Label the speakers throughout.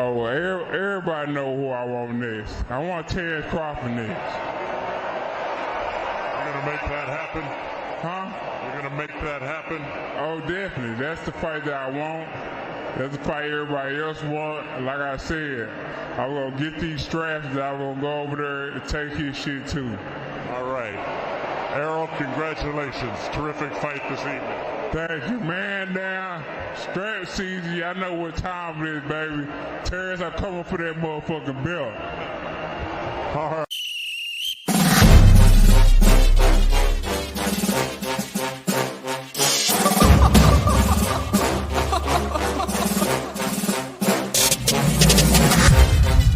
Speaker 1: Oh, everybody know who I want next. I want Terrence Crawford next.
Speaker 2: You're going to make that happen?
Speaker 1: Huh?
Speaker 2: You're going to make that happen?
Speaker 1: Oh, definitely. That's the fight that I want. That's the fight everybody else want. Like I said, I'm going to get these straps and I'm going to go over there and take his shit too.
Speaker 2: All right. Errol, congratulations. Terrific fight this evening.
Speaker 1: Thank you, man. Down. Strap season. Y'all know what time it is, baby. Terrence, I'm coming for that motherfucking belt.
Speaker 2: All right.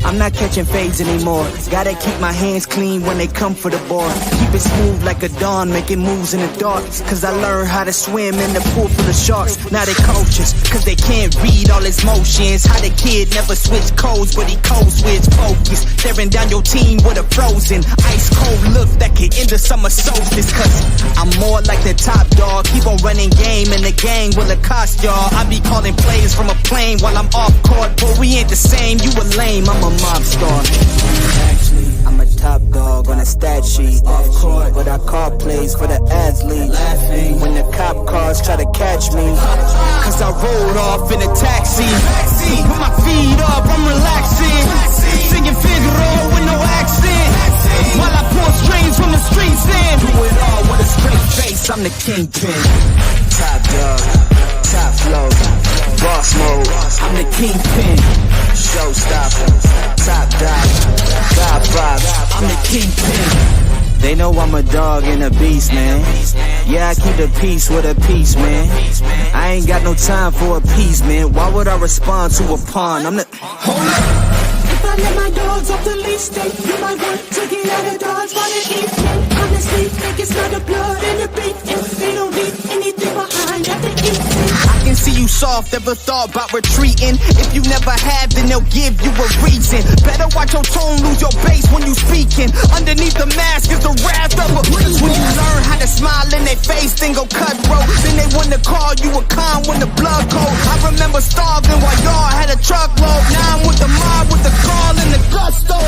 Speaker 3: I'm not catching fades anymore. Gotta keep my hands clean when they come for the board. Keep it smooth like a dawn, making moves in the dark. Cause I learned how to swim in the pool full of sharks. Now they coaches, cause they can't read all his motions. How the kid never switch codes, but he codes with focus. Staring down your team with a frozen, ice cold look that could end the summer solstice. Cause I'm more like the top dog. Keep on running game and the gang will accost y'all. I be calling plays from a plane while I'm off court. But we ain't the same, you a lame, I'm a mob star. Actually, I'm a top dog on a stat sheet. Off court, but I call plays for the athlete. Laughing when the cop cars try to catch me. Cause I rolled off in a taxi. With my feet up, I'm relaxing. Singing Figaro with no accent. While I pour strings from the streets in. Do it all with a straight face, I'm the kingpin. Top dog, top flow, boss mode. I'm the kingpin. Showstopper, top dog, top vibes. I'm the kingpin. They know I'm a dog and a beast, man. Yeah, I keep the peace with a peace, man. I ain't got no time for appeasement. Why would I respond to a pawn? I'm the... Hold up.
Speaker 4: If I let my dogs off the leash, then you might want to get out of Dodge by the evening. Honestly, think it's not the blood and the beef. If they don't leave anything behind at the evening.
Speaker 3: I can see you soft, ever thought about retreating. If you never have, then they'll give you a reason. Better watch your tone, lose your bass when you speaking. Underneath the mask is the wrath of a beast. When you learn how to smile in their face, then go cutthroat. Then they wanna call you a con when the blood cold. I remember starving while y'all had a truckload. Now I'm with the mob with the call and the gusto.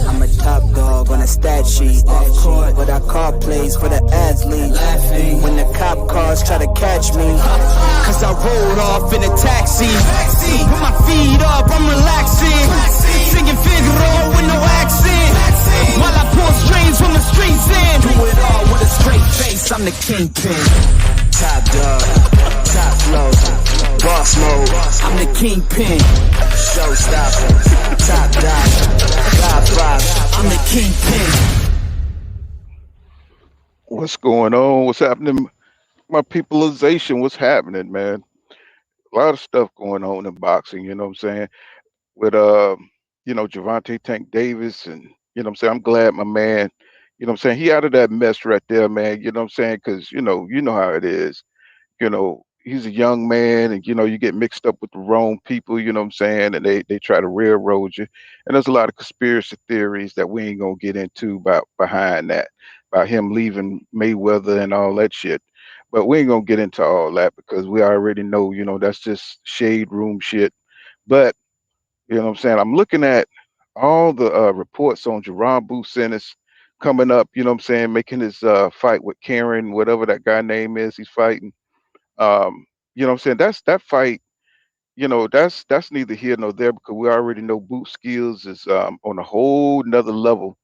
Speaker 3: I'm a top dog on a stat sheet. Off court, but I call plays for the athlete. Laughing when the cop cars try to catch me. Cause I rolled off in a taxi. With my feet up, I'm relaxing. Singing Figaro with no accent. While I pour strings from the streets in. Do it all with a straight face, I'm the kingpin. Top dog, top flow, boss mode. I'm the kingpin. Showstopper, top dog, top five. I'm the kingpin.
Speaker 5: What's going on? What's happening? My peopleization, what's happening, man? A lot of stuff going on in boxing, you know what I'm saying? With Gervonta Tank Davis, and you know what I'm saying, I'm glad my man, you know what I'm saying, he out of that mess right there, man, you know what I'm saying? Because you know how it is. He's a young man, and you get mixed up with the wrong people, you know what I'm saying, and they try to railroad you. And there's a lot of conspiracy theories that we ain't gonna get into about behind that, about him leaving Mayweather and all that shit. But we ain't gonna get into all that because we already know, that's just shade room shit. But you know what I'm saying? I'm looking at all the reports on Jaron Ennis coming up, you know what I'm saying, making his fight with Karen, whatever that guy name is he's fighting. You know what I'm saying? That's that fight, that's neither here nor there because we already know Boot skills is on a whole nother level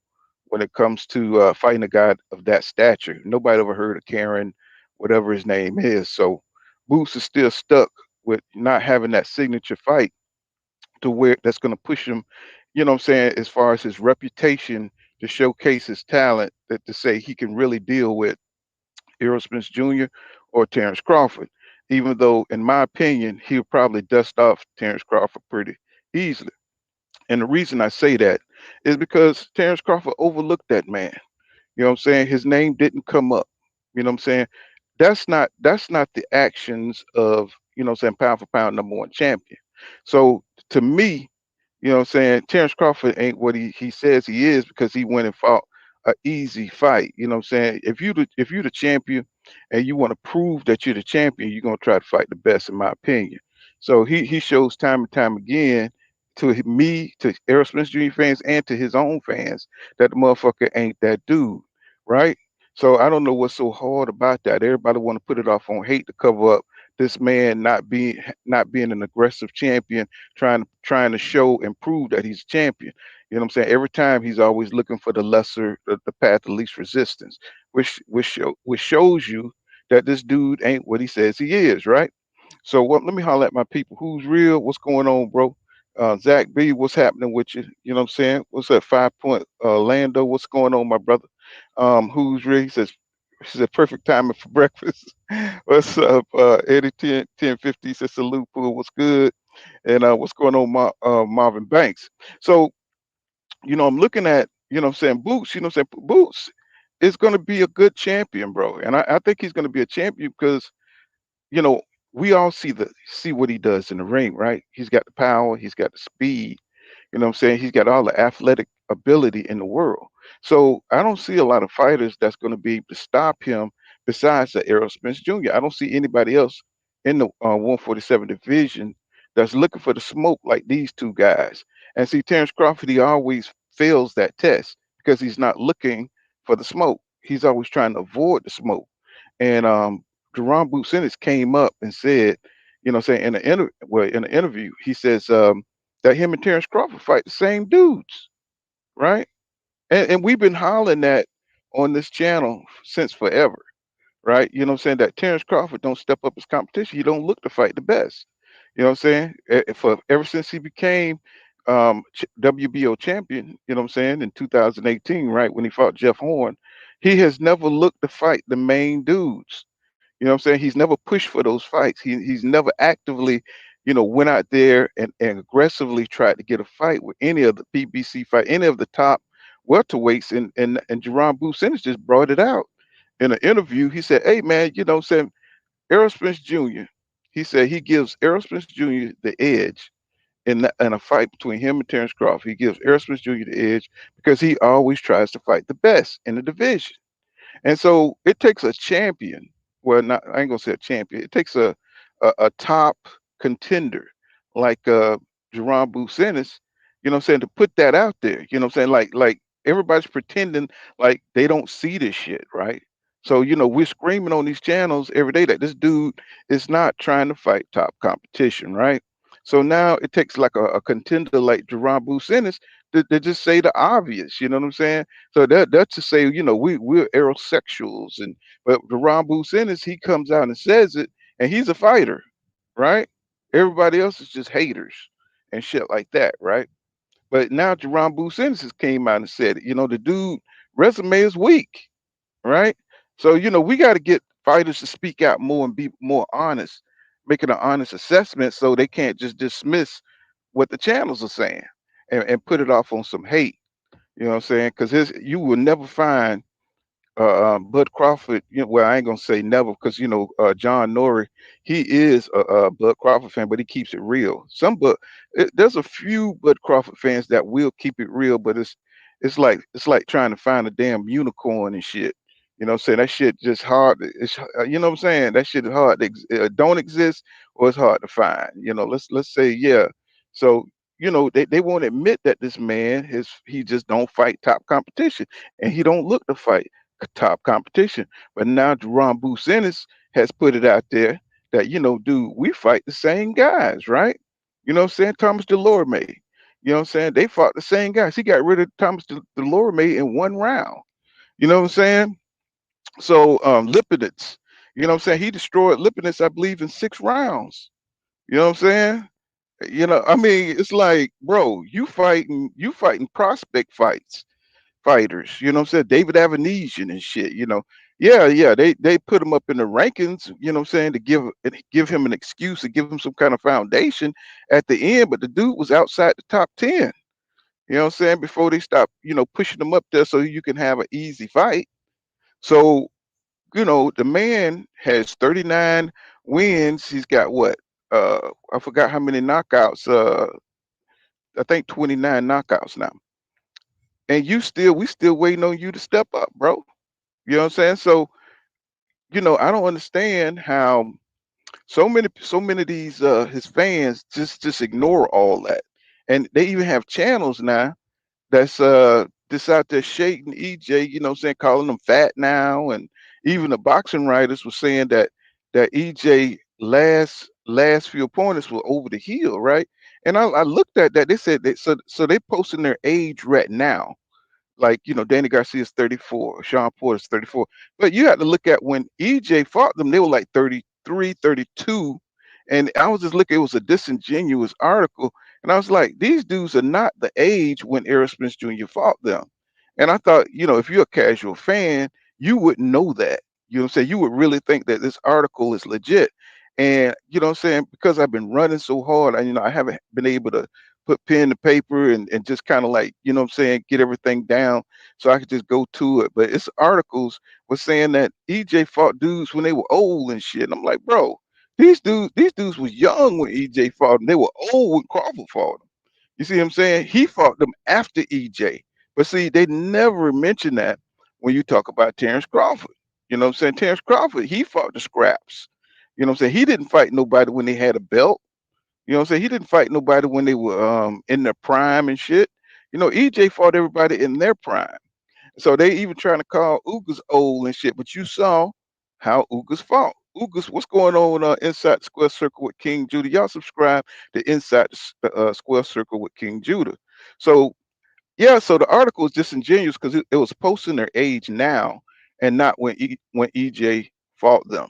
Speaker 5: when it comes to fighting a guy of that stature. Nobody ever heard of Karen, whatever his name is. So Boots is still stuck with not having that signature fight to where that's going to push him, you know what I'm saying, as far as his reputation to showcase his talent, that to say he can really deal with Errol Spence Jr. or Terrence Crawford. Even though, in my opinion, he'll probably dust off Terrence Crawford pretty easily. And the reason I say that is because Terrence Crawford overlooked that man. You know what I'm saying? His name didn't come up. You know what I'm saying? That's not the actions of, what I'm saying, pound for pound #1 champion. So to me, you know what I'm saying, Terrence Crawford ain't what he says he is because he went and fought an easy fight. You know what I'm saying? If you the champion and you want to prove that you're the champion, you're gonna try to fight the best, in my opinion. So he shows time and time again to me, to Errol Spence Jr. fans, and to his own fans that the motherfucker ain't that dude, right? So I don't know what's so hard about that. Everybody want to put it off on hate to cover up this man not being an aggressive champion, trying to show and prove that he's a champion. You know what I'm saying? Every time he's always looking for the path of least resistance, which shows you that this dude ain't what he says he is, right? So what? Let me holler at my people. Who's real? What's going on, bro? Zach B, what's happening with you? You know what I'm saying? What's that 5 point Lando? What's going on, my brother? Who's real? He said perfect timing for breakfast. What's up? Eddie 1050 says salute pool. What's good? And what's going on, Marvin Banks? So, I'm looking at, what I'm saying, Boots, Boots is gonna be a good champion, bro. And I think he's gonna be a champion because you know, we all see what he does in the ring, right? He's got the power, he's got the speed, you know what I'm saying? He's got all the athletic ability in the world. So I don't see a lot of fighters that's going to be able to stop him besides the Errol Spence Jr. I don't see anybody else in the 147 division that's looking for the smoke like these two guys. And see, Terrence Crawford, he always fails that test because he's not looking for the smoke. He's always trying to avoid the smoke. And Jaron Boots Ennis came up and said, saying in an interview, he says that him and Terrence Crawford fight the same dudes, right? And we've been hollering that on this channel since forever, right? You know what I'm saying? That Terrence Crawford don't step up his competition. He don't look to fight the best. You know what I'm saying? For ever since he became WBO champion, you know what I'm saying, in 2018, right, when he fought Jeff Horn, he has never looked to fight the main dudes. You know what I'm saying? He's never pushed for those fights. He's never actively, went out there and aggressively tried to get a fight with any of the PBC fight, any of the top welterweights. And Jerron Boots Ennis just brought it out in an interview. He said, "Hey man, saying Errol Spence Jr." He said he gives Errol Spence Jr. the edge in a fight between him and Terrence Crawford. He gives Errol Spence Jr. the edge because he always tries to fight the best in the division. And so it takes a champion. Well, not I ain't gonna say a champion. It takes a top contender like Jerron Boots Ennis, what I'm saying, to put that out there. You know what I'm saying? Like everybody's pretending like they don't see this shit, right? So, we're screaming on these channels every day that this dude is not trying to fight top competition, right? So now it takes like a contender like Jerron Boots Ennis to just say the obvious, you know what I'm saying? So that's to say, we're aerosexuals, but the Ron Boots Ennis, he comes out and says it, and he's a fighter, right? Everybody else is just haters and shit like that, right? But now Jerron Boots Ennis has came out and said it. The dude resume is weak, right? So we got to get fighters to speak out more and be more honest, making an honest assessment, so they can't just dismiss what the channels are saying and put it off on some hate. You know what I'm saying? Because you will never find Bud Crawford. Well, I ain't gonna say never, because John Norrie, he is a Bud Crawford fan, but he keeps it real. There's a few Bud Crawford fans that will keep it real, but it's like trying to find a damn unicorn and shit. You know what I'm saying? That shit just hard. You know what I'm saying? That shit is hard. Don't exist, or it's hard to find. Let's say yeah. So they won't admit that this man he just don't fight top competition, and he don't look to fight top competition. But now Jerron Boots Ennis has put it out there that, dude, we fight the same guys, right? You know what I'm saying? Thomas Delorme. You know what I'm saying? They fought the same guys. He got rid of Thomas Delorme in one round. You know what I'm saying? So Lipinets, you know what I'm saying? He destroyed Lipinets, I believe, in 6 rounds. You know what I'm saying? I mean, it's like, bro, you fighting prospect fighters, you know what I'm saying? David Avanesian and shit, Yeah, they put him up in the rankings, you know what I'm saying, to give him an excuse, to give him some kind of foundation at the end, but the dude was outside the top 10. You know what I'm saying? Before they stop, pushing him up there so you can have an easy fight. So, the man has 39 wins. He's got what? I forgot how many knockouts. I think 29 knockouts now. And we still waiting on you to step up, bro. You know what I'm saying? So, I don't understand how so many of these his fans just ignore all that And they even have channels now that's this out there shading EJ, saying, calling them fat now. And even the boxing writers were saying that EJ last few opponents were over the hill, right? And I looked at that. They said that so they posting their age right now. Like, Danny Garcia's 34, Sean Porter's 34. But you had to look at when EJ fought them, they were like 33, 32. And I was just looking, it was a disingenuous article. And I was like, these dudes are not the age when Errol Spence Jr. fought them. And I thought, if you're a casual fan, you wouldn't know that. You know what I'm saying? You would really think that this article is legit. And you know what I'm saying? Because I've been running so hard, I haven't been able to put pen to paper and just kind of like, what I'm saying, get everything down so I could just go to it. But it's articles was saying that EJ fought dudes when they were old and shit. And I'm like, bro, these dudes was young when EJ fought them. They were old when Crawford fought them. You see what I'm saying? He fought them after EJ. But see, they never mention that when you talk about Terrence Crawford. You know what I'm saying? Terrence Crawford, he fought the scraps. You know what I'm saying? He didn't fight nobody when they had a belt. You know what I'm saying? He didn't fight nobody when they were in their prime and shit. EJ fought everybody in their prime. So they even trying to call Ugas old and shit. But you saw how Ugas fought. Ugas, what's going on inside the square circle with King Judah? Y'all subscribe to Inside the Square Circle with King Judah. So yeah, so the article is disingenuous because it was posting their age now and not when EJ fought them.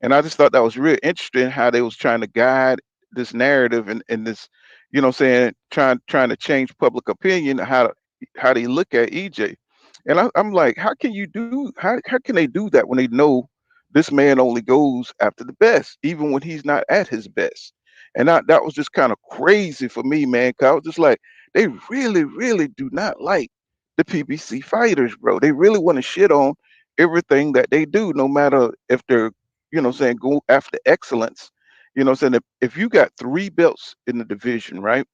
Speaker 5: And I just thought that was real interesting how they was trying to guide this narrative and this, saying trying to change public opinion how they look at EJ. And I'm like, how can they do that when they know this man only goes after the best, even when he's not at his best? And that was just kind of crazy for me, man. Cause I was just like, they really, really do not like the PBC fighters, bro. They really want to shit on everything that they do, no matter if they're, saying go after excellence. Saying if you got 3 belts in the division, right?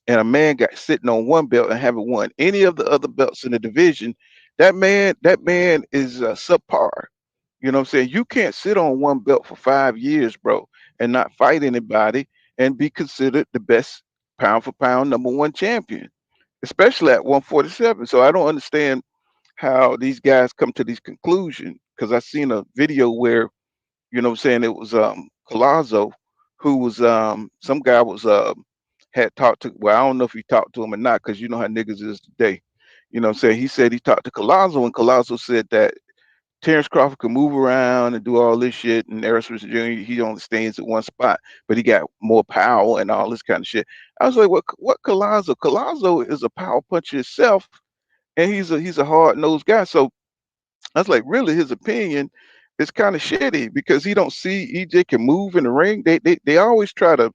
Speaker 5: And a man got sitting on 1 belt and haven't won any of the other belts in the division, that man is subpar. You know what I'm saying? You can't sit on 1 belt for 5 years, bro, and not fight anybody and be considered the best pound for pound #1 champion, especially at 147. So I don't understand how these guys come to these conclusions because I seen a video where, what I'm saying, it was Colazzo who was some guy was had talked to, well, I don't know if he talked to him or not, because you know how niggas is today. You know what I'm saying? He said he talked to Colazzo, and Colazzo said that Terrence Crawford can move around and do all this shit, and Errol Spence Jr. he only stands at one spot, but he got more power and all this kind of shit. I was like, what Colazzo? Colazzo is a power puncher himself, and he's a hard nosed guy. So I was like, really, his opinion is kind of shitty because he don't see EJ can move in the ring. They always try to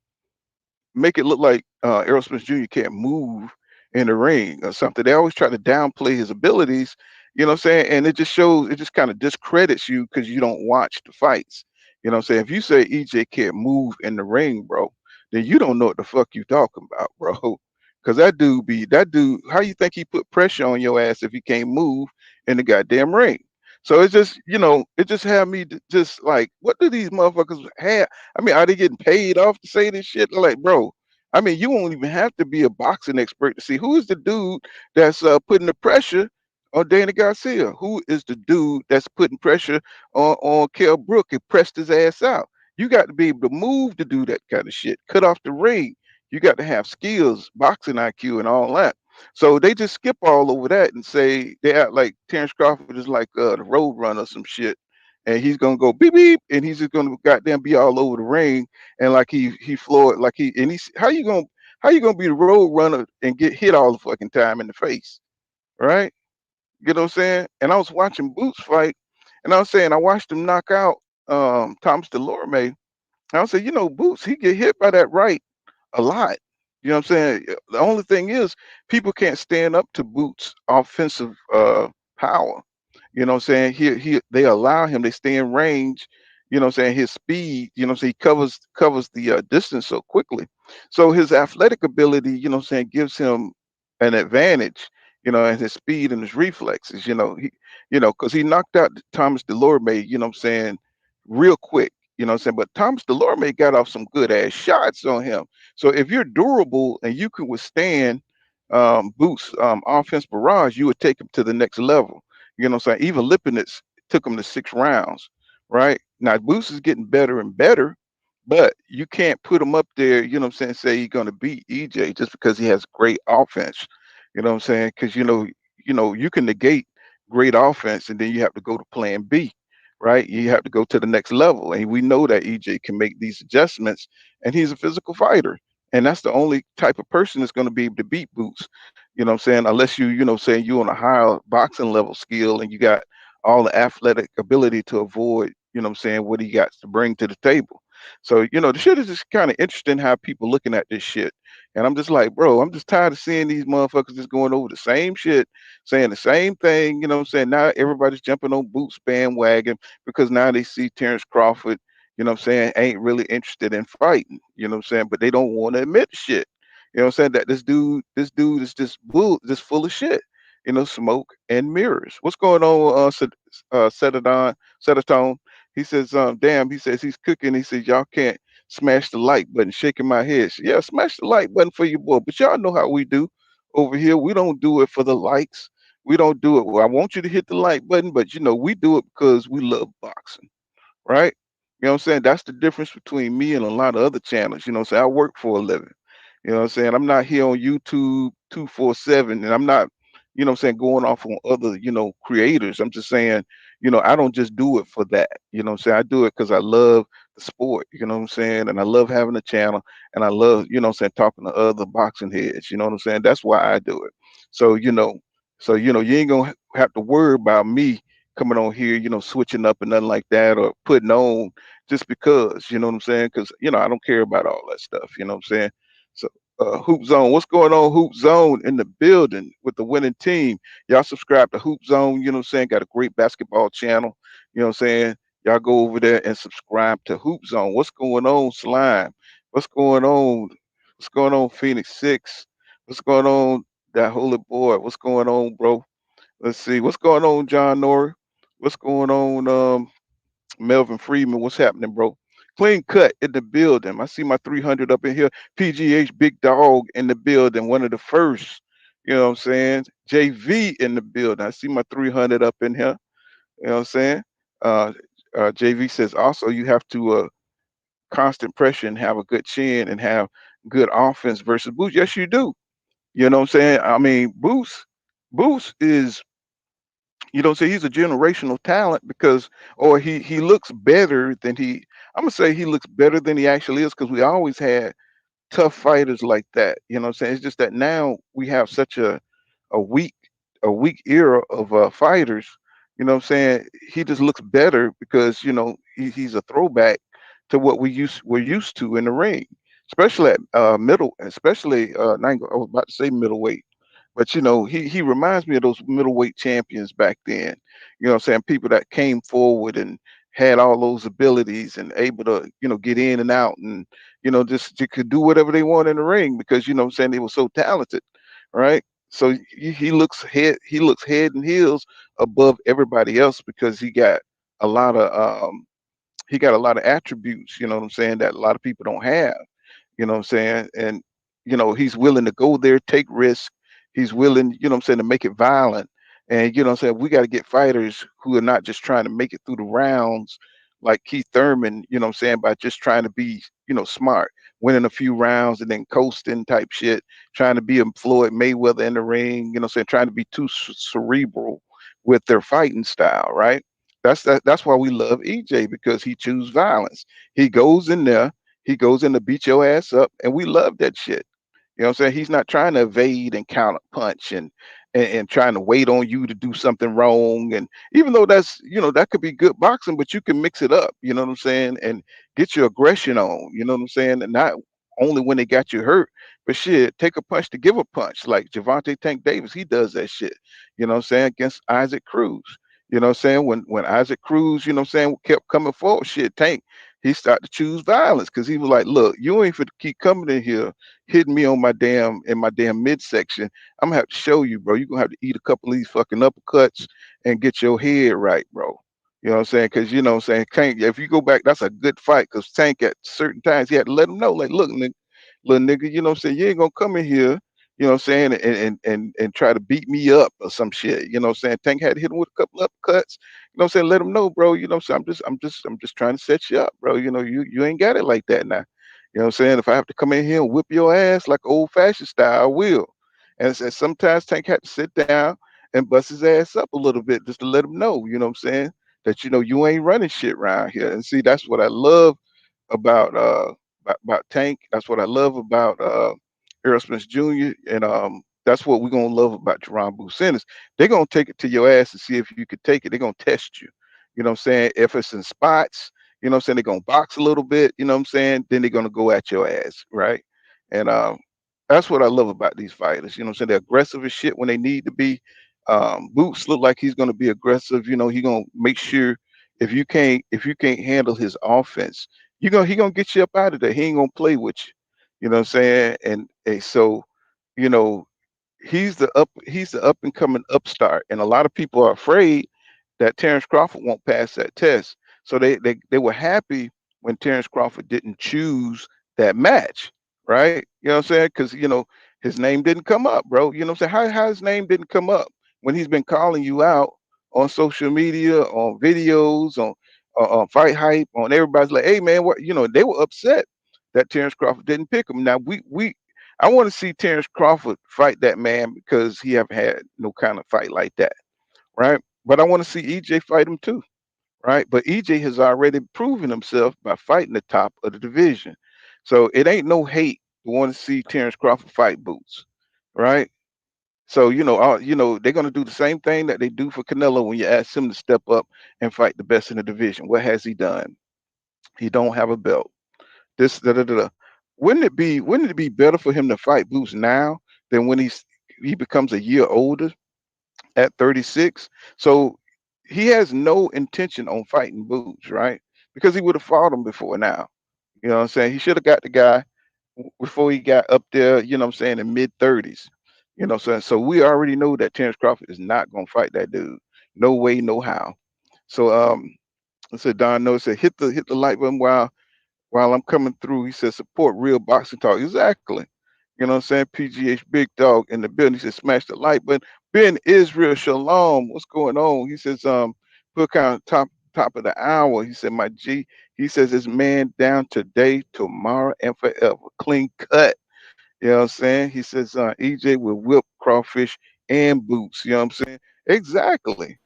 Speaker 5: make it look like Errol Spence Jr. can't move in the ring or something. They always try to downplay his abilities, you know what I'm saying? And it just shows, it just kind of discredits you because you don't watch the fights. You know what I'm saying? If you say EJ can't move in the ring, bro, then you don't know what the fuck you talking about, bro. Cause that dude, how you think he put pressure on your ass if he can't move in the goddamn ring? So it's just, it just had me just like, what do these motherfuckers have? I mean, are they getting paid off to say this shit? Like, bro, I mean, you won't even have to be a boxing expert to see who is the dude that's putting the pressure on Danny Garcia. Who is the dude that's putting pressure on Kell Brook and pressed his ass out? You got to be able to move to do that kind of shit. Cut off the ring. You got to have skills, boxing IQ, and all that. So they just skip all over that and say they act like Terrence Crawford is like the road runner or some shit. And he's gonna go beep beep, and he's just gonna goddamn be all over the ring, and like he floored, like he's how you gonna be the road runner and get hit all the fucking time in the face, right? You know what I'm saying? And I was watching Boots fight, and I was saying I watched him knock out Thomas Delorme. And I was saying, Boots, he get hit by that right a lot. You know what I'm saying? The only thing is people can't stand up to Boots' offensive power. You know what I'm saying? They allow him, they stay in range, you know what I'm saying, his speed, you know what I'm saying, he covers the distance so quickly. So his athletic ability, you know what I'm saying, gives him an advantage, and his speed and his reflexes, because he knocked out Thomas Delorme, you know what I'm saying, real quick. You know what I'm saying? But Thomas Delorme got off some good ass shots on him. So if you're durable and you can withstand Boots offense barrage, you would take him to the next level. You know what I'm saying? Even Lipinets took him to 6 rounds, right? Now Boots is getting better and better, but you can't put him up there, you know what I'm saying, say he's gonna beat EJ just because he has great offense. You know what I'm saying? Because you can negate great offense and then you have to go to plan B, right? You have to go to the next level. And we know that EJ can make these adjustments and he's a physical fighter. And that's the only type of person that's going to be able to beat Boots. You know what I'm saying? Unless saying you on a higher boxing level skill and you got all the athletic ability to avoid, you know what I'm saying, what he got to bring to the table. So, the shit is just kind of interesting how people looking at this shit. And I'm just like, bro, I'm just tired of seeing these motherfuckers just going over the same shit, saying the same thing. You know what I'm saying? Now everybody's jumping on Boots bandwagon because now they see Terrence Crawford, you know what I'm saying, ain't really interested in fighting. You know what I'm saying? But they don't want to admit the shit. You know what I'm saying? That this dude is just full of shit. Smoke and mirrors. What's going on, Setadon? He says, damn, he says he's cooking. He says, y'all can't smash the like button, shaking my head. Yeah, smash the like button for your boy. But y'all know how we do over here. We don't do it for the likes. We don't do it. Well, I want you to hit the like button, but we do it because we love boxing, right? You know what I'm saying? That's the difference between me and a lot of other channels. You know what I'm saying? I work for a living. You know what I'm saying? I'm not here on YouTube 247 and I'm not, what I'm saying, going off on other, creators. I'm just saying, I don't just do it for that. You know what I'm saying? I do it because I love the sport, you know what I'm saying? And I love having a channel and I love, what I'm saying, talking to other boxing heads, you know what I'm saying? That's why I do it. So, you ain't gonna have to worry about me coming on here, switching up and nothing like that or putting on just because, you know what I'm saying? Because, I don't care about all that stuff, you know what I'm saying? So, Hoop Zone, what's going on? Hoop Zone in the building with the winning team. Y'all subscribe to Hoop Zone, you know what I'm saying? Got a great basketball channel, you know what I'm saying? Y'all go over there and subscribe to Hoop Zone. What's going on, Slime? What's going on? What's going on, Phoenix 6? What's going on, that holy boy? What's going on, bro? Let's see. What's going on, John Nori? What's going on, Melvin Freeman? What's happening, bro? Clean cut in the building. I see my 300 up in here. PGH Big Dog in the building. One of the first. You know what I'm saying? JV in the building. I see my 300 up in here. You know what I'm saying? Uh, JV says also you have to constant pressure and have a good chin and have good offense versus Boost. Yes, you do. You know what I'm saying? I mean, Boost is, say he's a generational talent because, or he looks better than I'm gonna say he looks better than he actually is because we always had tough fighters like that. You know what I'm saying? It's just that now we have such a weak era of fighters. You know what I'm saying? He just looks better because he's a throwback to what we're used to in the ring, especially at middle, especially I was about to say middleweight, but he reminds me of those middleweight champions back then. You know what I'm saying? People that came forward and had all those abilities and able to, get in and out and, just you could do whatever they want in the ring because what I'm saying, they were so talented, right? So he looks head and heels above everybody else because a lot of he got a lot of attributes, you know what I'm saying, that a lot of people don't have. You know what I'm saying? And he's willing to go there, take risks. He's willing, you know what I'm saying, to make it violent. And you know what I'm saying, we got to get fighters who are not just trying to make it through the rounds like Keith Thurman, you know what I'm saying, by just trying to be, smart, winning a few rounds and then coasting type shit, trying to be a Floyd Mayweather in the ring, you know what I'm saying, trying to be too cerebral with their fighting style, right? That's why we love EJ because he chooses violence. He goes in there, he goes in to beat your ass up, and we love that shit. You know what I'm saying? He's not trying to evade and counter punch and trying to wait on you to do something wrong. And even though that's, that could be good boxing, but you can mix it up, you know what I'm saying, and get your aggression on, you know what I'm saying? And not only when they got you hurt, but shit, take a punch to give a punch. Like Gervonta Tank Davis, he does that shit, you know what I'm saying, against Isaac Cruz. You know what I'm saying? When Isaac Cruz, you know what I'm saying, kept coming forward, shit, Tank, he started to choose violence because he was like, look, you ain't fit to keep coming in here hitting me on my damn midsection. I'm gonna have to show you, bro. You're gonna have to eat a couple of these fucking uppercuts and get your head right, bro. You know what I'm saying? Because you know what I'm saying, Tank. If you go back, that's a good fight. Because Tank at certain times he had to let him know, like, look, little nigga, you know what I'm saying, you ain't gonna come in here, you know what I'm saying, and try to beat me up or some shit. You know what I'm saying? Tank had to hit him with a couple uppercuts. You know what I'm saying? Let him know, bro. You know what I'm saying? I'm just trying to set you up, bro. You know, you ain't got it like that now. You know what I'm saying? If I have to come in here and whip your ass like old fashioned style, I will. And sometimes Tank had to sit down and bust his ass up a little bit just to let him know, you know what I'm saying, that you ain't running shit around here. And see, that's what I love about about Tank. That's what I love about Errol Spence Jr. And that's what we're gonna love about Jaron Booth Ennis. They're gonna take it to your ass and see if you could take it. They're gonna test you. You know what I'm saying? If it's in spots, you know what I'm saying, they're gonna box a little bit, you know what I'm saying? Then they're gonna go at your ass, right? And that's what I love about these fighters. You know what I'm saying? They're aggressive as shit when they need to be. Boots look like he's gonna be aggressive. You know, he gonna make sure if you can't handle his offense, he gonna get you up out of there. He ain't gonna play with you. You know what I'm saying? And so, you know, he's the up and coming upstart, and a lot of people are afraid that Terrence Crawford won't pass that test. So they were happy when Terrence Crawford didn't choose that match, right? You know what I'm saying? Because his name didn't come up, bro. You know what I'm saying? How his name didn't come up when he's been calling you out on social media, on videos, on Fight Hype, on everybody's like, hey man, what they were upset that Terrence Crawford didn't pick him. Now we I want to see Terrence Crawford fight that man because he haven't had no kind of fight like that, right? But I want to see EJ fight him too, right? But EJ has already proven himself by fighting the top of the division. So it ain't no hate to want to see Terrence Crawford fight Boots, right? So they're gonna do the same thing that they do for Canelo when you ask him to step up and fight the best in the division. What has he done? He don't have a belt. This da da da. Da. Wouldn't it be better for him to fight Boots now than when he becomes a year older at 36? So he has no intention on fighting Boots, right? Because he would have fought him before now. You know what I'm saying? He should have got the guy before he got up there, you know what I'm saying, in mid 30s. You know what I'm saying? So we already know that Terrence Crawford is not gonna fight that dude. No way, no how. So I said Don no said hit the like button while I'm coming through. He said support real boxing talk. Exactly. You know what I'm saying? PGH Big Dog in the building. He said smash the like button. Ben Israel Shalom. What's going on? He says put kind of top of the hour. He said my G. He says it's man down today, tomorrow, and forever. Clean cut. You know what I'm saying? He says EJ will whip crawfish and boots. You know what I'm saying? Exactly.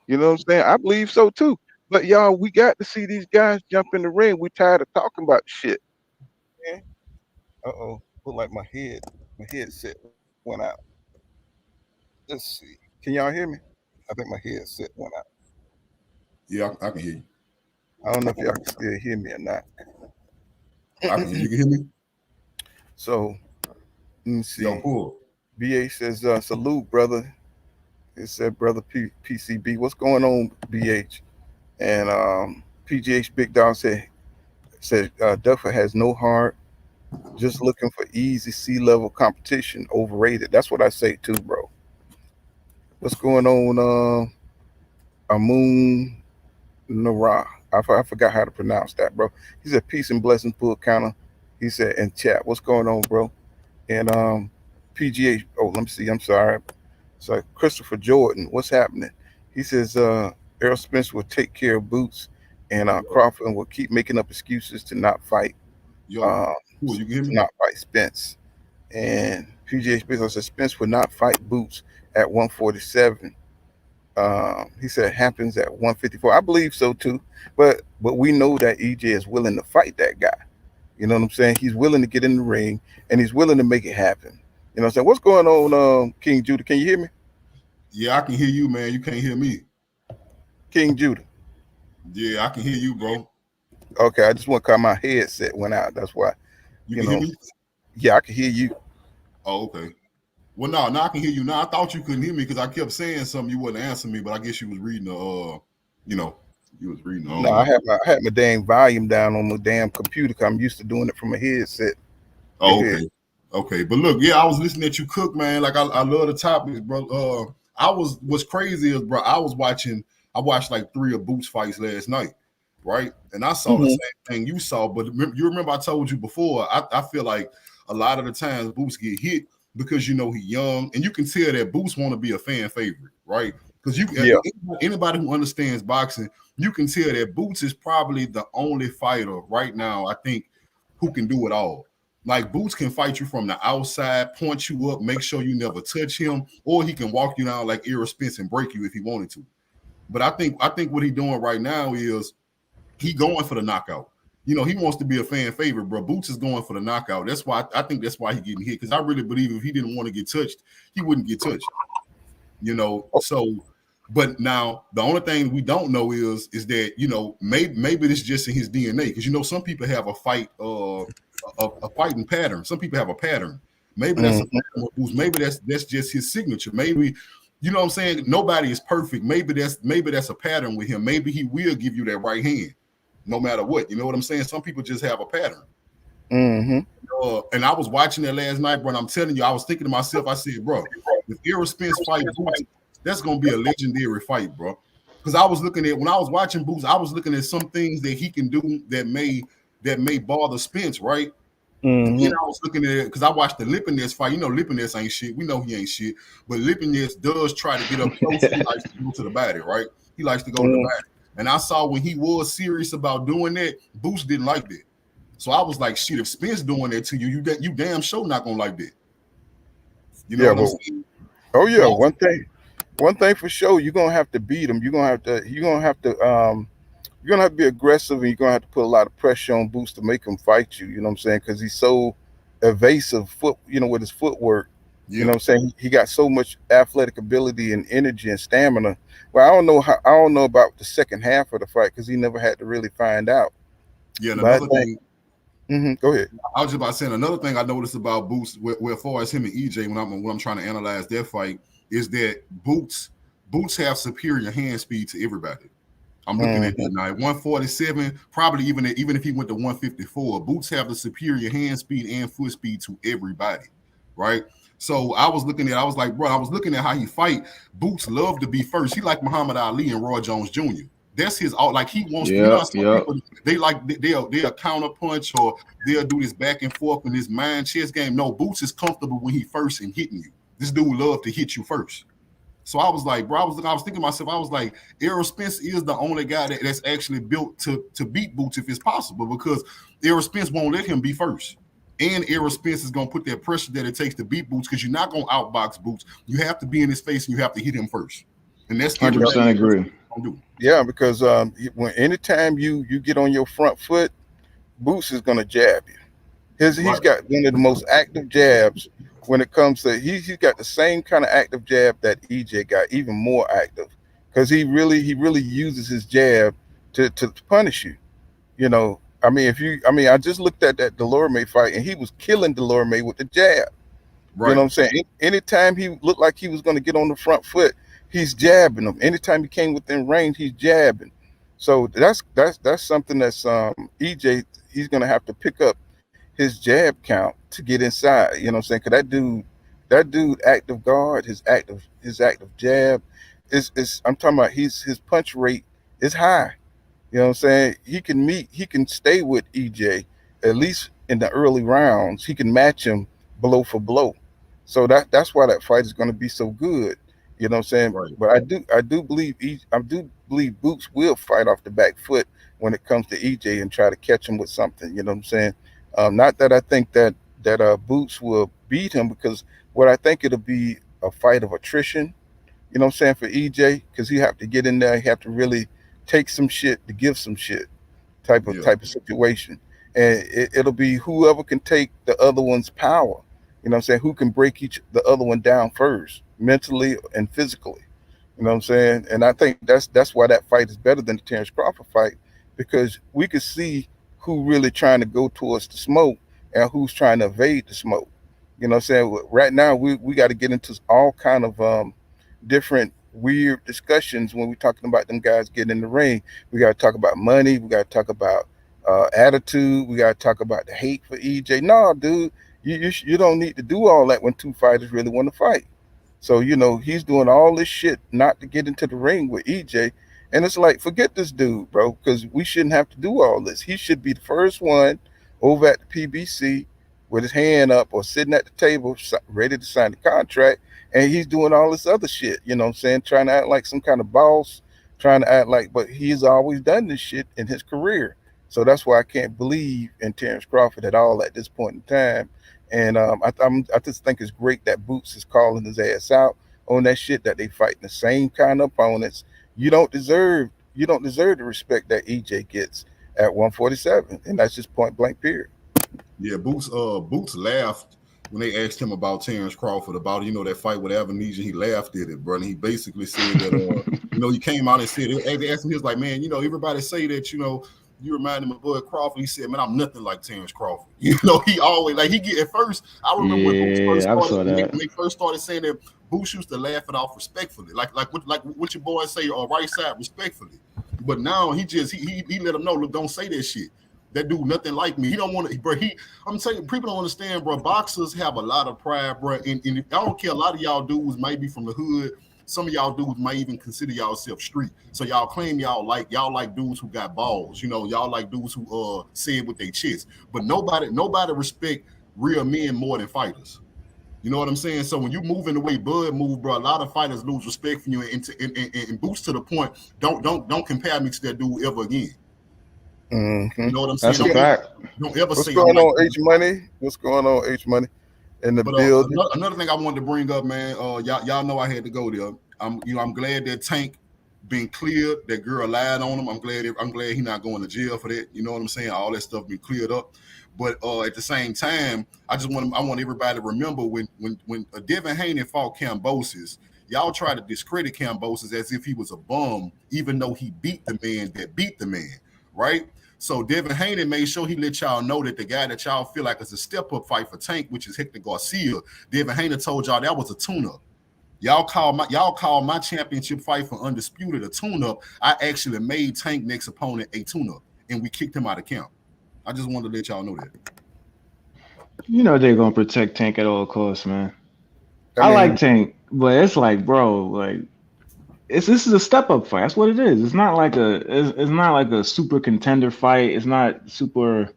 Speaker 5: You know what I'm saying? I believe so too. But y'all, we got to see these guys jump in the ring. We tired of talking about shit. Man. Uh-oh. Look like my headset went out. Let's see. Can y'all hear me? I think my headset went out.
Speaker 6: Yeah, I can hear you.
Speaker 5: I don't know if y'all can still hear me or not.
Speaker 6: I can hear you. Can hear me?
Speaker 5: So let me see.
Speaker 6: Yo, cool.
Speaker 5: BA says salute, brother. It said brother PCB. What's going on, BH? And PGH Big Dog said Duffer has no heart, just looking for easy C-level competition. Overrated. That's what I say too, bro. What's going on, Amun Nara? I forgot how to pronounce that, bro. He said peace and blessings, Pull Counter. He said in chat, what's going on, bro? And PGH. Oh, let me see. I'm sorry. So Christopher Jordan, what's happening? He says Errol Spence will take care of Boots, and Crawford will keep making up excuses to not fight.
Speaker 6: Yo, cool. You can hear me?
Speaker 5: To not fight Spence. And PGH Bezos said Spence would not fight Boots at 147. He said it happens at 154. I believe so too. But we know that EJ is willing to fight that guy. You know what I'm saying? He's willing to get in the ring and he's willing to make it happen. You know what I'm saying? What's going on, King Judah? Can you hear me?
Speaker 6: Yeah, I can hear you, man. You can't hear me.
Speaker 5: King Judah.
Speaker 6: Yeah, I can hear you, bro.
Speaker 5: Okay, I just want to call my headset went out. That's why.
Speaker 6: You can hear me?
Speaker 5: Yeah, I can hear you.
Speaker 6: Oh, okay. Well, no, I can hear you now. I thought you couldn't hear me because I kept saying something. You wouldn't answer me, but I guess you was reading you was reading.
Speaker 5: No, I had my damn volume down on my damn computer because I'm used to doing it from a headset.
Speaker 6: Oh, okay. Okay. But look, yeah, I was listening at you cook, man. Like I love the topics, bro. What's crazy is, bro, I was watching I watched like 3 of Boots fights last night, right? And I saw the same thing you saw. But you remember I told you before, I feel like a lot of the times Boots get hit because he's young, and you can tell that Boots want to be a fan favorite, right? Because anybody who understands boxing, you can tell that Boots is probably the only fighter right now, I think, who can do it all. Like Boots can fight you from the outside, point you up, make sure you never touch him, or he can walk you down like Errol Spence and break you if he wanted to. But I think what he's doing right now is he going for the knockout. He wants to be a fan favorite, bro. Boots is going for the knockout. That's why I think that's why he's getting hit. Because I really believe if he didn't want to get touched, he wouldn't get touched. So. But now the only thing we don't know is that maybe this is just in his DNA. Because some people have a fighting pattern. Some people have a pattern. Maybe that's a pattern with Boots. Maybe that's just his signature. Maybe what I'm saying. Nobody is perfect. Maybe that's a pattern with him. Maybe he will give you that right hand, no matter what. You know what I'm saying? Some people just have a pattern. And I was watching that last night, bro. And I'm telling you, I was thinking to myself. I said, bro, if Errol Spence fight Boots, that's gonna be a legendary fight, bro. Because when I was watching Boots, I was looking at some things that he can do that may bother Spence, right? And then I was looking at it because I watched the Lipinets fight. Lipinets ain't shit. We know he ain't shit. But Lipinets does try to get up close. He likes to go to the body, right? He likes to go to the body. And I saw when he was serious about doing that, Boots didn't like that. So I was like, shit, if Spence doing that to you, you damn sure not gonna like that. You know what I'm saying?
Speaker 5: Oh yeah, one thing for sure, you're gonna have to beat him. You're gonna have to be aggressive, and you're gonna have to put a lot of pressure on Boots to make him fight you. You know what I'm saying? Because he's so evasive with his footwork. You know what I'm saying? He got so much athletic ability and energy and stamina. Well, I don't know about the second half of the fight because he never had to really find out.
Speaker 6: Yeah, and another thing.
Speaker 5: Go ahead.
Speaker 6: I was just about saying another thing I noticed about Boots, where as far as him and EJ, when I'm trying to analyze their fight, is that Boots have superior hand speed to everybody. I'm looking at that now. At 147, probably even if he went to 154, Boots have the superior hand speed and foot speed to everybody, right? So I was looking at how he fight. Boots love to be first. He like Muhammad Ali and Roy Jones Jr. That's his all. Like he wants people, they'll counter punch or they'll do this back and forth in this mind chess game. No, Boots is comfortable when he first and hitting you. This dude love to hit you first. So I was like, bro, I was thinking to myself, I was like, Errol Spence is the only guy that's actually built to beat Boots if it's possible, because Errol Spence won't let him be first. And Errol Spence is going to put that pressure that it takes to beat Boots, because you're not going to outbox Boots. You have to be in his face and you have to hit him first. And that's
Speaker 7: 100% agree.
Speaker 5: Yeah, because anytime you get on your front foot, Boots is going to jab you. He's got one of the most active jabs when it comes to he's got the same kind of active jab that EJ got, even more active, because he really uses his jab to punish you. I just looked at that Delorme fight and he was killing Delorme with the jab. Right. You know what I'm saying? Anytime he looked like he was going to get on the front foot, he's jabbing him. Anytime he came within range, he's jabbing. So that's something that's EJ, he's going to have to pick up his jab count to get inside. You know what I'm saying? Because that dude active guard, his active jab is I'm talking about his punch rate is high. You know what I'm saying? He can stay with EJ at least in the early rounds. He can match him blow for blow. So that's why that fight is going to be so good. You know what I'm saying? Right. But I do believe Boots will fight off the back foot when it comes to EJ and try to catch him with something. You know what I'm saying? Not that I think that Boots will beat him, because what I think it'll be a fight of attrition. You know what I'm saying, for EJ, because he have to get in there, he have to really take some shit to give some shit type of situation, and it'll be whoever can take the other one's power. You know what I'm saying? Who can break the other one down first, mentally and physically. You know what I'm saying? And I think that's why that fight is better than the Terrence Crawford fight, because we could see who really trying to go towards the smoke and who's trying to evade the smoke. You know what I'm saying? Right now, we got to get into all kind of different weird discussions when we're talking about them guys getting in the ring. We got to talk about money. We got to talk about attitude. We got to talk about the hate for EJ. No, dude, you don't need to do all that when two fighters really want to fight. So, he's doing all this shit not to get into the ring with EJ. And it's like, forget this dude, bro, because we shouldn't have to do all this. He should be the first one over at the PBC with his hand up or sitting at the table ready to sign the contract. And he's doing all this other shit, you know what I'm saying? Trying to act like some kind of boss, trying to act like, but he's always done this shit in his career. So that's why I can't believe in Terrence Crawford at all at this point in time. And I just think it's great that Boots is calling his ass out on that shit, that they fighting the same kind of opponents. You don't deserve the respect that EJ gets at 147, and that's just point blank period.
Speaker 6: Yeah, Boots laughed when they asked him about Terrence Crawford, about that fight with Avenesia. He laughed at it, bro. And he basically said that he came out and said, they asked him, he was like, man, everybody say that you remind him of Bud Crawford. He said, man, I'm nothing like Terrence Crawford. He always at first. I remember when they first started saying that Boots used to laugh it off respectfully, like what your boys say, right side respectfully. But now he let them know, look, don't say that shit. That dude nothing like me. He don't want to, bro. I'm telling you, people don't understand, bro. Boxers have a lot of pride, bro. And I don't care. A lot of y'all dudes might be from the hood. Some of y'all dudes might even consider yourself street. So y'all claim y'all like dudes who got balls. Y'all like dudes who say it with their chest. But nobody respect real men more than fighters. You know what I'm saying? So when you move in the way Bud moved, bro, a lot of fighters lose respect for you and Boots to the point. Don't compare me to that dude ever again.
Speaker 5: Mm-hmm.
Speaker 6: You know what I'm saying?
Speaker 7: That's a fact.
Speaker 6: Don't ever
Speaker 5: What's
Speaker 6: say
Speaker 5: going on, H Money? What's going on, H Money? In the building.
Speaker 6: Another thing I wanted to bring up, man. Y'all know I had to go there. I'm glad that Tank been cleared. That girl lied on him. I'm glad he not going to jail for that. You know what I'm saying? All that stuff been cleared up. But at the same time, I want everybody to remember when Devin Haney fought Kambosos, y'all try to discredit Kambosos as if he was a bum, even though he beat the man that beat the man, right? So Devin Haney made sure he let y'all know that the guy that y'all feel like is a step-up fight for Tank, which is Hector Garcia, Devin Haney told y'all that was a tune-up. Y'all call my championship fight for Undisputed a tune-up. I actually made Tank next opponent a tune-up, and we kicked him out of camp. I just wanted to let y'all know that.
Speaker 7: They're gonna protect Tank at all costs, man. I like Tank, but it's like, bro, like this is a step up fight. That's what it is. It's not like a super contender fight. It's not super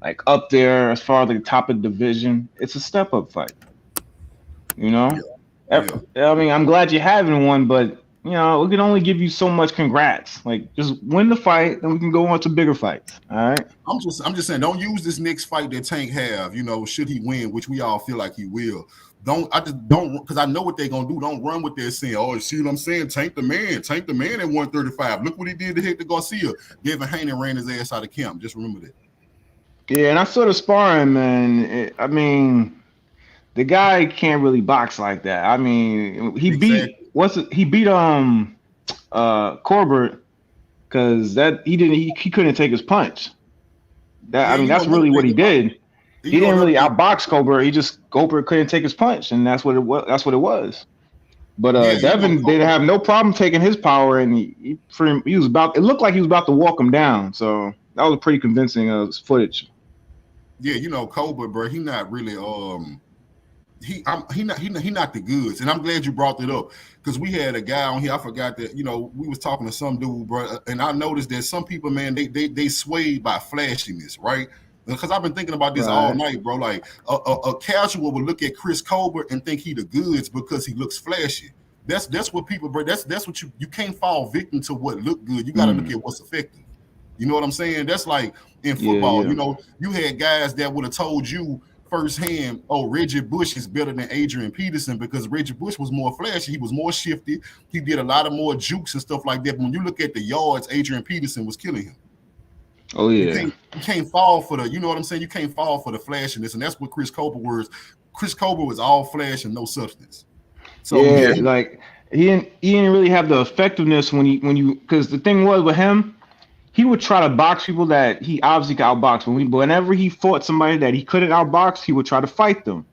Speaker 7: like up there as far as the top of the division. It's a step up fight.
Speaker 6: Yeah.
Speaker 7: I mean, I'm glad you're having one, but we can only give you so much congrats. Like, just win the fight, then we can go on to bigger fights. All right.
Speaker 6: I'm just saying, don't use this next fight that Tank have. Should he win, which we all feel like he will. Don't because I know what they're gonna do. Don't run with that saying, oh, see what I'm saying? Tank the man at 135. Look what he did to Hector Garcia. Devin Haney ran his ass out of camp. Just remember that.
Speaker 7: Yeah, and I saw the sparring, man. I mean, the guy can't really box like that. I mean, he beat Corbett because he couldn't take his punch. That's really what he did. He didn't really outbox Corbett. Corbett couldn't take his punch, and that's what it was. But Devin didn't have no problem taking his power, and he was about. It looked like he was about to walk him down. So that was pretty convincing footage.
Speaker 6: Yeah, Corbett, bro. He not really he not the goods, and I'm glad you brought that up because we had a guy on here. I forgot that we was talking to some dude, bro, and I noticed that some people, man, they swayed by flashiness, right? Because I've been thinking about this all night, bro. Like a casual would look at Chris Colbert and think he the goods because he looks flashy. That's what people, bro. That's what you can't fall victim to what look good. You got to look at what's effective. You know what I'm saying? That's like in football.
Speaker 7: Yeah.
Speaker 6: You had guys that would have told you firsthand, oh, Reggie Bush is better than Adrian Peterson because Reggie Bush was more flashy. He was more shifty. He did a lot of more jukes and stuff like that. But when you look at the yards, Adrian Peterson was killing him.
Speaker 7: Oh yeah,
Speaker 6: you can't fall for the. You know what I'm saying? You can't fall for the flashiness, and that's what Chris Colbert was. Chris Colbert was all flash and no substance. So
Speaker 7: like he didn't really have the effectiveness when you because the thing was with him, he would try to box people that he obviously could outbox. Whenever he fought somebody that he couldn't outbox, he would try to fight them.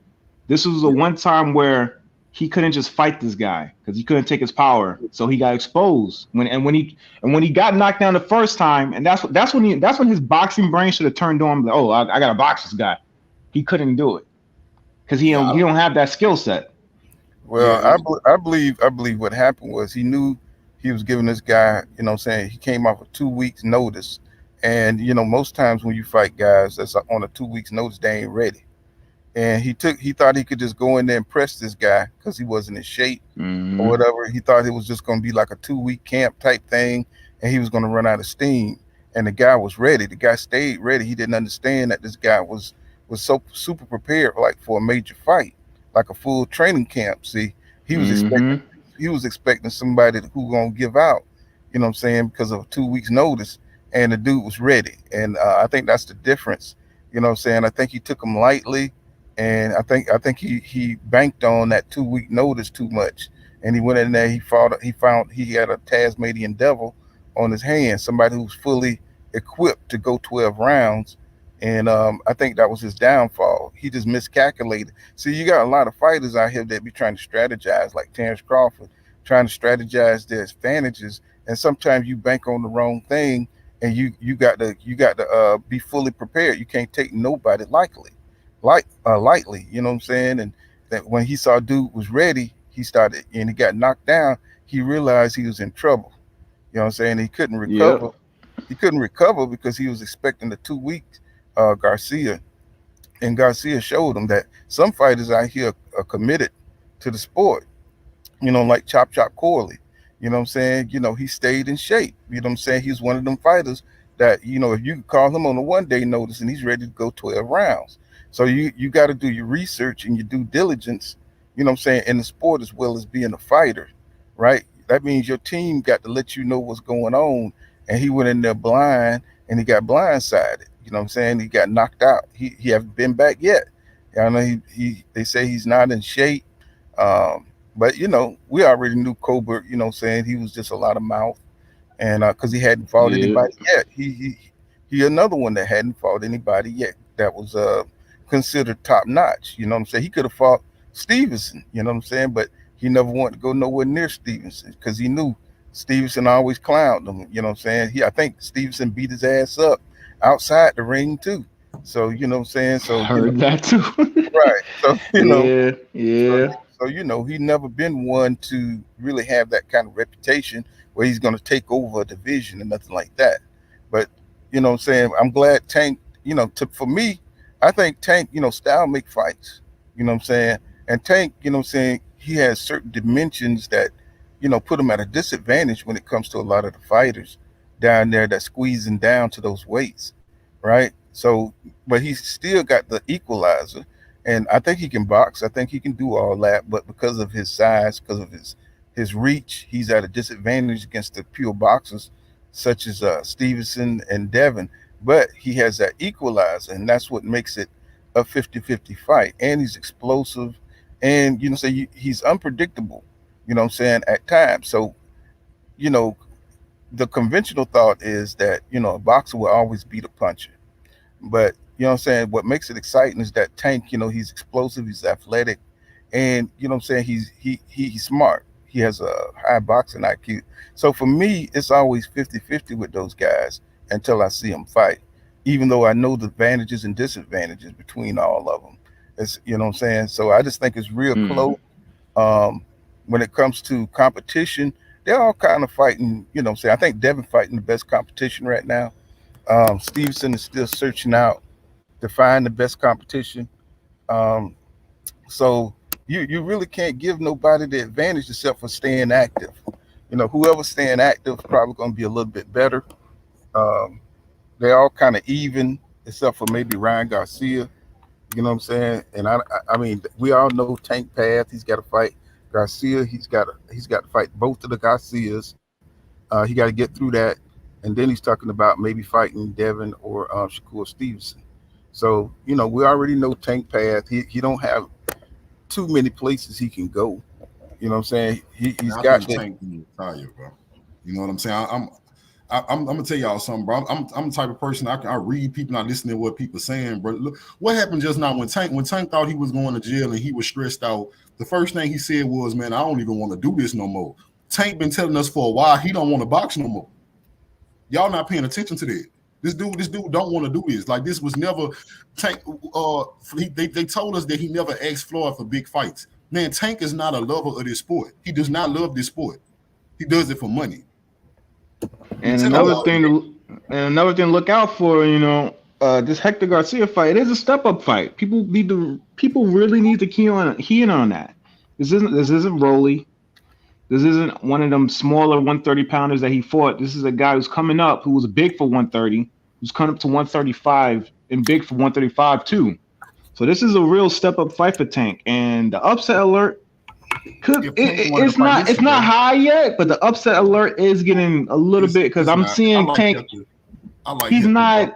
Speaker 7: This was the one time where he couldn't just fight this guy because he couldn't take his power, so he got exposed. When he got knocked down the first time, and that's when his boxing brain should have turned on. Like, oh, I gotta box this guy. He couldn't do it because he don't have that skill set.
Speaker 5: Well, I believe what happened was he knew he was giving this guy, you know what I'm saying, he came off with 2 weeks notice. And, you know, most times when you fight guys that's on a 2 weeks notice, they ain't ready. And he thought he could just go in there and press this guy because he wasn't in shape or whatever. He thought it was just going to be like a 2 week camp type thing, and he was going to run out of steam. And the guy was ready. The guy stayed ready. He didn't understand that this guy was so super prepared, like for a major fight, like a full training camp. See, he was expecting somebody who gonna give out, you know what I'm saying, because of 2 weeks notice, and the dude was ready. And I think that's the difference. You know what I'm saying? I think he took him lightly, and I think he banked on that 2 week notice too much. And he went in there. He found he had a Tasmanian devil on his hand, somebody who's fully equipped to go 12 rounds. And I think that was his downfall. He just miscalculated. See, you got a lot of fighters out here that be trying to strategize, like Terrence Crawford, trying to strategize their advantages. And sometimes you bank on the wrong thing, and you got to be fully prepared. You can't take nobody lightly. You know what I'm saying? And that when he saw dude was ready, he started, and he got knocked down. He realized he was in trouble. You know what I'm saying? He couldn't recover. Yep. He couldn't recover because he was expecting the 2 weeks Garcia. And Garcia showed him that some fighters out here are committed to the sport. You know, like Chop Corley. You know what I'm saying? You know, he stayed in shape. You know what I'm saying? He's one of them fighters that, you know, if you call him on a 1 day notice and he's ready to go 12 rounds. So you got to do your research and your due diligence, you know what I'm saying, in the sport as well as being a fighter, right? That means your team got to let you know what's going on. And he went in there blind, and he got blindsided. You know what I'm saying? He got knocked out. He hasn't been back yet. I know they say he's not in shape. But, you know, we already knew Colbert, you know what I'm saying, he was just a lot of mouth. And because he hadn't fought anybody yet. He another one that hadn't fought anybody yet that was considered top notch. You know what I'm saying? He could have fought Stevenson, you know what I'm saying? But he never wanted to go nowhere near Stevenson because he knew Stevenson always clowned him. You know what I'm saying? I think Stevenson beat his ass up outside the ring too. So, you know what I'm saying? So
Speaker 7: I heard that too.
Speaker 5: Right. So, you know.
Speaker 7: Yeah.
Speaker 5: So, you know, he never been one to really have that kind of reputation where he's going to take over a division and nothing like that. But, you know what I'm saying? I'm glad Tank, you know, for me, I think Tank, you know, style make fights. You know what I'm saying? And Tank, you know what I'm saying, he has certain dimensions that, you know, put him at a disadvantage when it comes to a lot of the fighters down there that squeezing down to those weights, right? So, but he's still got the equalizer, and I think he can box. I think he can do all that, but because of his size, because of his reach, he's at a disadvantage against the pure boxers such as Stevenson and Devin. But he has that equalizer, and that's what makes it a 50-50 fight. And he's explosive, and, you know, he's unpredictable, you know what I'm saying, at times. So, you know, the conventional thought is that, you know, a boxer will always beat a puncher. But, you know what I'm saying, what makes it exciting is that Tank, you know, he's explosive, he's athletic, and, you know what I'm saying, he's smart. He has a high boxing IQ. So for me, it's always 50-50 with those guys until I see them fight, even though I know the advantages and disadvantages between all of them. It's, you know what I'm saying? So I just think it's real close. When it comes to competition, they're all kind of fighting, you know what I'm saying? I think Devin fighting the best competition right now. Stevenson is still searching out to find the best competition. So you really can't give nobody the advantage except for staying active. You know, whoever's staying active is probably going to be a little bit better. They're all kind of even, except for maybe Ryan Garcia. You know what I'm saying? And I mean, we all know Tank path. He's got to fight Garcia. He's got to fight both of the Garcias. He got to get through that, and then he's talking about maybe fighting Devin or Shakur Stevenson. So, you know, we already know Tank path. He don't have too many places he can go. You know what I'm saying? He's got
Speaker 6: Tank retire, bro. You know what I'm saying? I'm gonna tell y'all something, bro. I'm the type of person I read people, not listening to what people are saying, bro. Look what happened just now when Tank thought he was going to jail and he was stressed out. The first thing he said was, "Man, I don't even want to do this no more." Tank been telling us for a while he don't want to box no more. Y'all not paying attention to that. This dude don't want to do this. Like, this was never Tank. They told us that he never asked Floyd for big fights. Man, Tank is not a lover of this sport. He does not love this sport. He does it for money.
Speaker 7: And another thing to look out for, this Hector Garcia fight, it is a step up fight. People really need to key in on that. This isn't Rolly. This isn't one of them smaller 130 pounders that he fought. This is a guy who's coming up, who was big for 130, who's coming up to 135 and big for 135 too. So this is a real step up fight for Tank. And the upset alert it's not high yet, but the upset alert is getting a little bit because I'm seeing Tank. He's not.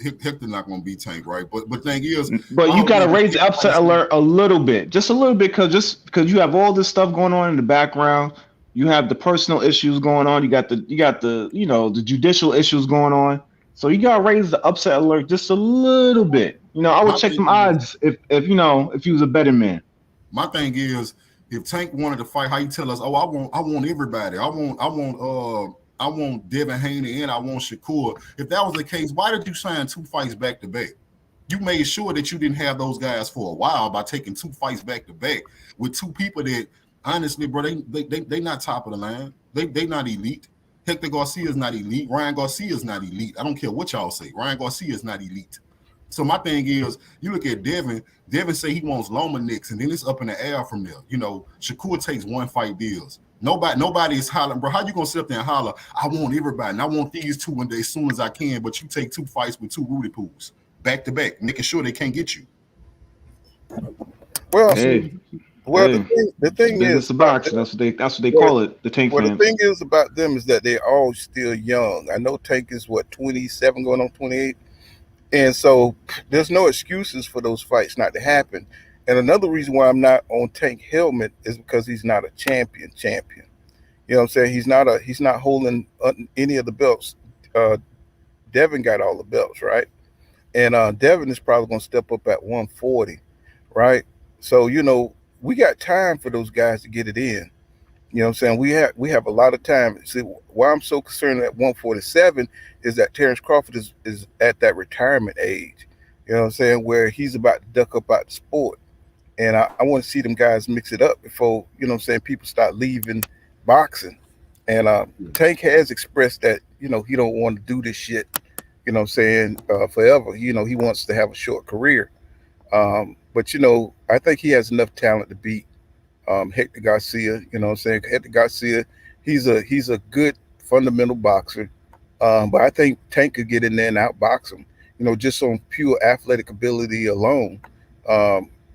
Speaker 6: Hector not going to beat Tank, right? But thing is,
Speaker 7: but you got to raise the upset alert a little bit, just a little bit, because you have all this stuff going on in the background. You have the personal issues going on. You got the the judicial issues going on. So you got to raise the upset alert just a little bit. I would check some odds if he was a betting man.
Speaker 6: My thing is, if Tank wanted to fight, how you tell us? Oh, I want everybody. I want Devin Haney and I want Shakur. If that was the case, why did you sign 2 fights back to back? You made sure that you didn't have those guys for a while by taking 2 fights back to back with 2 people that, honestly, bro, they not top of the line. They not elite. Hector Garcia is not elite. Ryan Garcia is not elite. I don't care what y'all say. Ryan Garcia is not elite. So my thing is, you look at Devin. Devin say he wants Loma Nicks, and then it's up in the air from there. Shakur takes 1 fight deals. Nobody is hollering, bro. How you gonna sit up there and holler? I want everybody, and I want these 2 one day as soon as I can. But you take 2 fights with 2 Rudy Poos back to back, making sure they can't get you.
Speaker 5: Well, the thing is,
Speaker 7: it's a box. That's what they call it. The Tank fans.
Speaker 5: The thing is about them is that they're all still young. I know Tank is 27, going on 28. And so there's no excuses for those fights not to happen. And another reason why I'm not on Tank helmet is because he's not a champion. You know what I'm saying? He's not holding any of the belts. Devin got all the belts, right? And Devin is probably going to step up at 140, right? So, we got time for those guys to get it in. You know what I'm saying? We have a lot of time. See, why I'm so concerned at 147 is that Terrence Crawford is at that retirement age. You know what I'm saying? Where he's about to duck up out the sport. And I want to see them guys mix it up before, people start leaving boxing. And Tank has expressed that, he don't want to do this shit, forever. He wants to have a short career. But, I think he has enough talent to beat Hector Garcia. Hector Garcia, he's a good fundamental boxer. But I think Tank could get in there and outbox him, just on pure athletic ability alone.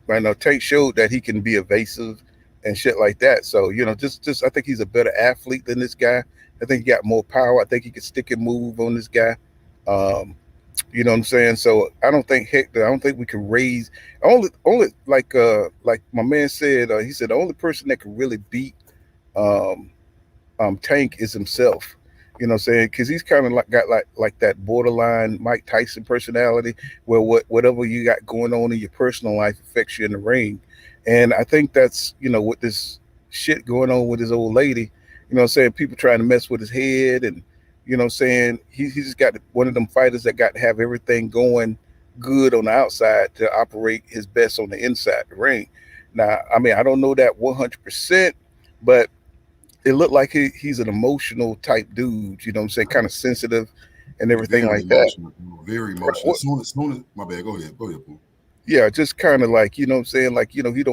Speaker 5: Right now, Tank showed that he can be evasive and shit like that. So, just I think he's a better athlete than this guy. I think he got more power. I think he can stick and move on this guy. You know what I'm saying? So I don't think we can raise only like my man said, he said the only person that can really beat Tank is himself. You know what I'm saying? Because he's kind of got that borderline Mike Tyson personality where whatever you got going on in your personal life affects you in the ring. And I think that's, with this shit going on with his old lady, people trying to mess with his head. And, he's just got one of them fighters that got to have everything going good on the outside to operate his best on the inside the ring. Now, I mean, I don't know that 100%, but it looked like he's an emotional type dude, kind of sensitive and everything like that.
Speaker 6: Very emotional. Soon as my bad, go ahead, Pooh.
Speaker 5: Yeah, just kind of like, he don't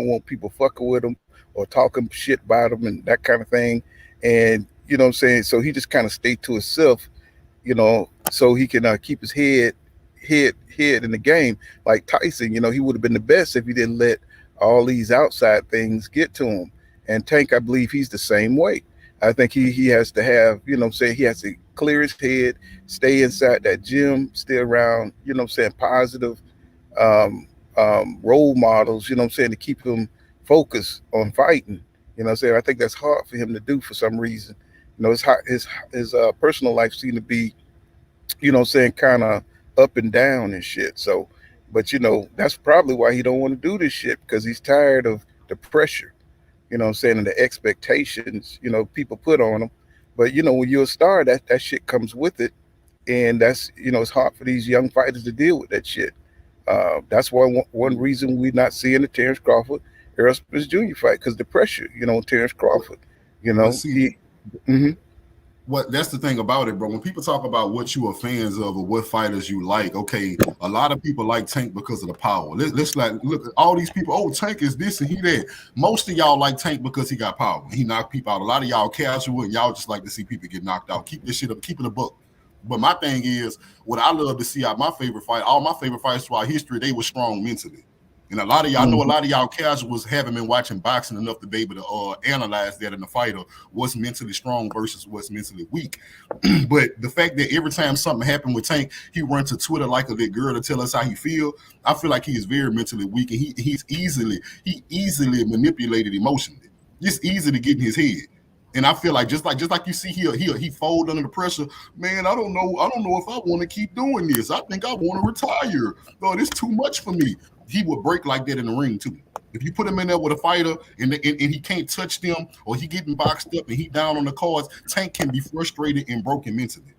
Speaker 5: want people fucking with him or talking shit about him and that kind of thing. And, so he just kind of stayed to himself, so he can keep his head in the game. Like Tyson, he would have been the best if he didn't let all these outside things get to him. And Tank, I believe he's the same way. I think he has to have, he has to clear his head, stay inside that gym, stay around, positive role models, to keep him focused on fighting. I think that's hard for him to do for some reason. His personal life seemed to be, kind of up and down and shit. So, but that's probably why he don't want to do this shit, because he's tired of the pressure. And the expectations, people put on them. But, when you're a star, that shit comes with it. And that's, it's hard for these young fighters to deal with that shit. That's one reason we're not seeing the Terrence Crawford, Errol Spence Jr. fight, because the pressure, Terrence Crawford, Mm-hmm.
Speaker 6: What that's the thing about it, bro. When people talk about what you are fans of or what fighters you like, okay, a lot of people like Tank because of the power. Let's like look at all these people. Oh, Tank is this and he that. Most of y'all like Tank because he got power. He knocked people out. A lot of y'all casual and y'all just like to see people get knocked out. Keep this shit up, keep it a book. But my thing is, what I love to see out my favorite fight, all my favorite fights throughout history, they were strong mentally. And a lot of y'all know a lot of y'all casuals haven't been watching boxing enough to be able to analyze that in the fighter, what's mentally strong versus what's mentally weak. But the fact that every time something happened with Tank, he run to Twitter like a little girl to tell us how he feel. I feel like he is very mentally weak, and he easily manipulated emotionally. Just easy to get in his head. And I feel like just like you see he fold under the pressure. Man, I don't know if I want to keep doing this. I think I want to retire. No, it's too much for me. He would break like that in the ring too. If you put him in there with a fighter and he can't touch them, or he getting boxed up and he down on the cards, Tank can be frustrated and broken mentally.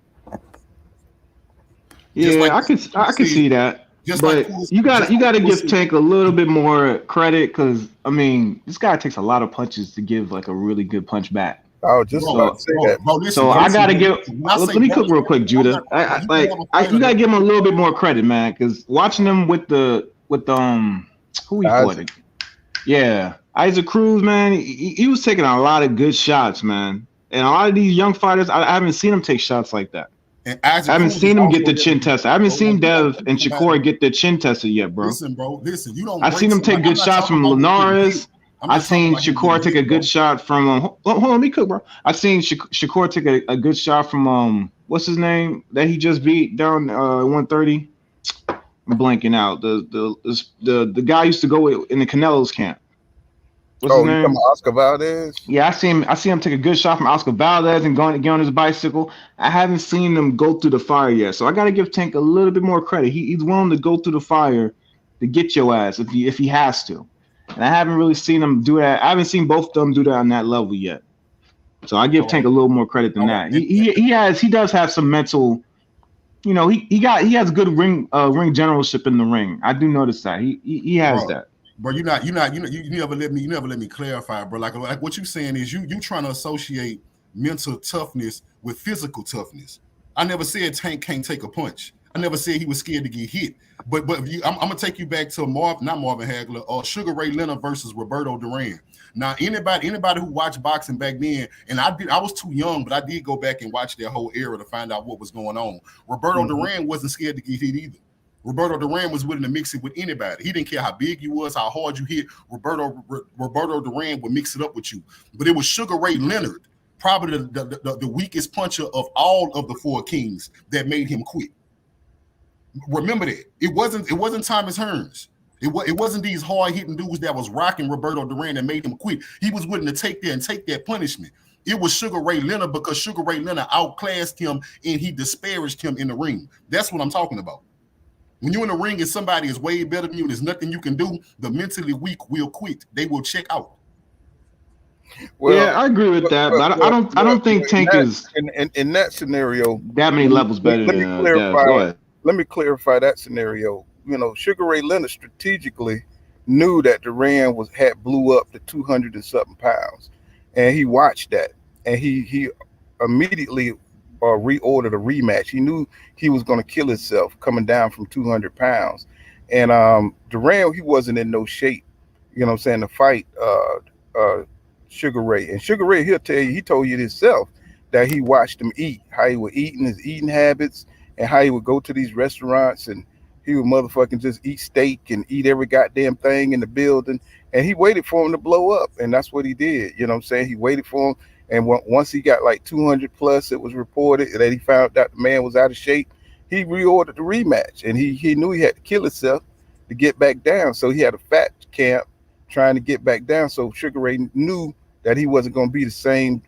Speaker 7: Yeah, like I can see that. But you got to give Tank a little bit more credit, because I mean, this guy takes a lot of punches to give like a really good punch back.
Speaker 5: Oh, just about to say that.
Speaker 7: So I gotta give. Let me cook real quick, Judah. You gotta give him a little bit more credit, man, because watching him with who he fought? Yeah, Isaac Cruz, man. He was taking a lot of good shots, man. And a lot of these young fighters, I haven't seen them take shots like that. I haven't seen him get the chin tested. I haven't seen Dev and Shakur get the chin tested yet, bro.
Speaker 6: Listen, you don't.
Speaker 7: I've seen him take good shots from Linares. I've seen Shakur take a good shot from. Hold on, let me cook, bro. I've seen Shakur take a good shot from what's his name that he just beat down 130. I'm blanking out. The guy used to go in the Canelo's camp. What's his name?
Speaker 5: Oscar Valdez?
Speaker 7: Yeah, I see him take a good shot from Oscar Valdez and get on his bicycle. I haven't seen him go through the fire yet, so I got to give Tank a little bit more credit. He's willing to go through the fire to get your ass if he has to, and I haven't really seen him do that. I haven't seen both of them do that on that level yet, so I give Tank a little more credit than that. He does have some mental. You know, he has good ring generalship in the ring. I do notice that he has that.
Speaker 6: Bro, you never let me clarify, bro. Like what you saying is you trying to associate mental toughness with physical toughness. I never said Tank can't take a punch. I never said he was scared to get hit. But I'm gonna take you back to not Marvin Hagler or Sugar Ray Leonard versus Roberto Duran. Now, anybody who watched boxing back then, and I was too young, but I did go back and watch that whole era to find out what was going on. Roberto Duran wasn't scared to get hit either. Roberto Duran was willing to mix it with anybody. He didn't care how big you was, how hard you hit. Roberto Duran would mix it up with you. But it was Sugar Ray Leonard, probably the weakest puncher of all of the four kings, that made him quit. Remember that. It wasn't Thomas Hearns. It wasn't these hard-hitting dudes that was rocking Roberto Duran that made him quit. He was willing to take that punishment. It was Sugar Ray Leonard, because Sugar Ray Leonard outclassed him and he disparaged him in the ring. That's what I'm talking about. When you're in the ring and somebody is way better than you, there's nothing you can do, the mentally weak will quit. They will check out.
Speaker 7: Well, yeah, I agree with that, but I don't think Tank is
Speaker 5: in that scenario
Speaker 7: that many levels better than Dev.
Speaker 5: Let me clarify that scenario. You know, Sugar Ray Leonard strategically knew that Duran had blew up to 200 and something pounds, and he watched that, and he immediately reordered a rematch. He knew he was going to kill himself coming down from 200 pounds, and Duran, he wasn't in no shape, you know what I'm saying, to fight Sugar Ray. And Sugar Ray, he'll tell you, he told you himself that he watched him eat, how he was eating, his eating habits, and how he would go to these restaurants and he would motherfucking just eat steak and eat every goddamn thing in the building. And he waited for him to blow up. And that's what he did. You know what I'm saying? He waited for him. And once he got like 200 plus, it was reported that he found out the man was out of shape. He reordered the rematch. And he knew he had to kill himself to get back down. So he had a fat camp trying to get back down. So Sugar Ray knew that he wasn't going to be the same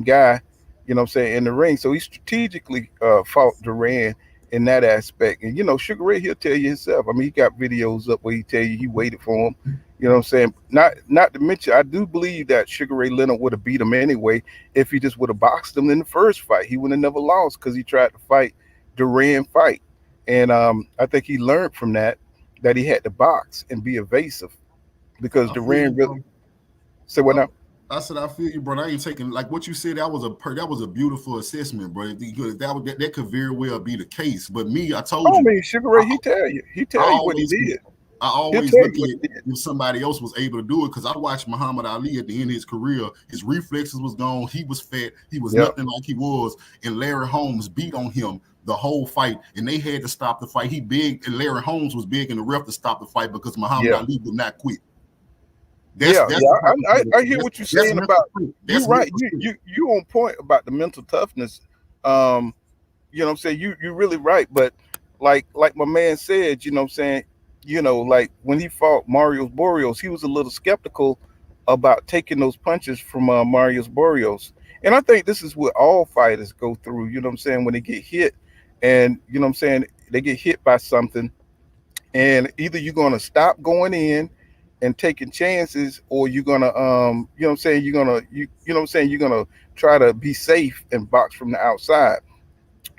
Speaker 5: guy, you know what I'm saying, in the ring. So he strategically fought Duran in that aspect. And, you know, Sugar Ray, he'll tell you himself. I mean, he got videos up where he tell you he waited for him. You know what I'm saying? Not to mention, I do believe that Sugar Ray Leonard would have beat him anyway if he just would have boxed him in the first fight. He would have never lost because he tried to fight Duran fight. And I think he learned from that he had to box and be evasive, because Duran really... Say what now?
Speaker 6: I said I feel you, bro. I ain't taking like what you said. That was a beautiful assessment, bro. That could very well be the case. But me, I told
Speaker 5: I
Speaker 6: you,
Speaker 5: mean, Sugar Ray, he tell you what he did.
Speaker 6: I always look at if somebody else was able to do it because I watched Muhammad Ali at the end of his career. His reflexes was gone. He was fat. He was nothing like he was. And Larry Holmes beat on him the whole fight, and they had to stop the fight. He big, and Larry Holmes was big, and the ref to stop the fight because Muhammad Ali would not quit.
Speaker 5: I hear what you're saying about. You're right. You on point about the mental toughness. You know what I'm saying? You're really right. But like my man said, you know what I'm saying? You know, like when he fought Marius Barrios, he was a little skeptical about taking those punches from Marius Barrios. And I think this is what all fighters go through, you know what I'm saying, when they get hit and, you know what I'm saying, they get hit by something and either you're going to stop going in and taking chances or you're going to, you know what I'm saying, you know what I'm saying, you're going to try to be safe and box from the outside.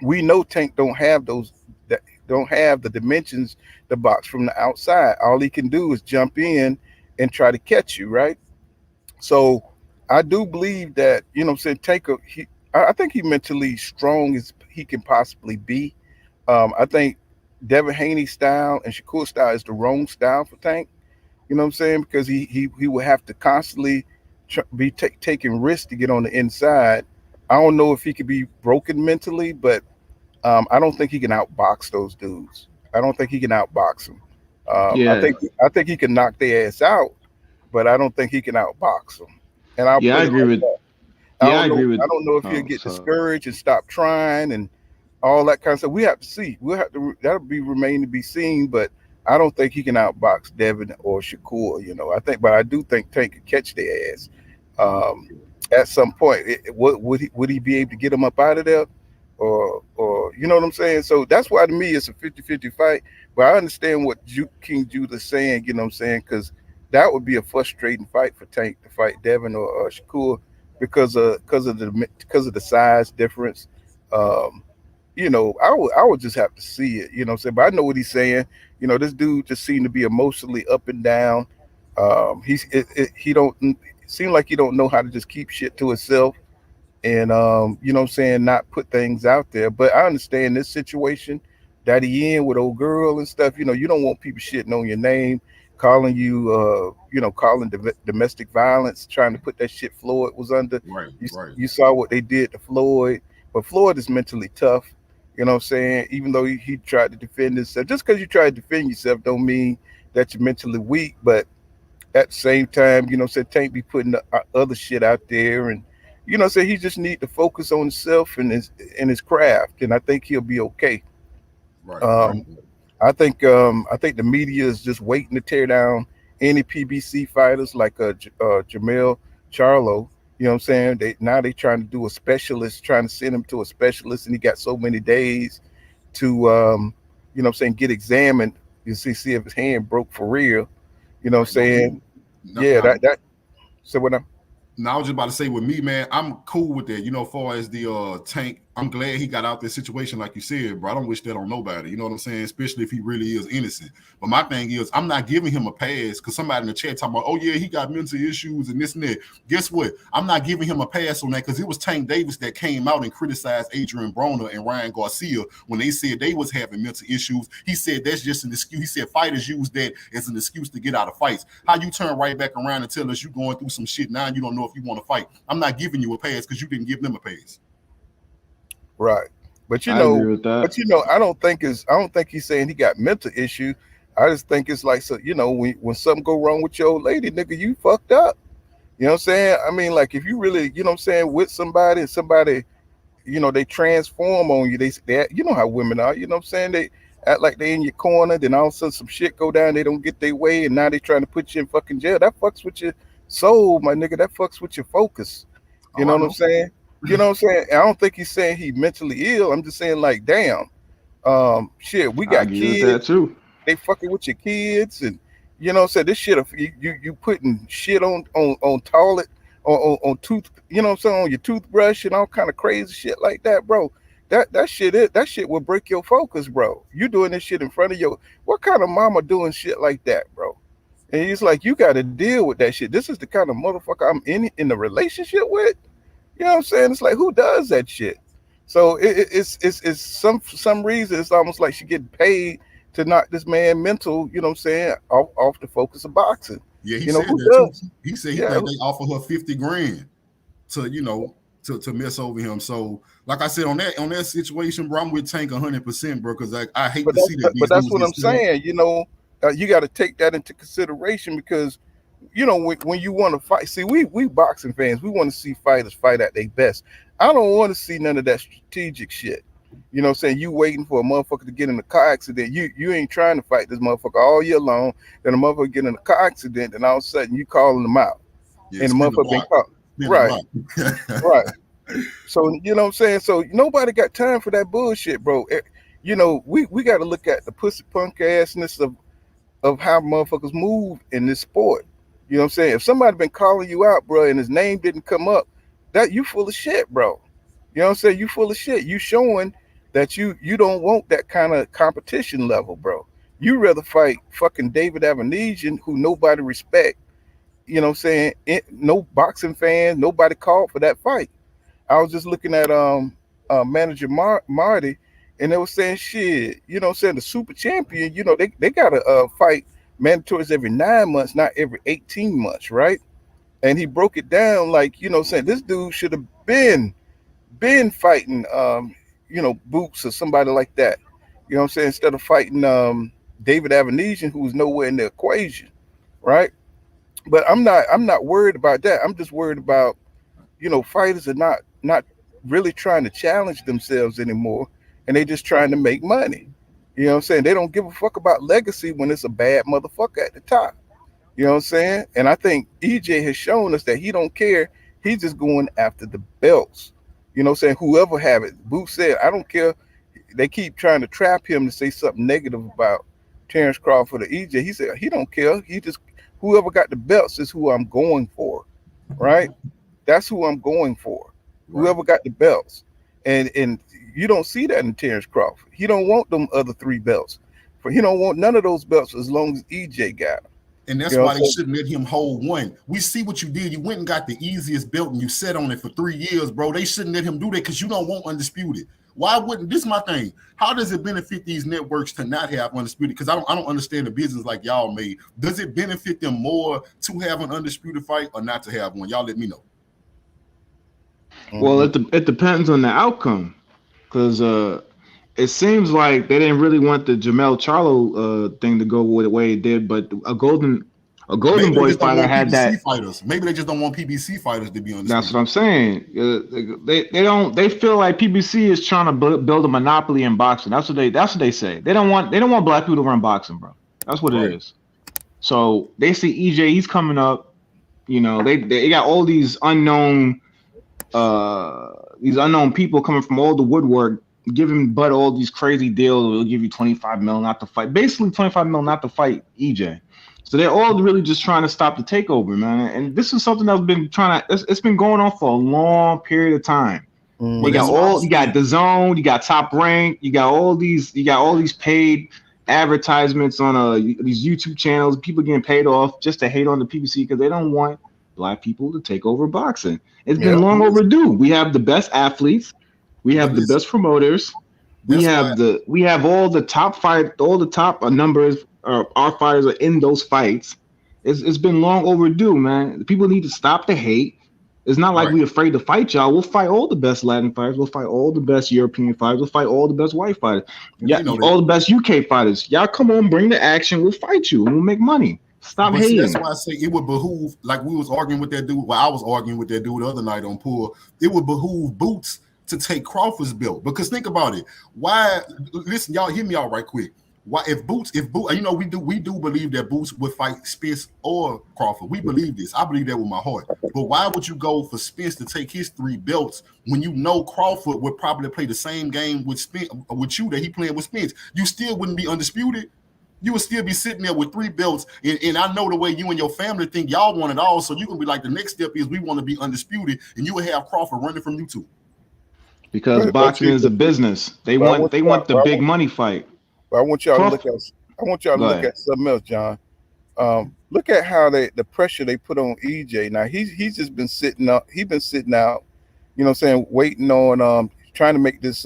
Speaker 5: We know Tank don't have the dimensions to box from the outside. All he can do is jump in and try to catch you, right? So I do believe that, you know what I'm saying, I think he mentally strong as he can possibly be. I think Devin Haney's style and Shakur style is the wrong style for Tank. You know what I'm saying? Because he will have to constantly be taking risks to get on the inside. I don't know if he could be broken mentally, but I don't think he can outbox those dudes. I don't think he can outbox them. I think he can knock their ass out, but I don't think he can outbox them. And I agree with that. I don't know if he'll get discouraged and stop trying and all that kind of stuff. We have to see. That'll remain to be seen, but I don't think he can outbox Devin or Shakur, you know. But I do think Tank could catch their ass at some point. Would he be able to get them up out of there? Or you know what I'm saying? So that's why to me it's a 50-50 fight. But I understand what King Judah's saying, you know what I'm saying? Because that would be a frustrating fight for Tank to fight Devin or Shakur because of the size difference. You know, I would just have to see it, you know what I'm saying? But I know what he's saying. You know, this dude just seemed to be emotionally up and down. He don't seem like he don't know how to just keep shit to himself and you know what I'm saying, not put things out there. But I understand this situation that he in with old girl and stuff. You know, you don't want people shitting on your name, calling you calling domestic violence, trying to put that shit Floyd was under. You saw what they did to Floyd, but Floyd is mentally tough. You know what I'm saying? Even though he tried to defend himself, just because you try to defend yourself don't mean that you're mentally weak. But at the same time, you know what I'm saying, Tank be putting the other shit out there, and you know what I'm saying, he just need to focus on himself and his craft, and I think he'll be okay. I think the media is just waiting to tear down any PBC fighters like Jamel Charlo. You know what I'm saying? They trying to do a specialist, trying to send him to a specialist, and he got so many days to you know what I'm saying, get examined. You see if his hand broke for real. You know what I'm saying? That. So what I'm.
Speaker 6: Now I was just about to say with me, man, I'm cool with that. You know, as far as the Tank, I'm glad he got out this situation, like you said, bro. I don't wish that on nobody. You know what I'm saying? Especially if he really is innocent. But my thing is, I'm not giving him a pass because somebody in the chat talking about, oh yeah, he got mental issues and this and that. Guess what? I'm not giving him a pass on that because it was Tank Davis that came out and criticized Adrian Broner and Ryan Garcia when they said they was having mental issues. He said that's just an excuse. He said fighters use that as an excuse to get out of fights. How you turn right back around and tell us you going through some shit now and you don't know if you want to fight? I'm not giving you a pass because you didn't give them a pass.
Speaker 5: Right. But I don't think he's saying he got mental issue. I just think it's like, so you know, when something go wrong with your old lady, nigga, you fucked up. You know what I'm saying? I mean, like if you really, you know what I'm saying, with somebody and somebody, you know, they transform on you. They you know how women are, you know what I'm saying? They act like they in your corner, then all of a sudden some shit go down, they don't get their way, and now they trying to put you in fucking jail. That fucks with your soul, my nigga. That fucks with your focus. You know what I'm saying? You know what I'm saying? I don't think he's saying he mentally ill. I'm just saying, like, damn, shit, we got kids that too. They fucking with your kids, and you know what I'm saying? This shit, you putting shit on toilet, on tooth, you know what I'm saying, on your toothbrush and all kind of crazy shit like that, bro. That shit will break your focus, bro. You doing this shit in front of what kind of mama doing shit like that, bro? And he's like, you got to deal with that shit. This is the kind of motherfucker I'm in the relationship with. You know what I'm saying? It's like, who does that shit? So it's some reason it's almost like she getting paid to knock this man mental, you know what I'm saying, off the focus of boxing.
Speaker 6: Yeah, he
Speaker 5: You know,
Speaker 6: said
Speaker 5: who
Speaker 6: that
Speaker 5: does?
Speaker 6: too. He said he
Speaker 5: Yeah.
Speaker 6: think they offer her 50 grand to, you know, to mess over him. So, like I said, on that situation, bro, I'm with Tank 100%, bro, because I hate to see that.
Speaker 5: But that's what I'm saying. You know, you got to take that into consideration because, you know, when you want to fight, see, we boxing fans, we want to see fighters fight at their best. I don't want to see none of that strategic shit. You know what I'm saying? You waiting for a motherfucker to get in a car accident. You ain't trying to fight this motherfucker all year long. Then a motherfucker get in a car accident, and all of a sudden you calling them out.
Speaker 6: Yeah,
Speaker 5: and the motherfucker been caught. Right. Right. So, you know what I'm saying? So nobody got time for that bullshit, bro. You know, we got to look at the pussy punk assness of how motherfuckers move in this sport. You know what I'm saying? If somebody been calling you out, bro, and his name didn't come up, that you full of shit, bro. You know what I'm saying? You full of shit. You showing that you don't want that kind of competition level, bro. You rather fight fucking David Avenesian, who nobody respect. You know what I'm saying? No boxing fans, nobody called for that fight. I was just looking at manager Marty, and they were saying shit. You know what I'm saying? The super champion, you know, they gotta fight mandatories every 9 months, not every 18 months, right? And he broke it down like, you know what I'm saying, this dude should have been fighting you know, Boots or somebody like that. You know what I'm saying? Instead of fighting David Avenesian, who's nowhere in the equation, right? But I'm not worried about that. I'm just worried about, you know, fighters are not really trying to challenge themselves anymore, and they just trying to make money. You know what I'm saying? They don't give a fuck about legacy when it's a bad motherfucker at the top. You know what I'm saying? And I think EJ has shown us that he don't care. He's just going after the belts. You know what I'm saying? Whoever have it. Booth said, I don't care. They keep trying to trap him to say something negative about Terrence Crawford or EJ. He said he don't care. He just, whoever got the belts is who I'm going for. Right? That's who I'm going for. Right. Whoever got the belts. And you don't see that in Terrence Crawford. He don't want them other 3 belts. He don't want none of those belts as long as EJ got them.
Speaker 6: And that's why they shouldn't let him hold one. We see what you did. You went and got the easiest belt and you sat on it for 3 years, bro. They shouldn't let him do that because you don't want undisputed. Why wouldn't this is my thing? How does it benefit these networks to not have undisputed? Because I don't understand the business like y'all made. Does it benefit them more to have an undisputed fight or not to have one? Y'all let me know.
Speaker 7: Well, it depends on the outcome, because it seems like they didn't really want the Jamel Charlo thing to go the way it did, but a Golden Boy fighter had that.
Speaker 6: Fighters. Maybe they just don't want PBC fighters to be on.
Speaker 7: That's what I'm saying. They feel like PBC is trying to build a monopoly in boxing. That's what they say. They don't want black people to run boxing, bro. That's what it is. So they see EJ, he's coming up. You know, they got all these unknown people coming from all the woodwork, giving Bud all these crazy deals. We'll give you $25 million not to fight. Basically, $25 million not to fight EJ. So they're all really just trying to stop the takeover, man. And this is something that's been it's been going on for a long period of time. You got DAZN, you got Top Rank, you got all these paid advertisements on these YouTube channels. People getting paid off just to hate on the PBC because they don't want black people to take over boxing. It's been long overdue. We have the best athletes, we have the best promoters, we have all the top numbers. Our fighters are in those fights. It's been long overdue, man. People need to stop the hate. It's not like we're afraid to fight y'all. We'll fight all the best Latin fighters. We'll fight all the best European fighters. We'll fight all the best white fighters. All the best UK fighters. Y'all come on, bring the action. We'll fight you and we'll make money. Stop hating.
Speaker 6: That's why I say it would behoove, like we was arguing with that dude. Well, I was arguing with that dude the other night on Pool. It would behoove Boots to take Crawford's belt. Because think about it. Why? Listen, y'all, hear me out right quick. Why if Boots, you know, we do believe that Boots would fight Spence or Crawford. We believe this. I believe that with my heart. But why would you go for Spence to take his 3 belts when you know Crawford would probably play the same game with Spence, with you that he playing with Spence? You still wouldn't be undisputed. You would still be sitting there with 3 belts. And I know the way you and your family think y'all want it all. So you can be like, the next step is we want to be undisputed, and you would have Crawford running from you too.
Speaker 7: Because boxing is a business. They want the big money fight.
Speaker 5: But I want y'all to look at something else, John. look at how the pressure they put on EJ. Now he's just been sitting up. He's been sitting out. You know what I'm saying? Waiting on trying to make this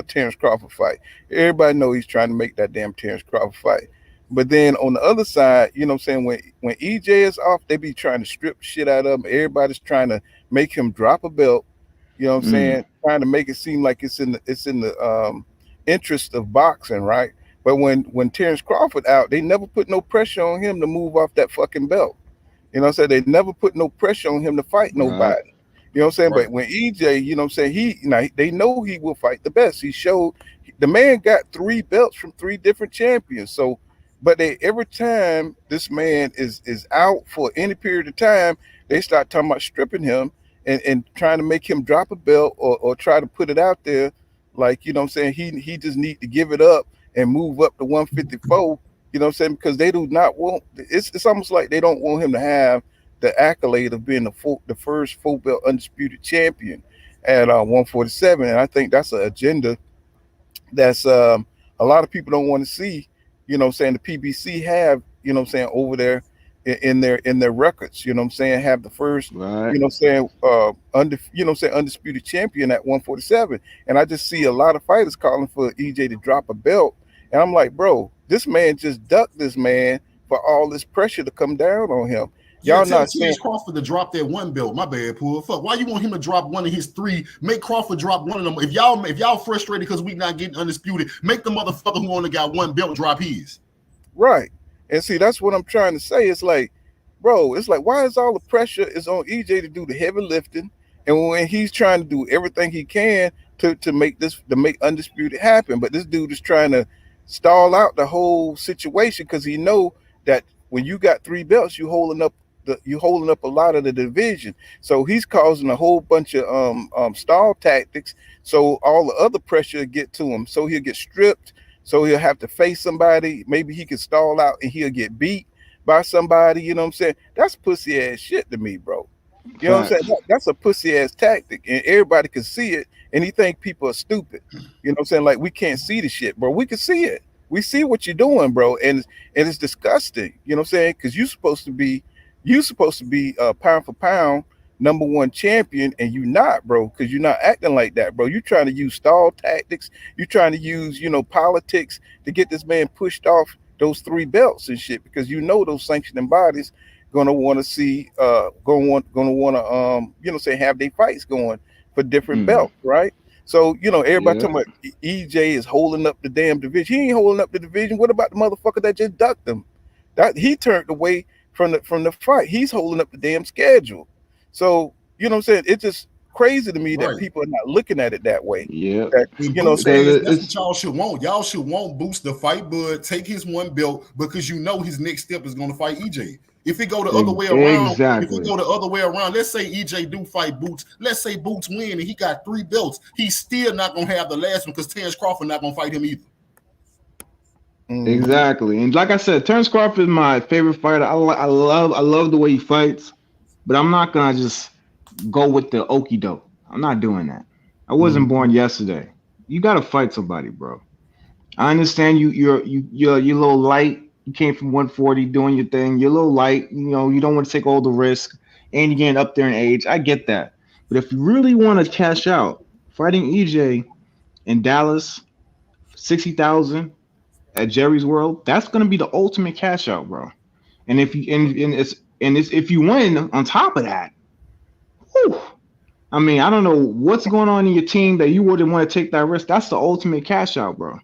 Speaker 5: Terrence Crawford fight. Everybody know he's trying to make that damn Terrence Crawford fight. But then on the other side, you know what I'm saying, when EJ is off, they be trying to strip shit out of him. Everybody's trying to make him drop a belt. You know what I'm saying? Trying to make it seem like it's in the interest of boxing, right? But when Terrence Crawford out, they never put no pressure on him to move off that fucking belt. You know what I'm saying? They never put no pressure on him to fight nobody. You know what I'm saying?
Speaker 6: Right.
Speaker 5: But when EJ, you know what I'm saying, they know he will fight the best. He showed the man got 3 belts from 3 different champions. So, but every time this man is out for any period of time, they start talking about stripping him and trying to make him drop a belt or try to put it out there like, you know what I'm saying, he just need to give it up and move up to 154. You know what I'm saying? Because they do not want, it's almost like they don't want him to have the accolade of being the first full belt undisputed champion at 147. And I think that's an agenda that's a lot of people don't want to see. You know what I'm saying? The PBC have, you know what I'm saying, over there in their records, you know what I'm saying, have the first, you know what I'm saying, undisputed champion at 147. And I just see a lot of fighters calling for EJ to drop a belt. And I'm like, bro, this man just ducked this man for all this pressure to come down on him. Y'all not saying
Speaker 6: Crawford to drop that 1 belt. My bad, Pool. Fuck. Why you want him to drop one of his 3? Make Crawford drop one of them. If y'all frustrated because we not getting undisputed, make the motherfucker who only got 1 belt drop his.
Speaker 5: Right. And see, that's what I'm trying to say. It's like, bro, it's like, why is all the pressure is on EJ to do the heavy lifting, and when he's trying to do everything he can to make undisputed happen, but this dude is trying to stall out the whole situation because he know that when you got 3 belts, you holding up a lot of the division. So he's causing a whole bunch of stall tactics. So all the other pressure get to him. So he'll get stripped. So he'll have to face somebody. Maybe he can stall out and he'll get beat by somebody. You know what I'm saying? That's pussy ass shit to me, bro. You know what I'm saying? That's a pussy ass tactic, and everybody can see it. And he think people are stupid. You know what I'm saying? Like, we can't see the shit, bro. We can see it. We see what you're doing, bro, and it's disgusting. You know what I'm saying? Because you're supposed to be pound for pound #1 champion, and you not, bro, because you're not acting like that, bro. You're trying to use stall tactics. You're trying to use, politics to get this man pushed off those 3 belts and shit, because you know those sanctioning bodies gonna want to see, gonna want to, say, have their fights going for different belts, right? So, everybody talking about EJ is holding up the damn division. He ain't holding up the division. What about the motherfucker that just ducked him? That he turned away from the fight. He's holding up the damn schedule. So, you know what I'm saying? It's just crazy to me that people are not looking at it that way.
Speaker 6: Yeah.
Speaker 5: That,
Speaker 6: that's what y'all should want. Y'all should want Boots to fight Bud, take his 1 belt, because you know his next step is going to fight EJ. If it go the other way around, let's say EJ do fight Boots. Let's say Boots win and he got 3 belts. He's still not going to have the last one because Terrence Crawford not going to fight him either.
Speaker 7: Exactly. And like I said, Terrence Crawford is my favorite fighter. I love the way he fights, but I'm not going to just go with the okie doke. I'm not doing that. I wasn't born yesterday. You got to fight somebody, bro. I understand you're a little light. You came from 140 doing your thing. You're a little light. You don't want to take all the risk, and you're getting up there in age. I get that. But if you really want to cash out, fighting EJ in Dallas, 60,000 at Jerry's World, that's going to be the ultimate cash out, bro. And if you win on top of that, whew, I mean, I don't know what's going on in your team that you wouldn't want to take that risk. That's the ultimate cash out, bro.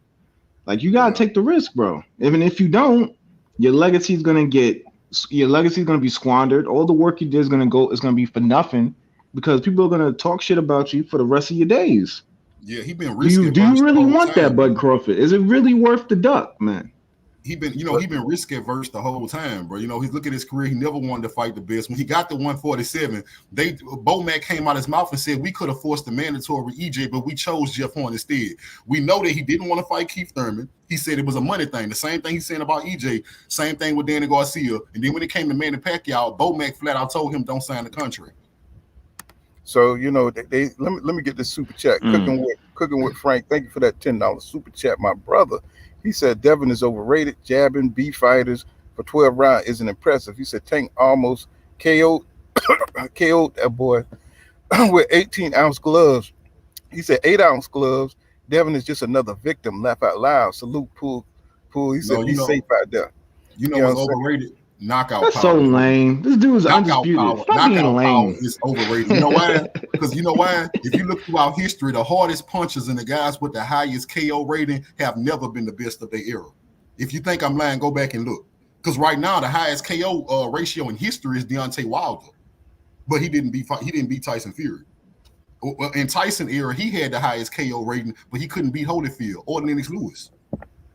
Speaker 7: Like, you gotta take the risk, bro. Even if you don't, your legacy is gonna be squandered. All the work you did is gonna be for nothing, because people are gonna talk shit about you for the rest of your days.
Speaker 6: Yeah, he been risky.
Speaker 7: Do you really want that, Bud Crawford? Is it really worth the duck, man?
Speaker 6: He been risk averse the whole time, bro. He's looking at his career. He never wanted to fight the best. When he got to 147, Bomac came out his mouth and said we could have forced the mandatory EJ, but we chose Jeff Horn instead. We know that he didn't want to fight Keith Thurman. He said it was a money thing. The same thing he's saying about EJ. Same thing with Danny Garcia. And then when it came to Manny Pacquiao, Bomac flat out told him don't sign the contract.
Speaker 5: So let me get this super chat. Cooking with Frank. Thank you for that $10 super chat, my brother. He said Devin is overrated, jabbing, B fighters for 12 rounds isn't impressive. He said Tank almost KO'd KO'd that boy with 18-ounce gloves. He said 8-ounce gloves. Devin is just another victim. Laugh out loud. Salute Pool. He said be safe out there.
Speaker 6: You know what's overrated? Knockout
Speaker 7: That's
Speaker 6: power.
Speaker 7: so lame. This dude is undisputed. Stop being
Speaker 6: Knockout power
Speaker 7: lame.
Speaker 6: is overrated. You know why? Because you know why? If you look throughout history, the hardest punchers and the guys with the highest KO rating have never been the best of their era. If you think I'm lying, go back and look. Because right now the highest KO ratio in history is Deontay Wilder, but he didn't beat Tyson Fury. In Tyson era, he had the highest KO rating, but he couldn't beat Holyfield or Lennox Lewis.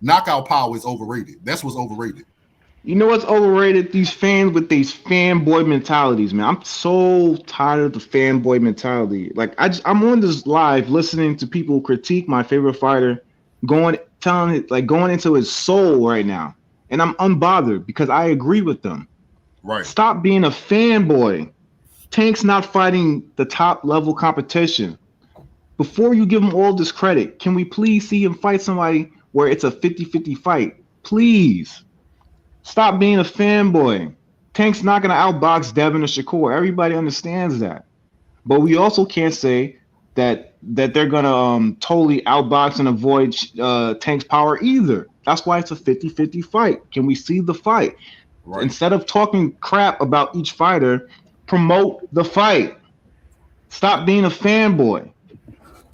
Speaker 6: Knockout power is overrated. That's what's overrated.
Speaker 7: You know what's overrated? These fans with these fanboy mentalities, man. I'm so tired of the fanboy mentality. Like I'm on this live listening to people critique my favorite fighter, going into his soul right now, and I'm unbothered because I agree with them.
Speaker 6: Right.
Speaker 7: Stop being a fanboy. Tank's not fighting the top level competition. Before you give him all this credit, can we please see him fight somebody where it's a 50-50 fight? Please. Stop being a fanboy. Tank's not going to outbox Devin or Shakur. Everybody understands that. But we also can't say that they're going to totally outbox and avoid Tank's power either. That's why it's a 50-50 fight. Can we see the fight? Right. Instead of talking crap about each fighter, promote the fight. Stop being a fanboy.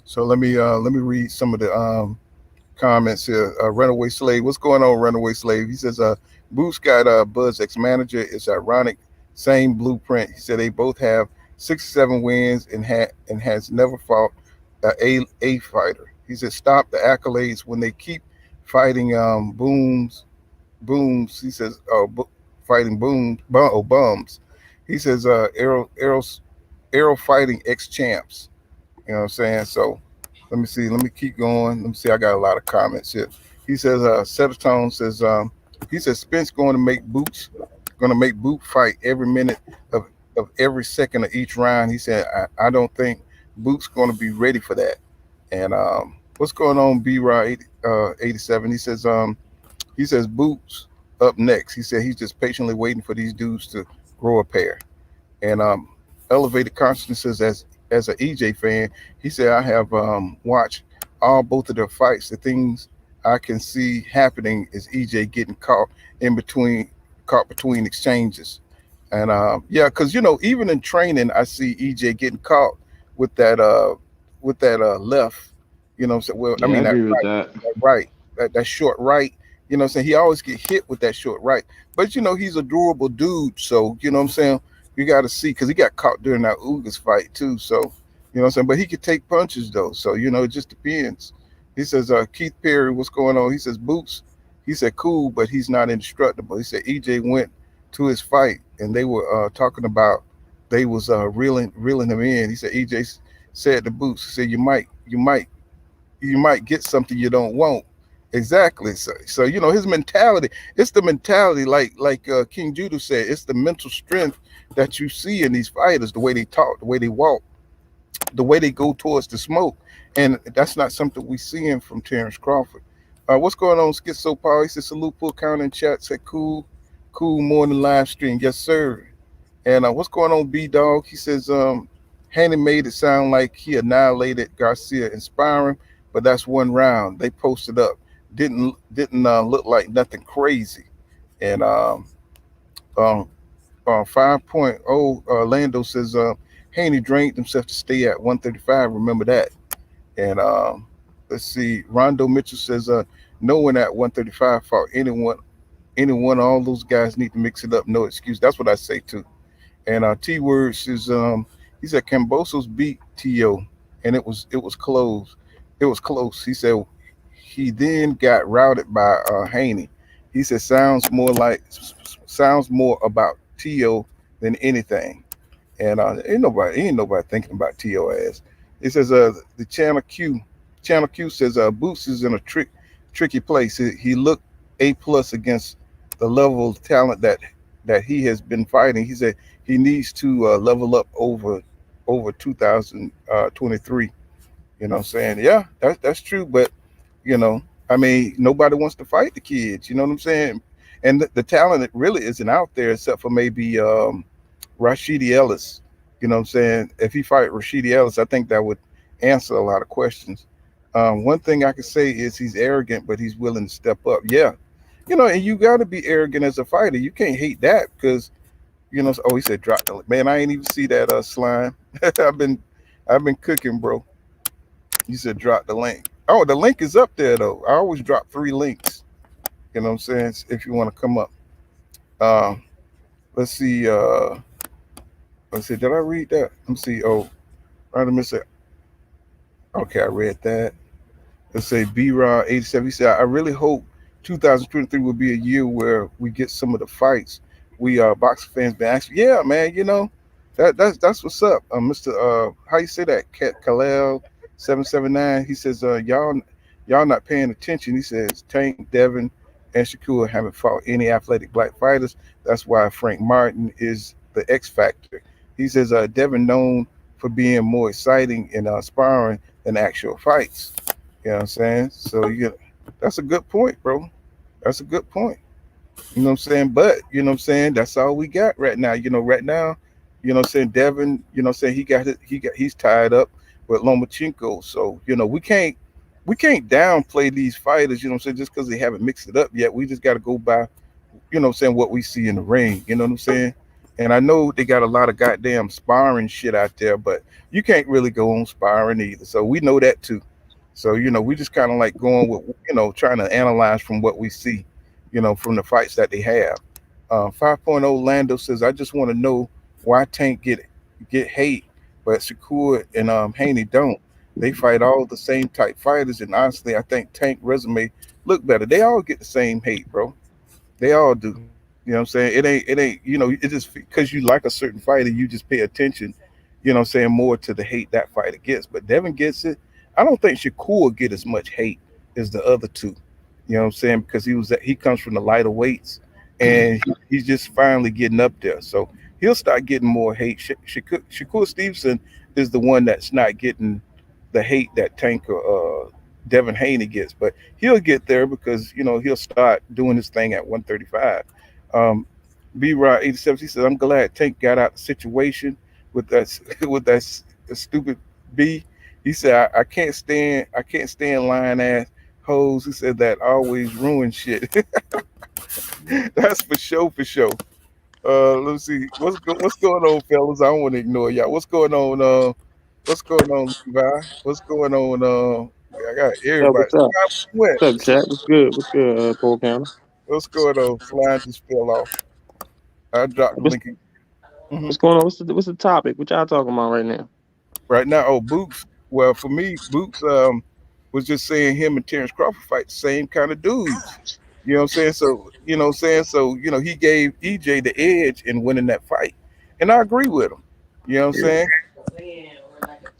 Speaker 5: So let me read some of the comments here. Runaway Slave, what's going on, Runaway Slave? He says, Boots got Bud's ex-manager. It's ironic, same blueprint. He said they both have 6-7 wins and has never fought a fighter. He said stop the accolades when they keep fighting booms. He says fighting bums. He says Errol fighting ex-champs. You know what I'm saying? So let me see. Let me keep going. Let me see. I got a lot of comments here. He says Setatone says he says Spence going to make Boot fight every minute of every second of each round. He said I don't think Boot's going to be ready for that. And what's going on, B-Rod 87? He says Boots up next. He said he's just patiently waiting for these dudes to grow a pair. And Elevated Consciousness as an EJ fan, he said I have watched both of their fights. The things I can see happening is EJ getting caught between exchanges. And yeah, because even in training I see EJ getting caught with that left, so well,
Speaker 7: yeah, I agree with that
Speaker 5: right, that short right, he always get hit with that short right. But he's a durable dude, so you got to see, because he got caught during that Ugas fight too. So but he could take punches though, so it just depends. He says Keith Perry, what's going on? He says Boots, he said cool, but he's not indestructible. He said EJ went to his fight and they were talking about they was reeling him in. He said EJ said to Boots, he said you might get something you don't want. Exactly. So his mentality, it's the mentality like King Judah said, it's the mental strength that you see in these fighters, the way they talk, the way they walk, the way they go towards the smoke. And that's not something we seeing from Terrence Crawford. What's going on, Schizo Power? He said salute Pool Counter in chat, said cool morning live stream. Yes, sir. And what's going on, B-Dog? He says Haney made it sound like he annihilated Garcia, inspiring, but that's one round. They posted up. Didn't look like nothing crazy. And 5.0 Lando says Haney drained himself to stay at 135. Remember that. And let's see. Rondo Mitchell says no one at 135 fought anyone. All those guys need to mix it up. No excuse. That's what I say too. And T Word says he said Cambosos beat T.O. and it was close. It was close. He said he then got routed by Haney. He said sounds more about T.O. than anything. And ain't nobody thinking about T.O. ass. It says the Channel Q says Boots is in a tricky place. He looked A+ against the level of talent that he has been fighting. He said he needs to level up over 2023. You know what I'm saying? Yeah, that's true. But nobody wants to fight the kids. You know what I'm saying? and the talent that really isn't out there except for maybe Rashidi Ellis. You know what I'm saying? If he fight Rashidi Ellis, I think that would answer a lot of questions. One thing I could say is he's arrogant, but he's willing to step up. Yeah, and you got to be arrogant as a fighter. You can't hate that because Oh, he said drop the man. I ain't even see that slime. I've been cooking, bro. You said drop the link. Oh, the link is up there though. I always drop 3 links. You know what I'm saying? If you want to come up. Uh, let's see. Let's see. Did I read that? Let me see. Oh, right. Let me say. Okay, I read that. Let's say B-Rod 87. He said, I really hope 2023 will be a year where we get some of the fights we boxing fans been asking. Yeah, man, that's what's up. Mr. How you say that? Kalel 779. He says, y'all not paying attention. He says Tank, Devin, and Shakur haven't fought any athletic black fighters. That's why Frank Martin is the X factor. He says Devin known for being more exciting in sparring than actual fights. You know what I'm saying? So that's a good point, bro. That's a good point. You know what I'm saying? But that's all we got right now. Right now, what I'm saying, Devin, what I'm saying, he's tied up with Lomachenko. So, we can't downplay these fighters, what I'm saying, just because they haven't mixed it up yet. We just gotta go by, what I'm saying, what we see in the ring, you know what I'm saying? And I know they got a lot of goddamn sparring shit out there, but you can't really go on sparring either. So we know that too. So, we just kind of like going with, trying to analyze from what we see, from the fights that they have. 5.0 Lando says, I just want to know why Tank get hate, but Shakur and Haney don't. They fight all the same type fighters, and honestly, I think Tank resume look better. They all get the same hate, bro. They all do. You know what I'm saying? It ain't, it's just because you like a certain fighter, you just pay attention, what I'm saying, more to the hate that fighter gets. But Devin gets it. I don't think Shakur get as much hate as the other two. You know what I'm saying? Because he comes from the lighter weights, and he's just finally getting up there. So he'll start getting more hate. Shakur Stevenson is the one that's not getting the hate that Tank or Devin Haney gets, but he'll get there because he'll start doing his thing at 135. B-Rod 87, he says, I'm glad Tank got out the situation with that stupid B. He said, I can't stand lying ass hoes. He said that always ruin shit. That's for sure. Let's see. What's going on, fellas? I don't want to ignore y'all. What's going on, Levi? What's going on? I got
Speaker 8: Yo,
Speaker 5: everybody.
Speaker 8: what's up?
Speaker 5: What's
Speaker 8: What's up, chat? What's good? What's good, Paul County?
Speaker 5: What's going on? Flying just fell off. I dropped the
Speaker 8: What's,
Speaker 5: link.
Speaker 8: what's going on? What's the topic? What y'all talking about right now?
Speaker 5: Right now, Boots. Well, for me, Boots was just saying him and Terrence Crawford fight the same kind of dudes. You know what I'm saying? So, he gave EJ the edge in winning that fight. And I agree with him. You know what I'm saying?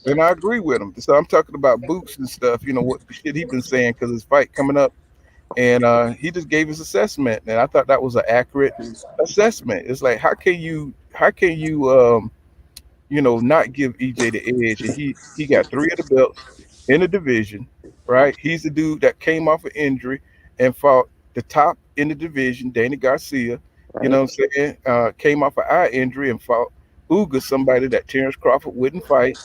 Speaker 5: And I agree with him. So I'm talking about Boots and stuff, what the shit he been saying because his fight coming up. And he just gave his assessment. And I thought that was an accurate assessment. It's like, how can you not give EJ the edge? And he got 3 of the belts in the division, right? He's the dude that came off an injury and fought the top in the division, Danny Garcia.
Speaker 8: Right.
Speaker 5: You know what I'm saying? Came off an eye injury and fought Uga, somebody that Terrence Crawford wouldn't fight,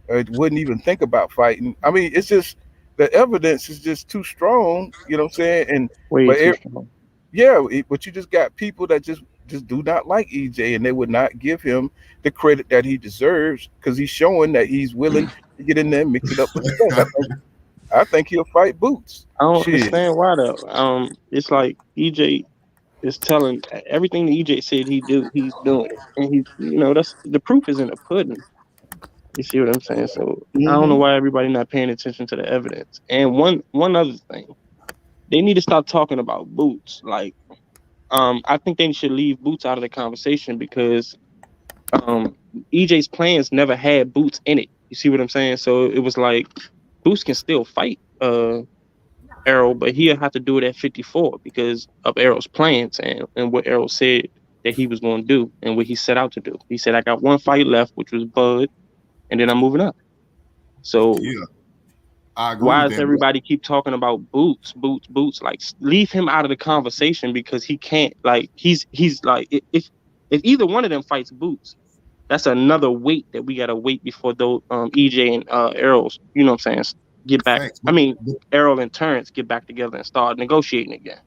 Speaker 5: wouldn't even think about fighting. I mean, it's just the evidence is just too strong. You know what I'm saying? And
Speaker 8: Too strong.
Speaker 5: yeah, but you just got people that just do not like EJ, and they would not give him the credit that he deserves because he's showing that he's willing to get in there and mix it up with Spence. I think he'll fight Boots.
Speaker 8: I don't understand why though. It's like EJ is telling everything that EJ said he's doing it, and that's the proof is in the pudding. You see what I'm saying? So I don't know why everybody not paying attention to the evidence. And one other thing, they need to stop talking about Boots. Like, I think they should leave Boots out of the conversation because EJ's plans never had Boots in it. You see what I'm saying? So it was like Boots can still fight Errol, but he'll have to do it at 54 because of Errol's plans and what Errol said that he was going to do and what he set out to do. He said, I got 1 fight left, which was Bud, and then I'm moving up. So
Speaker 6: I agree
Speaker 8: Why
Speaker 6: with
Speaker 8: does
Speaker 6: that.
Speaker 8: everybody keep talking about Boots? Like, leave him out of the conversation because he can't. Like, he's like, if either one of them fights Boots, that's another weight that we gotta wait before those EJ and Errol's, you know what I'm saying, get back.
Speaker 6: Facts,
Speaker 8: I mean,
Speaker 6: but
Speaker 8: Errol and Terrence get back together and start negotiating again.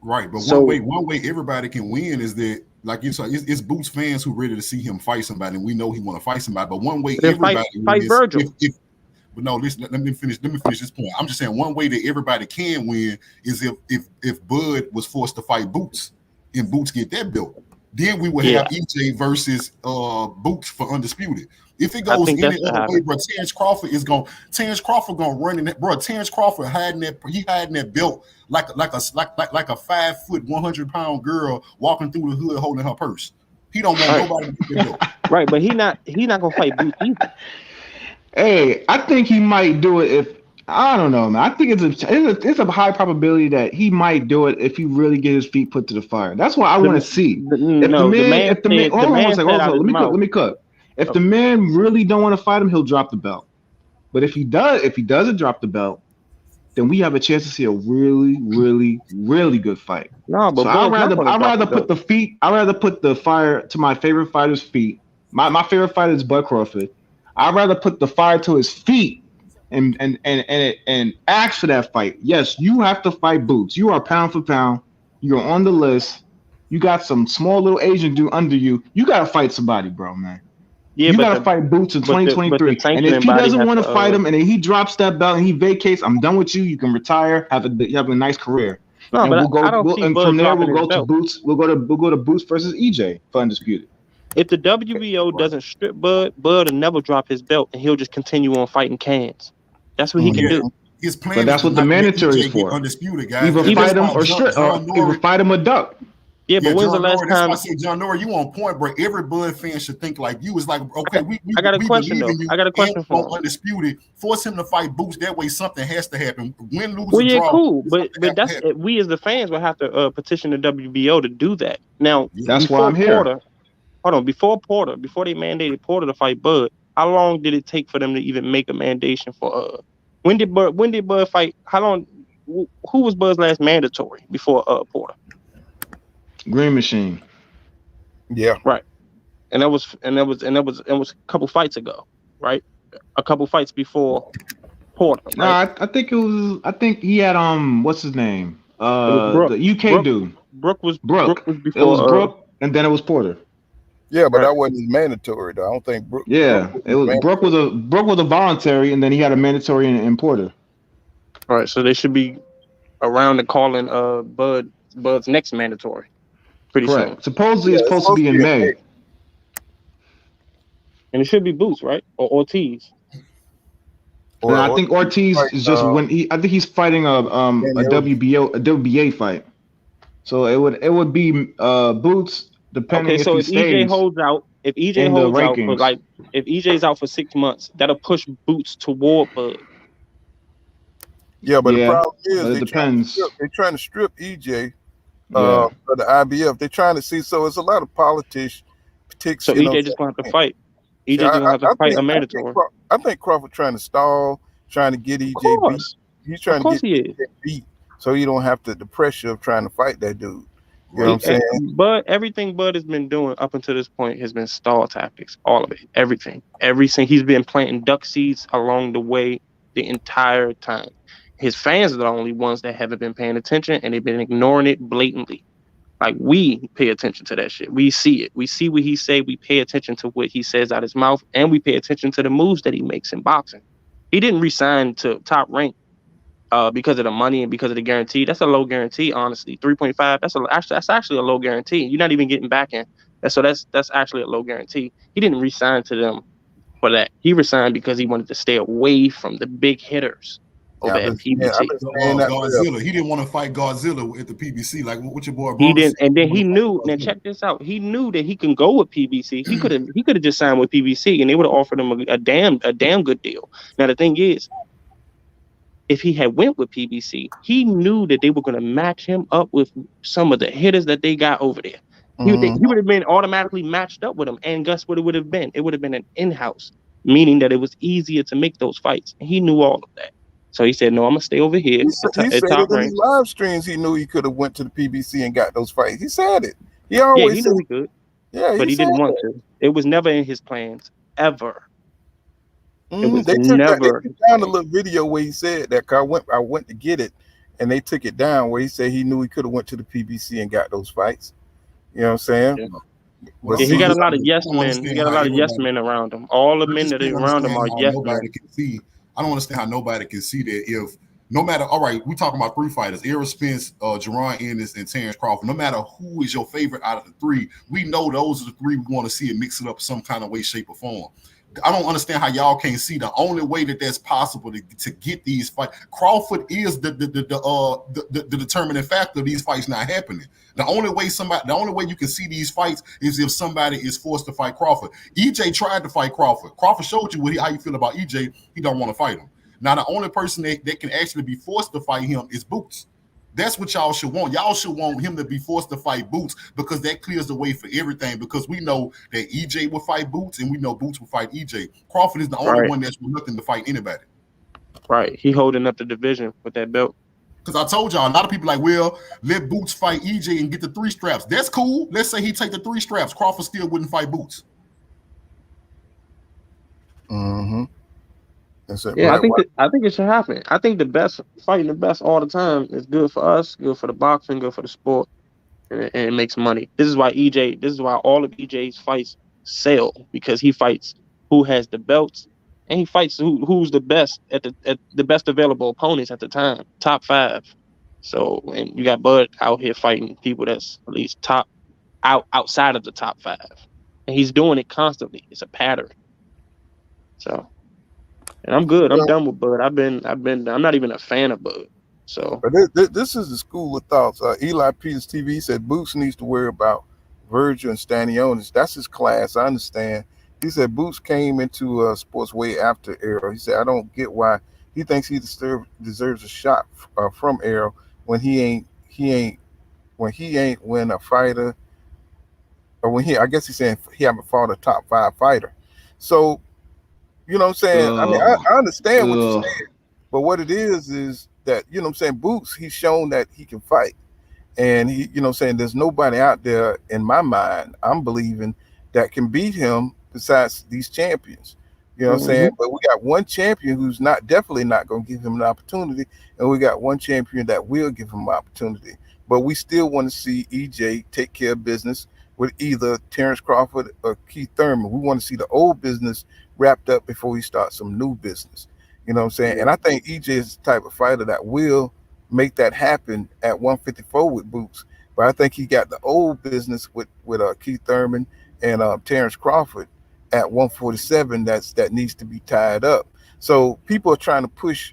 Speaker 6: right, but
Speaker 8: So
Speaker 6: one way everybody can win is that, like you said, it's Boots fans who ready to see him fight somebody, and we know he want to fight somebody. But one way
Speaker 8: then
Speaker 6: everybody
Speaker 8: fight
Speaker 6: wins,
Speaker 8: Virgil.
Speaker 6: but no, listen, let me finish this point. I'm just saying one way that everybody can win is if Bud was forced to fight Boots and Boots get that belt. Then we would have EJ versus Boots for undisputed. If it goes any other way, bro, Terrence Crawford gonna run in that, bro. Terrence Crawford hiding that belt like a 5 foot 100-pound girl walking through the hood holding her purse. He don't want nobody to get that belt.
Speaker 8: Right, but he not gonna fight Boots either.
Speaker 7: Hey, I think he might do it if I don't know, man. I think it's a high probability that he might do it if he really get his feet put to the fire. That's what I want to see. If the man, hold on one second, let me cut. If the man really don't want to fight him, he'll drop the belt. But if he doesn't drop the belt, then we have a chance to see a really, really, really good fight.
Speaker 8: No, but
Speaker 7: so I'd rather put the fire to my favorite fighter's feet. My favorite fighter is Bud Crawford. I'd rather put the fire to his feet and ask for that fight. Yes, you have to fight Boots. You are pound for pound. You're on the list. You got some small little Asian dude under you. You gotta fight somebody, bro, man. Yeah, you gotta fight Boots in 2023. And if he doesn't want to fight him, and then he drops that belt and he vacates, I'm done with you. You can retire. Have a nice career. No, and from there we'll go to Boots. We'll go to Boots versus EJ for undisputed.
Speaker 8: If the WBO doesn't strip Bud will never drop his belt, and he'll just continue on fighting cans. That's what he can do.
Speaker 6: His plan,
Speaker 7: but that's what the mandatory is for.
Speaker 6: Undisputed, guys.
Speaker 7: Either fight him or strip, either fight him or duck.
Speaker 8: Yeah, but when's the last time?
Speaker 6: That's why I say, John Nora, you on point, bro. Every Bud fan should think like you. It's like, okay,
Speaker 8: I got a question though. I got a question for him.
Speaker 6: Undisputed. Force him to fight Boots. That way, something has to happen. Win, lose,
Speaker 8: well, yeah,
Speaker 6: draw.
Speaker 8: Cool. But that's we as the fans will have to petition the WBO to do that. Now,
Speaker 7: that's why I'm here.
Speaker 8: Before they mandated Porter to fight Bud, how long did it take for them to even make a mandation for when did Bud fight? How long? Who was Bud's last mandatory before Porter?
Speaker 7: Green Machine.
Speaker 5: Yeah.
Speaker 8: Right. And that was a couple fights ago, right? A couple fights before Porter. Right?
Speaker 7: No, I think he had what's his name? The UK dude.
Speaker 8: Brooke was
Speaker 7: before. It was Brooke, and then it was Porter.
Speaker 5: Yeah, but that wasn't mandatory though. I don't think Brooke.
Speaker 7: Yeah, Brooke was a voluntary, and then he had a mandatory in Porter.
Speaker 8: All right, so they should be around and calling Bud's next mandatory pretty soon.
Speaker 7: Supposedly it's supposed to be in May.
Speaker 8: And it should be Boots, right? Or Ortiz.
Speaker 7: I think Ortiz is just I think he's fighting a WBA fight. So it would be Boots depending if he stays.
Speaker 8: EJ holds out, if EJ's out for 6 months, that'll push Boots toward Bud.
Speaker 5: Yeah, but the problem is
Speaker 7: it depends.
Speaker 5: They're trying to strip EJ for the IBF. They're trying to see, so it's a lot of politics.
Speaker 8: So EJ just gonna have to fight. EJ just gonna have to fight a mandatory.
Speaker 5: I think Crawford trying to stall, trying to get EJ beat. He's trying to get EJ beat, so you don't have the pressure of trying to fight that dude. You know what I'm saying?
Speaker 8: But everything Bud has been doing up until this point has been stall tactics. All of it, everything. He's been planting duck seeds along the way the entire time. His fans are the only ones that haven't been paying attention, and they've been ignoring it blatantly. Like, we pay attention to that shit. We see it. We see what he say. We pay attention to what he says out his mouth, and we pay attention to the moves that he makes in boxing. He didn't resign to Top Rank because of the money and because of the guarantee. That's a low guarantee, honestly. 3.5. That's actually a low guarantee. You're not even getting back in. So that's actually a low guarantee. He didn't resign to them for that. He resigned because he wanted to stay away from the big hitters.
Speaker 6: Godzilla. He didn't want to fight Godzilla at the PBC. Like what your boy.
Speaker 8: He didn't, and then he knew. Now check this out. He knew that he can go with PBC. He could have just signed with PBC, and they would have offered him a damn good deal. Now the thing is, if he had went with PBC, he knew that they were going to match him up with some of the hitters that they got over there. He would have been automatically matched up with them. And guess what it would have been? It would have been an in-house, meaning that it was easier to make those fights. And he knew all of that. So he said, "No, I'm gonna stay over here
Speaker 9: He said
Speaker 8: at
Speaker 9: it
Speaker 8: top
Speaker 9: in
Speaker 8: rank."
Speaker 9: his live streams. He knew he could have went to the PBC and got those fights. He said it. He
Speaker 8: Yeah,
Speaker 9: always
Speaker 8: he
Speaker 9: said,
Speaker 8: knew he could,
Speaker 9: yeah,
Speaker 8: but
Speaker 9: he
Speaker 8: he
Speaker 9: said
Speaker 8: didn't want
Speaker 9: that.
Speaker 8: to. It was never in his plans ever. It was
Speaker 9: They
Speaker 8: never
Speaker 9: took
Speaker 8: his
Speaker 9: down the
Speaker 8: plan.
Speaker 9: little video where he said that. 'Cause I went to get it, and they took it down where he said he knew he could have went to the PBC and got those fights. You know what I'm saying?
Speaker 8: Yeah.
Speaker 9: But
Speaker 8: Yeah, he
Speaker 9: see,
Speaker 8: got a
Speaker 9: this,
Speaker 8: lot of yes
Speaker 6: I don't
Speaker 8: men. He
Speaker 6: understand
Speaker 8: got a
Speaker 6: how
Speaker 8: lot of yes
Speaker 6: everybody.
Speaker 8: men around him. All the
Speaker 6: I
Speaker 8: men
Speaker 6: just
Speaker 8: that are
Speaker 6: don't
Speaker 8: around him
Speaker 6: understand
Speaker 8: are
Speaker 6: how
Speaker 8: yes
Speaker 6: nobody
Speaker 8: men.
Speaker 6: can see. I don't understand how nobody can see that if no matter. All right, we talking about 3 fighters: Errol, Spence, Jaron, Ennis, and Terrence Crawford. No matter who is your favorite out of the 3, we know those are the 3 we want to see it mix it up some kind of way, shape, or form. I don't understand how y'all can't see the only way that that's possible to get these fights. Crawford is the determining factor of these fights not happening. The only way you can see these fights is if somebody is forced to fight Crawford. EJ tried to fight Crawford. Crawford showed you how you feel about EJ. He don't want to fight him. Now the only person that can actually be forced to fight him is Boots. That's what y'all should want. Y'all should want him to be forced to fight Boots because that clears the way for everything. Because we know that EJ will fight Boots and we know Boots will fight EJ. Crawford is the only one that's looking to fight anybody.
Speaker 8: Right. He holding up the division with that belt.
Speaker 6: Because I told y'all, a lot of people like, well, let Boots fight EJ and get the 3 straps. That's cool. Let's say he take the 3 straps. Crawford still wouldn't fight Boots.
Speaker 9: mm-hmm. That's it.
Speaker 8: Yeah,
Speaker 9: Right.
Speaker 8: I think it should happen. I think fighting the best all the time is good for us, good for the boxing, good for the sport, and it makes money. This is why all of EJ's fights sell, because he fights who has the belts, and he fights who's the best at the best available opponents at the time, top 5. So, and you got Bud out here fighting people that's at least outside of the top 5, and he's doing it constantly. It's a pattern. So. And I'm good. I'm done with Bud. I'm not even a fan of Bud. So,
Speaker 9: but this is the school of thoughts. Eli Peters TV said Boots needs to worry about Virgil and Stanionis. That's his class. I understand. He said Boots came into sports way after Errol. He said I don't get why he thinks he deserves a shot from Errol when he ain't when a fighter, or when I guess he's saying he haven't fought a top 5 fighter. So. You know what I'm saying? I mean, I understand what you're saying, but what it is that, you know what I'm saying, Boots, he's shown that he can fight. And he, you know what I'm saying, there's nobody out there in my mind, I'm believing, that can beat him besides these champions. You know what I'm saying? But we got one champion who's definitely not going to give him an opportunity, and we got one champion that will give him an opportunity. But we still want to see EJ take care of business with either Terrence Crawford or Keith Thurman. We want to see the old business wrapped up before we start some new business. You know what I'm saying? And I think EJ is the type of fighter that will make that happen at 154 with Boots. But I think he got the old business with Keith Thurman and Terrence Crawford at 147 that needs to be tied up. So people are trying to push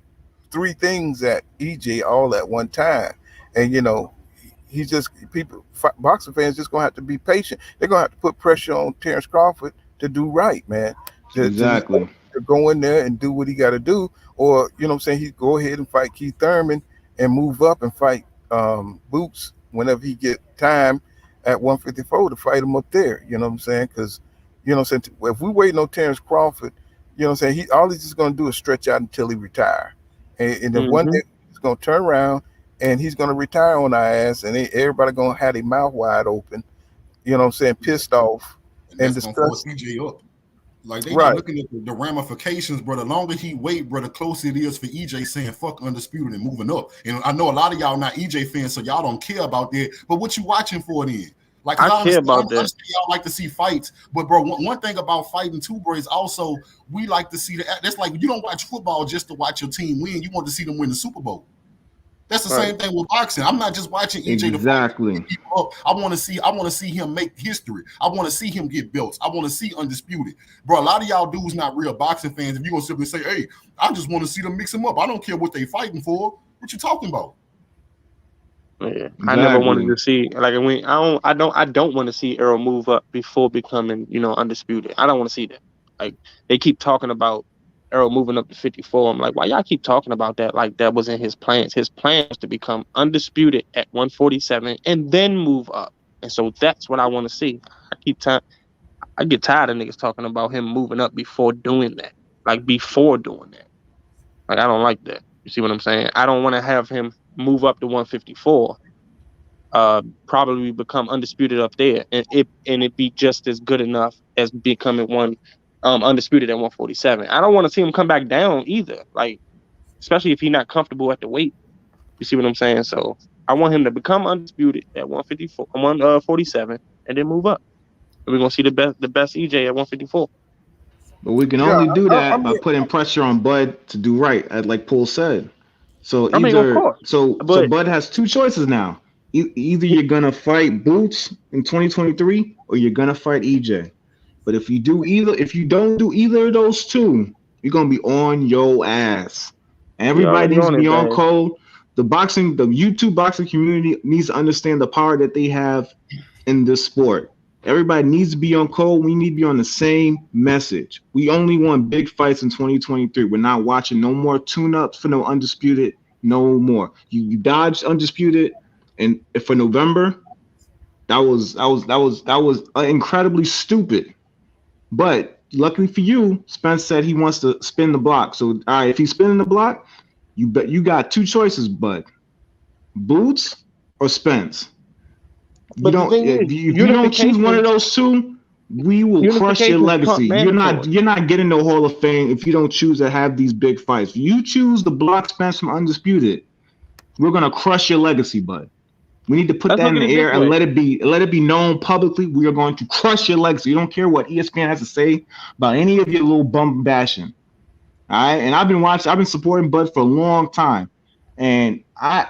Speaker 9: 3 things at EJ all at one time. And, you know, boxing fans just going to have to be patient. They're going to have to put pressure on Terrence Crawford to do right, man.
Speaker 7: Exactly.
Speaker 9: To go in there and do what he got to do, or you know what I'm saying, he go ahead and fight Keith Thurman and move up and fight Boots whenever he get time at 154 to fight him up there. You know what I'm saying? Because you know what I'm saying, if we waiting on Terrence Crawford, you know what I'm saying, all he's just going to do is stretch out until he retire, and then one day he's going to turn around and he's going to retire on our ass, and everybody going to have their mouth wide open. You know what I'm saying? Pissed off and disgusted.
Speaker 6: EJ up. Like they not looking at the ramifications, bro. The longer he wait, bro, the closer it is for EJ saying fuck undisputed and moving up. And I know a lot of y'all not EJ fans, so y'all don't care about that. But what you watching for then? Like
Speaker 8: I care about that.
Speaker 6: Y'all like to see fights, but bro, one thing about fighting too, bro, is also we like to see that. That's like you don't watch football just to watch your team win. You want to see them win the Super Bowl. That's the same thing with boxing. I'm not just watching EJ to fight people up. I want to see him make history. I want to see him get belts. I want to see undisputed. Bro, a lot of y'all dudes not real boxing fans. If you're gonna simply say, hey, I just want to see them mix them up. I don't care what they fighting for. What you talking about?
Speaker 8: Yeah, exactly. I never wanted to see I don't want to see Errol move up before becoming, undisputed. I don't want to see that. Like they keep talking about Errol moving up to 54. I'm like, why y'all keep talking about that? Like that was in his plans. His plan was to become undisputed at 147 and then move up. And so that's what I want to see. I get tired of niggas talking about him moving up before doing that. Like I don't like that. You see what I'm saying? I don't want to have him move up to 154. Probably become undisputed up there, and it be just as good enough as becoming undisputed at 147. I don't want to see him come back down either, like especially if he's not comfortable at the weight. You see what I'm saying? So I want him to become undisputed at 154, 147, and then move up. And we're gonna see the best EJ at 154.
Speaker 7: But we can
Speaker 9: Yeah,
Speaker 7: only do
Speaker 9: I
Speaker 7: that by
Speaker 9: mean,
Speaker 7: putting pressure on Bud to do right, like Paul said. So
Speaker 8: I mean, of
Speaker 7: either
Speaker 8: course,
Speaker 7: so
Speaker 8: but
Speaker 7: Bud has two choices now. Either you're gonna fight Boots in 2023, or you're gonna fight EJ. But if you don't do either of those two, you're gonna be on your ass.
Speaker 8: he
Speaker 7: Everybody
Speaker 8: already
Speaker 7: needs to
Speaker 8: on
Speaker 7: be
Speaker 8: his
Speaker 7: on
Speaker 8: ass.
Speaker 7: code. The YouTube boxing community needs to understand the power that they have in this sport. Everybody needs to be on code. We need to be on the same message. We only want big fights in 2023. We're not watching no more tune-ups for no undisputed. No more. You dodged undisputed, and for November, that was incredibly stupid. But luckily for you, Spence said he wants to spin the block. So all right, if he's spinning the block, you got two choices, Bud. Boots or Spence. You
Speaker 8: But the
Speaker 7: don't
Speaker 8: thing is,
Speaker 7: if you don't choose one of those two, we will crush your
Speaker 8: unification trump
Speaker 7: legacy. You're
Speaker 8: mandatory.
Speaker 7: not getting no Hall of Fame if you don't choose to have these big fights. If you choose to block Spence from undisputed, we're gonna crush your legacy, Bud. We need to put
Speaker 8: Let's
Speaker 7: that
Speaker 8: look
Speaker 7: in
Speaker 8: at
Speaker 7: the
Speaker 8: it this
Speaker 7: air and
Speaker 8: way.
Speaker 7: let it be known publicly. We are going to crush your legacy. You don't care what ESPN has to say about any of your little bum bashing. All right, and I've been supporting Bud for a long time, and I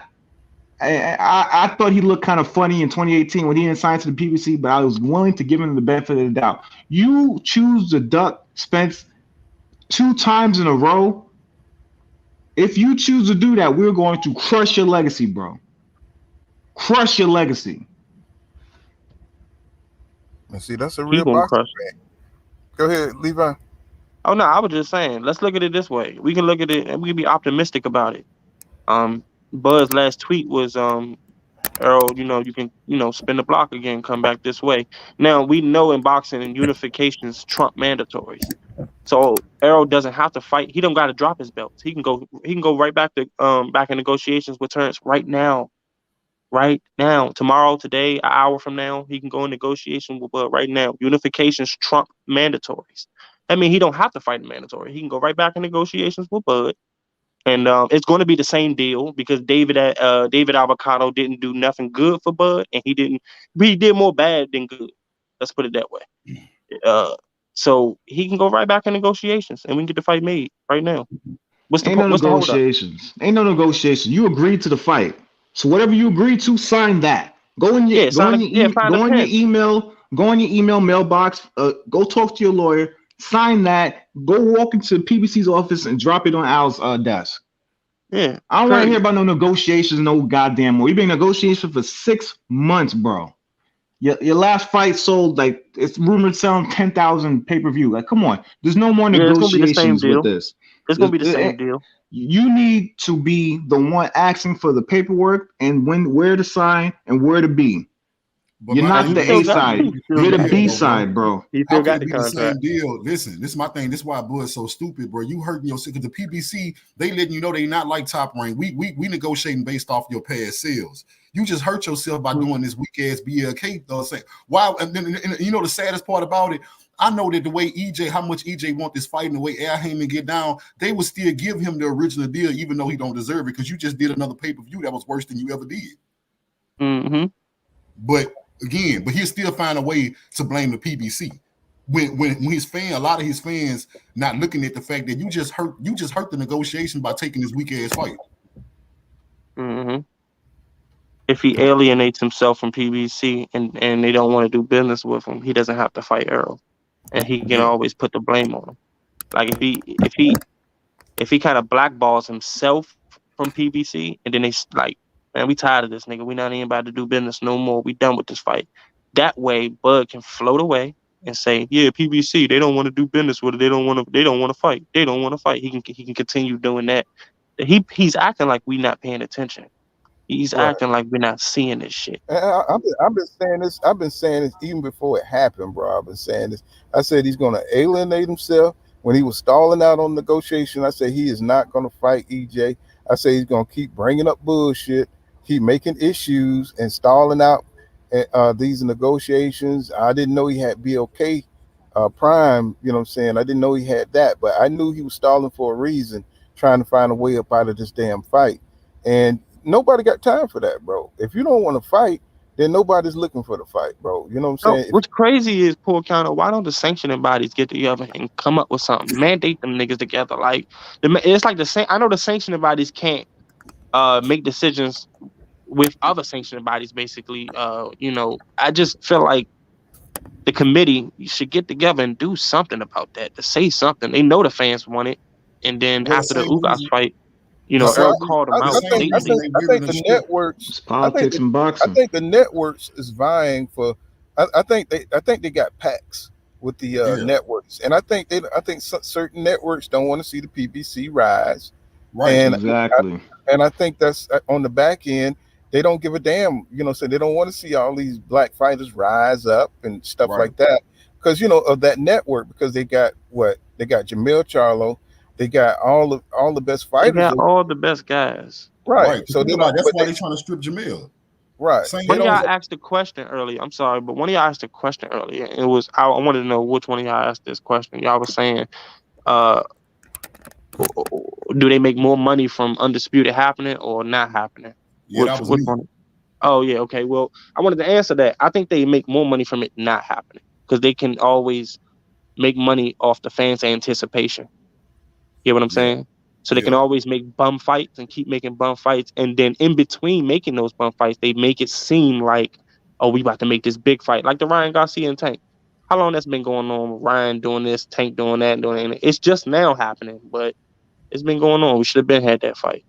Speaker 7: thought he looked kind of funny in 2018 when he didn't sign to the PBC, but I was willing to give him the benefit of the doubt. You choose to duck Spence 2 times in a row. If you choose to do that, we're going to crush your legacy, bro. Crush your legacy.
Speaker 9: and see, that's a
Speaker 8: He
Speaker 9: real
Speaker 8: gonna
Speaker 9: boxing
Speaker 8: crush.
Speaker 9: fan. Go ahead, Levi.
Speaker 8: Oh no, I was just saying. Let's look at it this way. We can look at it and we can be optimistic about it. Bud's last tweet was Errol, you can, spin the block again, come back this way. Now we know in boxing and unifications trump mandatories. So Errol doesn't have to fight. He don't got to drop his belts. He can go right back to back in negotiations with Terrence right now. Right now, tomorrow, today, an hour from now, he can go in negotiation with Bud right now. Unifications trump mandatories. I mean, he don't have to fight in mandatory. He can go right back in negotiations with Bud. And it's going to be the same deal because David Avocado didn't do nothing good for Bud, and he did more bad than good. Let's put it that way. So he can go right back in negotiations, and we can get the fight made right now. What's the hold up?
Speaker 7: Negotiations. Ain't no negotiation. You agreed to the fight. So whatever you agreed to, sign that. Go in your email mailbox. Go talk to your lawyer. Sign that. Go walk into PBC's office and drop it on Al's desk.
Speaker 8: Yeah,
Speaker 7: I don't want to hear about no negotiations, no goddamn more. You've been negotiating for 6 months, bro. Your last fight sold like it's rumored selling 10,000 pay-per-view. Like, come on, there's no more negotiations with this.
Speaker 8: It's gonna be the same deal.
Speaker 7: You need to be the one asking for the paperwork and where to sign and where to be.
Speaker 6: But
Speaker 7: you're not the A side. You're the B side, bro.
Speaker 8: He still got the contract.
Speaker 6: Same deal. Listen, this is my thing. This is why Bud's so stupid, bro. You hurting yourself because the PBC, they letting you know they not like Top Rank. We negotiating based off your past sales. You just hurt yourself by doing this weak ass BLK thing. Why? And you know the saddest part about it. I know that the way how much EJ want this fight and the way Al Heyman get down, they would still give him the original deal, even though he don't deserve it, because you just did another pay-per-view that was worse than you ever did.
Speaker 8: Mm-hmm.
Speaker 6: But he'll still find a way to blame the PBC. When his fan, a lot of his fans not looking at the fact that you just hurt the negotiation by taking this weak ass fight.
Speaker 8: Mm-hmm. If he alienates himself from PBC and they don't want to do business with him, he doesn't have to fight Errol. And he can always put the blame on him. Like if he kind of blackballs himself from PBC, and then they like, man, we tired of this nigga. We not even about to do business no more. We done with this fight. That way, Bud can float away and say, yeah, PBC, they don't want to do business with it. They don't want to fight. They don't want to fight. He can continue doing that. He's acting like we not paying attention. He's acting like we're not seeing this shit.
Speaker 9: I've been saying this. I've been saying this even before it happened, bro. I've been saying this. I said he's going to alienate himself. When he was stalling out on negotiation, I said he is not going to fight EJ. I say he's gonna keep bringing up bullshit, keep making issues and stalling out these negotiations. I didn't know he had BOK Prime. You know what I'm saying? I didn't know he had that, but I knew he was stalling for a reason, trying to find a way up out of this damn fight. And nobody got time for that, bro. If you don't want to fight, then nobody's looking for the fight, bro. You know what I'm
Speaker 8: No,
Speaker 9: saying?
Speaker 8: what's crazy is, Paul Counter, why don't the sanctioning bodies get together and come up with something? Mandate them niggas together. Like, it's like I know the sanctioning bodies can't make decisions with other sanctioning bodies, basically. I just feel like the committee should get together and do something about that, to say something. They know the fans want it. And then
Speaker 6: Well, the
Speaker 8: after the
Speaker 6: same
Speaker 8: Ugas
Speaker 6: reason,
Speaker 8: fight,
Speaker 6: the same
Speaker 8: Errol
Speaker 6: reason,
Speaker 8: called them
Speaker 9: I
Speaker 6: the
Speaker 8: out
Speaker 6: same
Speaker 9: think I
Speaker 6: reason
Speaker 9: think
Speaker 8: blatantly.
Speaker 6: they
Speaker 9: I
Speaker 6: really
Speaker 9: think
Speaker 6: done
Speaker 9: the
Speaker 6: stripped.
Speaker 9: networks.
Speaker 7: It's
Speaker 9: I think
Speaker 7: politics and
Speaker 9: I
Speaker 7: boxing.
Speaker 9: think the networks is vying for. I think they got packs with the
Speaker 6: Yeah,
Speaker 9: networks, and I think certain networks don't want to see the PBC rise,
Speaker 6: right.
Speaker 9: and
Speaker 7: Exactly.
Speaker 9: I think that's on the back end. They don't give a damn, so they don't want to see all these black fighters rise up and stuff
Speaker 6: Right.
Speaker 9: like that, because of that network, because they got Jamil Charlo, they got all the best
Speaker 8: They
Speaker 9: fighters,
Speaker 8: got all the best guys.
Speaker 9: right?
Speaker 6: Right.
Speaker 9: So
Speaker 6: Think
Speaker 9: they
Speaker 6: about
Speaker 9: don't,
Speaker 6: it. That's
Speaker 9: but
Speaker 6: why they trying to strip Jamil.
Speaker 9: right,
Speaker 6: Same
Speaker 9: they
Speaker 8: One of
Speaker 9: don't.
Speaker 8: y'all
Speaker 6: reason.
Speaker 8: asked a question earlier. I'm sorry, but one of y'all asked a question earlier. It was I wanted to know which one of y'all asked this question. Y'all was saying, uh, do they make more money from Undisputed happening or not happening?
Speaker 6: Yeah, that was
Speaker 8: Which
Speaker 6: me.
Speaker 8: one? Oh yeah, okay. Well, I wanted to answer that. I think they make more money from it not happening because they can always make money off the fans' anticipation. You get what I'm
Speaker 6: Yeah,
Speaker 8: saying? So they can
Speaker 6: yeah,
Speaker 8: always make bum fights and keep making bum fights, and then in between making those bum fights, they make it seem like, oh, we about to make this big fight, like the Ryan Garcia and Tank. How long that's been going on? Ryan doing this, Tank doing that, doing that. It's just now happening, but it's been going on. We should have been had that fight.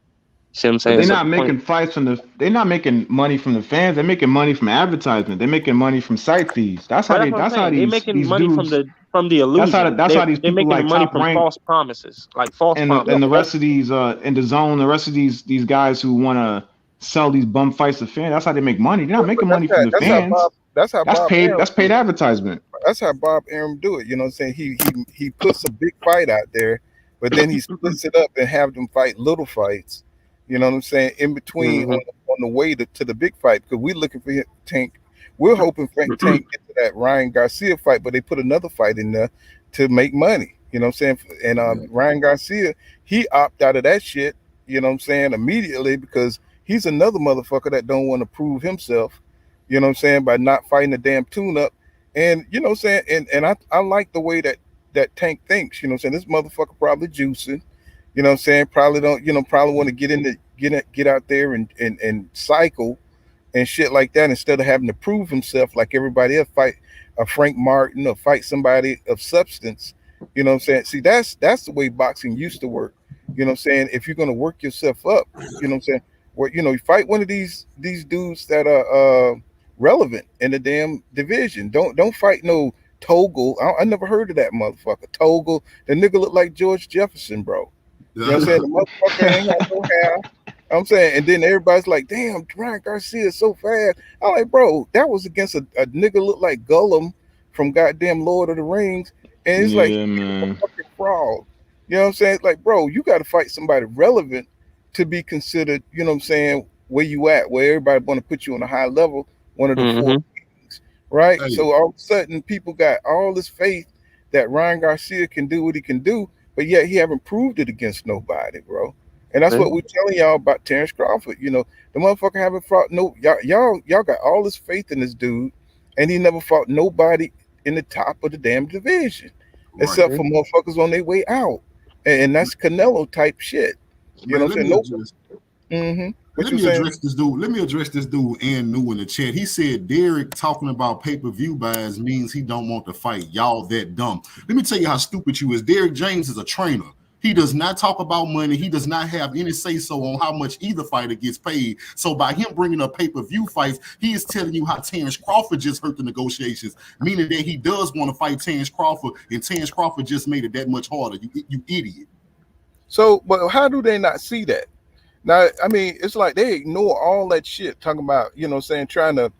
Speaker 8: See what I'm
Speaker 7: But
Speaker 8: saying?
Speaker 7: they're
Speaker 8: So
Speaker 7: not
Speaker 8: the point.
Speaker 7: making fights they're not making money from the fans. They're making money from advertisement. They're making money from site fees.
Speaker 8: Right, that's what I'm
Speaker 7: That's how
Speaker 8: saying. They making
Speaker 7: these
Speaker 8: money
Speaker 7: dudes.
Speaker 8: from the illusion.
Speaker 7: That's how these
Speaker 8: They're
Speaker 7: people
Speaker 8: making the
Speaker 7: like
Speaker 8: money
Speaker 7: Top
Speaker 8: from
Speaker 7: Rank
Speaker 8: false promises, like false
Speaker 7: and the
Speaker 8: promises.
Speaker 7: rest of these in the zone, the rest of these guys who want to sell these bum fights to fans. That's how they make money. They're not
Speaker 9: But
Speaker 7: making
Speaker 9: that's
Speaker 7: money from the fans. That's
Speaker 9: Bob
Speaker 7: paid.
Speaker 9: Arum
Speaker 7: That's paid advertisement.
Speaker 9: that's how Bob Arum do it. You know what I'm saying? He puts a big fight out there, but then he splits it up and have them fight little fights. You know what I'm saying? In between
Speaker 8: Hmm.
Speaker 9: on the way to the big fight, because we're looking for Tank. We're hoping Tank get to that Ryan Garcia fight, but they put another fight in there to make money. You know what I'm saying? And
Speaker 6: yeah.
Speaker 9: Ryan Garcia, he opted out of that shit. You know what I'm saying? Immediately, because he's another motherfucker that don't want to prove himself. You know what I'm saying? By not fighting a damn tune-up. And you know what I'm saying? And I like the way that Tank thinks. You know what I'm saying? This motherfucker probably juicing. You know what I'm saying? Probably don't, probably want to get out there and cycle and shit like that, instead of having to prove himself like everybody else, fight a Frank Martin or fight somebody of substance. You know what I'm saying? See, that's the way boxing used to work. You know what I'm saying? If you're gonna work yourself up, you know what I'm saying? Where you fight one of these dudes that are relevant in the damn division. Don't fight no Toggle. I never heard of that motherfucker. Toggle. The nigga look like George Jefferson, bro. You know what I'm saying? The motherfucker ain't got no hair. I'm saying, and then everybody's like, damn, Ryan Garcia is so fast. I'm like, bro, that was against a nigga look like Gollum from goddamn Lord of the Rings. And it's like,
Speaker 7: Yeah, man.
Speaker 9: a fucking fraud. You know what I'm saying? It's like, bro, you got to fight somebody relevant to be considered, you know what I'm saying, where you at, where everybody want to put you on a high level, one of the four things, right?
Speaker 6: Hey,
Speaker 9: So all of a sudden, people got all this faith that Ryan Garcia can do what he can do, but yet he haven't proved it against nobody, bro. And that's what we're telling y'all about Terrence Crawford. The motherfucker haven't fought y'all got all this faith in this dude, and he never fought nobody in the top of the damn division,
Speaker 6: right.
Speaker 9: except for motherfuckers on their way out, and that's Canelo type shit. You know
Speaker 6: Man,
Speaker 9: what I'm saying? What
Speaker 6: let
Speaker 9: you
Speaker 6: me
Speaker 9: saying?
Speaker 6: address this dude. Let me address this dude and New in the chat. He said Derek talking about pay-per-view buys means he don't want to fight. Y'all that dumb. Let me tell you how stupid you is. Derek James is a trainer. He does not talk about money. He does not have any say-so on how much either fighter gets paid. So by him bringing up pay-per-view fights, he is telling you how Terrence Crawford just hurt the negotiations, meaning that he does want to fight Terrence Crawford, and Terrence Crawford just made it that much harder. You idiot.
Speaker 9: So, but how do they not see that? Now, I mean, it's like they ignore all that shit, talking about, trying to,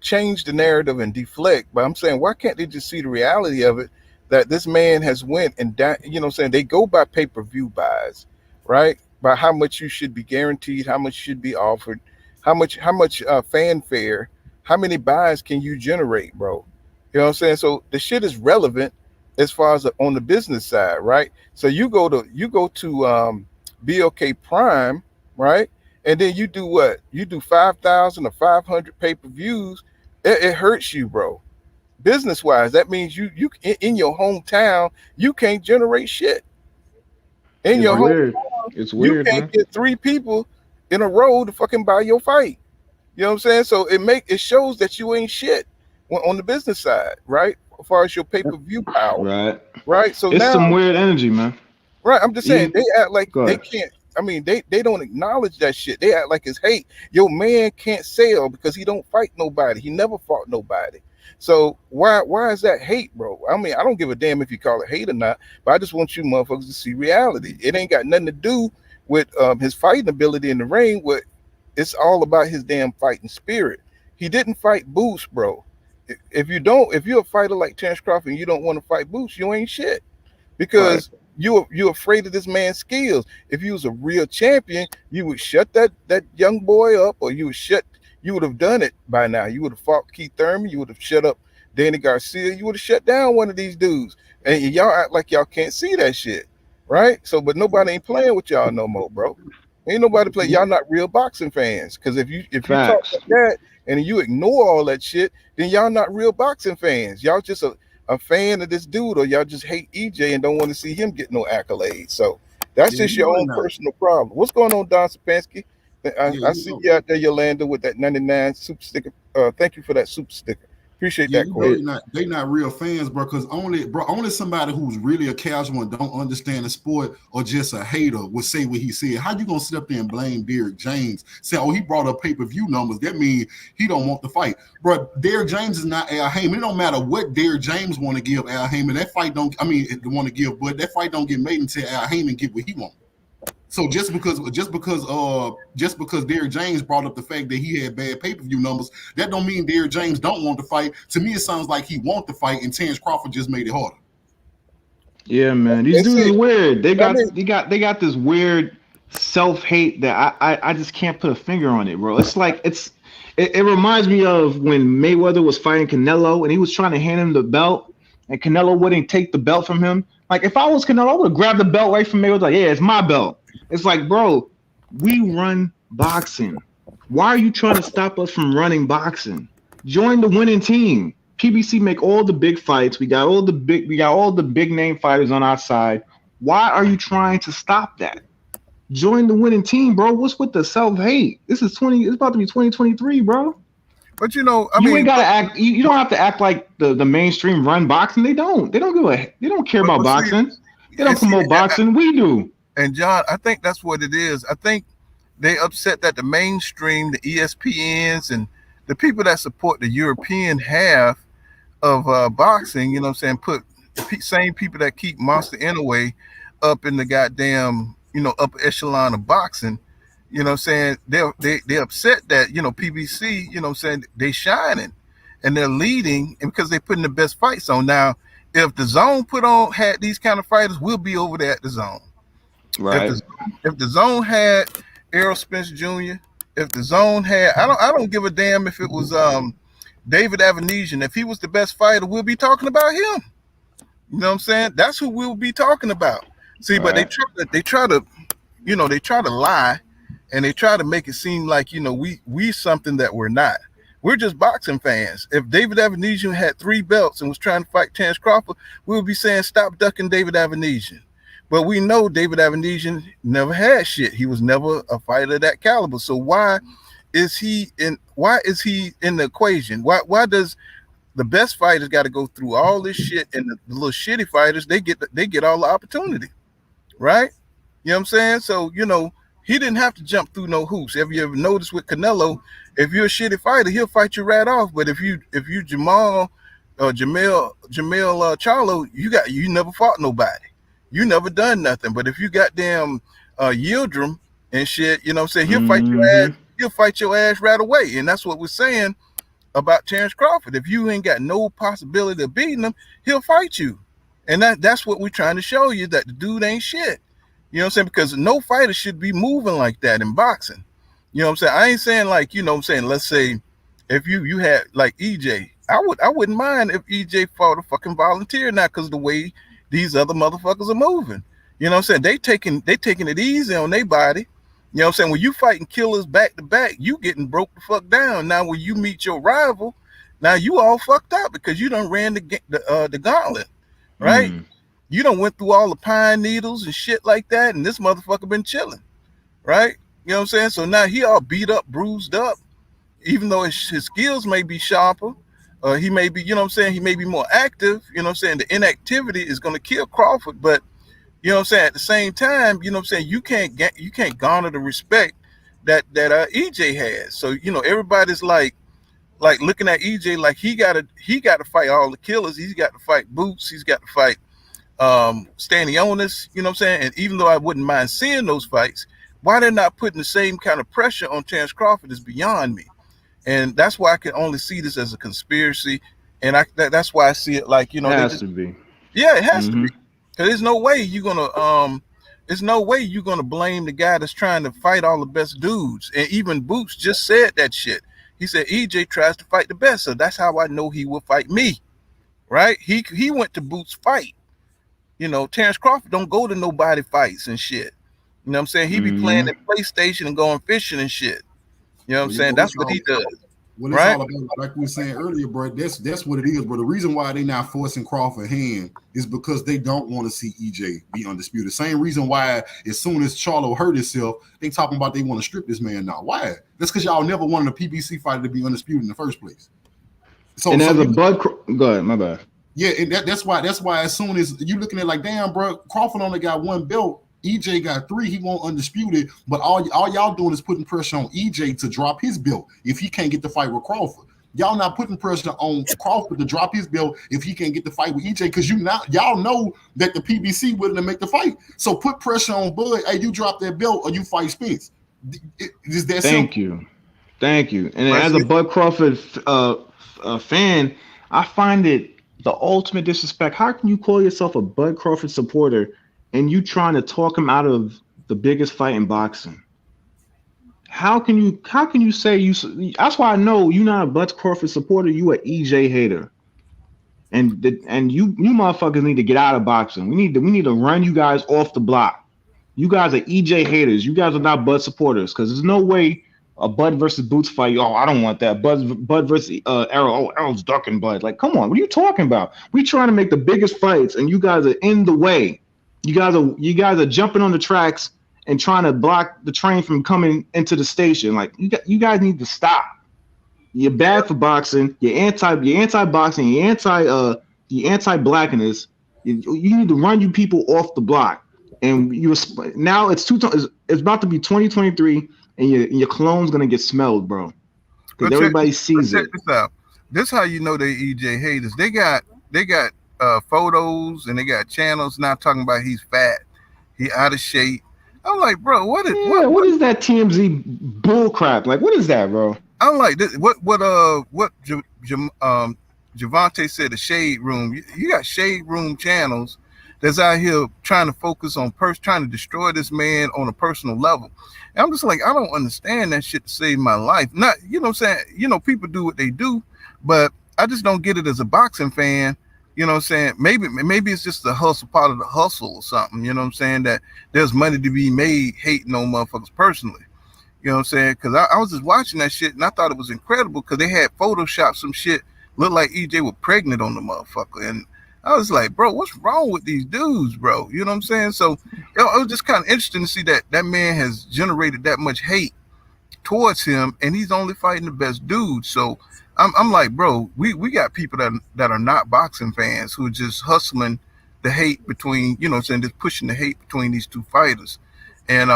Speaker 9: change the narrative and deflect. But I'm saying, why can't they just see the reality of it? That this man has went and, they go by pay-per-view buys, right? about how much you should be guaranteed, how much should be offered, how much fanfare, how many buys can you generate, bro? You know what I'm saying? So the shit is relevant as far as on the business side, right? So you go to BLK Prime, right? And then you do what? You do 5,000 or 500 pay-per-views. It hurts you, bro. Business wise, that means you in your hometown you can't generate shit. In your
Speaker 7: Weird.
Speaker 9: hometown,
Speaker 7: It's
Speaker 9: you
Speaker 7: weird,
Speaker 9: can't
Speaker 7: man.
Speaker 9: get 3 people in a row to fucking buy your fight. You know what I'm saying? So it shows that you ain't shit on the business side, right? As far as your pay-per-view power, right? So
Speaker 7: It's
Speaker 9: now,
Speaker 7: some weird energy, man.
Speaker 9: right? I'm just saying they act like
Speaker 7: Go
Speaker 9: they
Speaker 7: ahead.
Speaker 9: can't. I mean, they don't acknowledge that shit. They act like it's hate. Your man can't sell because he don't fight nobody. He never fought nobody. So why is that hate, bro? I mean, I don't give a damn if you call it hate or not, but I just want you motherfuckers to see reality. It ain't got nothing to do with his fighting ability in the ring. It's all about his damn fighting spirit. He didn't fight Boots, bro. If you're a fighter like Terence Crawford and you don't want to fight Boots, you ain't shit. Because you're afraid of this man's skills. If you was a real champion, you would shut that young boy up, or you would have done it by now. You would have fought Keith Thurman, you would have shut up Danny Garcia, you would have shut down one of these dudes. And y'all act like y'all can't see that shit, right? So, but nobody ain't playing with y'all no more, bro. Ain't nobody play. Y'all not real boxing fans. Because if you talk like that and you ignore all that shit, then y'all not real boxing fans. Y'all just a fan of this dude, or y'all just hate EJ and don't want to see him get no accolades. So that's just your own personal problem. What's going on, Don Sapansky? I see you out there, Yolanda, with that 99 super sticker. Thank you for that super sticker. Appreciate that, Corey.
Speaker 6: They not real fans, bro. Because only somebody who's really a casual and don't understand the sport, or just a hater, would say what he said. How you gonna sit up there and blame Derrick James? Say, oh, he brought up pay-per-view numbers. That means he don't want to fight, bro. Derrick James is not Al Heyman. It don't matter what Derrick James want to give Al Heyman. That fight don't. I mean, want to give, but that fight don't get made until Al Heyman get what he wants. So just because Derrick James brought up the fact that he had bad pay-per-view numbers, that don't mean Derrick James don't want to fight. To me, it sounds like he want to fight, and Terence Crawford just made it harder.
Speaker 7: Yeah, man. These dudes are weird. They got this weird self-hate that I just can't put a finger on it, bro. It's like it reminds me of when Mayweather was fighting Canelo and he was trying to hand him the belt and Canelo wouldn't take the belt from him. Like, if I was Canelo, I would have grabbed the belt right from Mayweather. Like, yeah, it's my belt. It's like, bro, we run boxing. Why are you trying to stop us from running boxing? Join the winning team. PBC make all the big fights. We got all the big name fighters on our side. Why are you trying to stop that? Join the winning team, bro. What's with the self-hate? It's about to be 2023, bro.
Speaker 9: But you know,
Speaker 7: you ain't gotta act. You don't have to act like the mainstream run boxing. They don't care about boxing. They don't promote boxing. We do.
Speaker 9: And John, I think that's what it is. I think they upset that the mainstream, the ESPNs, and the people that support the European half of boxing, you know what I'm saying, put the same people that keep Monster Inouye up in the goddamn, upper echelon of boxing. You know what I'm saying? They're upset that, PBC, you know what I'm saying, they shining and they're leading, and because they're putting the best fights on. Now, if the Zone had these kind of fighters, we'll be over there at the Zone.
Speaker 7: Right.
Speaker 9: If the Zone had Errol Spence Jr., if the Zone had, I don't give a damn if it was David Avanesian. If he was the best fighter, we'll be talking about him. You know what I'm saying? That's who we'll be talking about. See, but they try to lie, and they try to make it seem like, we something that we're not. We're just boxing fans. If David Avanesian had 3 belts and was trying to fight Terence Crawford, we would be saying, stop ducking David Avanesian. But we know David Avanesian never had shit. He was never a fighter of that caliber. So why is he in the equation? Why does the best fighters got to go through all this shit, and the little shitty fighters, they get all the opportunity, right? You know what I'm saying? So, he didn't have to jump through no hoops. Have you ever noticed with Canelo, if you're a shitty fighter, he'll fight you right off. But if you Jamel Charlo, you never fought nobody. You never done nothing. But if you got damn Yildirim and shit, you know what I'm saying, he'll fight your ass. He'll fight your ass right away. And that's what we're saying about Terence Crawford. If you ain't got no possibility of beating him, he'll fight you. And that's what we're trying to show you, that the dude ain't shit. You know what I'm saying? Because no fighter should be moving like that in boxing. You know what I'm saying? I ain't saying like, you know what I'm saying, let's say if you had like EJ, I wouldn't mind if EJ fought a fucking volunteer now because the way these other motherfuckers are moving. You know what I'm saying? They taking it easy on their body. You know what I'm saying? When you fighting killers back to back, you getting broke the fuck down. Now when you meet your rival, now you all fucked up because you done ran the gauntlet, right? You done went through all the pine needles and shit like that, and this motherfucker been chilling, right? You know what I'm saying? So now he all beat up, bruised up, even though his skills may be sharper. He may be, you know what I'm saying, he may be more active. You know what I'm saying? The inactivity is going to kill Crawford, but you know what I'm saying, at the same time, you know what I'm saying, you can't garner the respect that EJ has. So, you know, everybody's like looking at EJ like he got to fight all the killers. He's got to fight Boots. He's got to fight Ennis, you know what I'm saying? And even though I wouldn't mind seeing those fights, why they're not putting the same kind of pressure on Terrence Crawford is beyond me. And that's why I can only see this as a conspiracy. And that's why I see it like, you know,
Speaker 7: it has to be.
Speaker 9: Yeah, it has to be. Because there's no way you're gonna blame the guy that's trying to fight all the best dudes. And even Boots just said that shit. He said EJ tries to fight the best, so that's how I know he will fight me. Right? He went to Boots' fight. You know, Terrence Crawford don't go to nobody fights and shit. You know what I'm saying? He be playing the PlayStation and going fishing and shit. You know what I'm saying? That's what he does.
Speaker 6: Well, it's all about, like we were saying earlier, bro. That's what it is, bro. The reason why they not forcing Crawford hand is because they don't want to see EJ be undisputed. Same reason why as soon as Charlo hurt himself, they talking about they want to strip this man now. Why? That's because y'all never wanted a PBC fighter to be undisputed in the first place. So,
Speaker 7: and as a Bud, go ahead, my bad.
Speaker 6: Yeah, and that's why as soon as you looking at like, damn, bro, Crawford only got one belt. EJ got 3. He won't undisputed, but all y'all doing is putting pressure on EJ to drop his belt if he can't get the fight with Crawford. Y'all not putting pressure on Crawford to drop his belt if he can't get the fight with EJ because y'all know that the PBC willing to make the fight. So put pressure on Bud. Hey, you drop that belt or you fight Spence. Is that
Speaker 7: Thank you. And as a Bud Crawford fan, I find it the ultimate disrespect. How can you call yourself a Bud Crawford supporter and you trying to talk him out of the biggest fight in boxing? How can you say you? That's why I know you're not a Bud Crawford supporter. You a EJ hater, and you motherfuckers need to get out of boxing. We need to run you guys off the block. You guys are EJ haters. You guys are not Bud supporters because there's no way a Bud versus Boots fight. Oh, I don't want that. Bud versus Errol. Oh, Errol's ducking Bud. Like, come on, what are you talking about? We trying to make the biggest fights, and you guys are in the way. You guys are jumping on the tracks and trying to block the train from coming into the station. Like, you guys need to stop. You're bad for boxing. You're anti-boxing. You're anti-blackness. You need to run you people off the block. And now it's about to be 2023, and your clone's gonna get smelled, bro. Because everybody sees it.
Speaker 9: This how you know they EJ haters. They got photos and they got channels now talking about he's fat, he out of shape. I'm like, bro, what is
Speaker 7: that TMZ bull crap? Like, what is that, bro?
Speaker 9: I'm like, this, what Gervonta said, the shade room. You got shade room channels that's out here trying to focus on trying to destroy this man on a personal level. And I'm just like, I don't understand that shit to save my life. Not, you know what I'm saying? You know, people do what they do, but I just don't get it as a boxing fan. You know what I'm saying? Maybe it's just the hustle, part of the hustle or something. You know what I'm saying? That there's money to be made hating on motherfuckers personally. You know what I'm saying? Because I was just watching that shit and I thought it was incredible because they had photoshopped some shit, looked like EJ was pregnant on the motherfucker. And I was like, bro, what's wrong with these dudes, bro? You know what I'm saying? So it was just kind of interesting to see that man has generated that much hate towards him and he's only fighting the best dudes. So I'm like, bro, we got people that are not boxing fans who are just hustling the hate between, you know what I'm saying, just pushing the hate between these two fighters. And,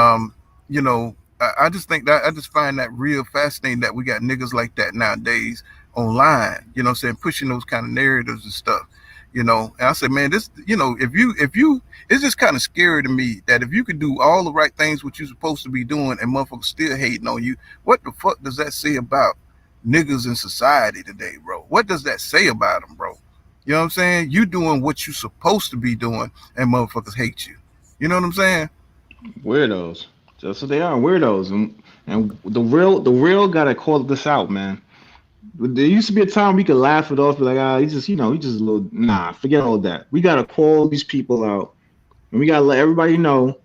Speaker 9: you know, I just think that I just find that real fascinating that we got niggas like that nowadays online, you know what I'm saying, pushing those kind of narratives and stuff, you know. And I said, man, this, you know, if you, it's just kind of scary to me that if you could do all the right things, what you're supposed to be doing and motherfuckers still hating on you, what the fuck does that say about niggas in society today, bro? What does that say about them, bro? You know what I'm saying? You doing what you supposed to be doing and motherfuckers hate you. You know what I'm saying?
Speaker 7: Weirdos. That's what they are, weirdos. And the real gotta call this out, man. There used to be a time we could laugh it off, be like, he's just, he's just a little, nah, forget all that. We gotta call these people out, and we gotta let everybody know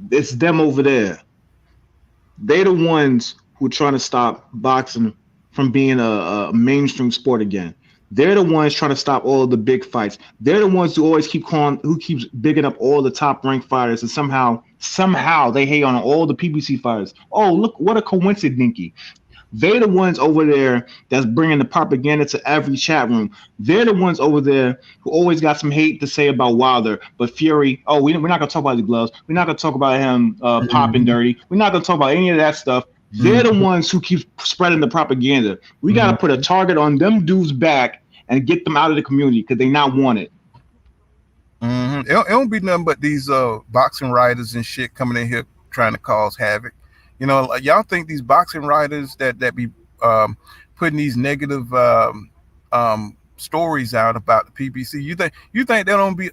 Speaker 7: it's them over there. They the ones who are trying to stop boxing from being a mainstream sport again. They're the ones trying to stop all of the big fights. They're the ones who always who keeps bigging up all the top ranked fighters, and somehow they hate on all the PBC fighters. Oh, look, what a coincidence. They're the ones over there that's bringing the propaganda to every chat room. They're the ones over there who always got some hate to say about Wilder. But Fury, we're not going to talk about the gloves. We're not going to talk about him popping dirty. We're not going to talk about any of that stuff. They're the ones who keep spreading the propaganda. We got to put a target on them dudes' back and get them out of the community because they not wanted.
Speaker 9: It don't be nothing but these boxing writers and shit coming in here trying to cause havoc. Like, y'all think these boxing writers that be putting these negative stories out about the PBC, you think they don't be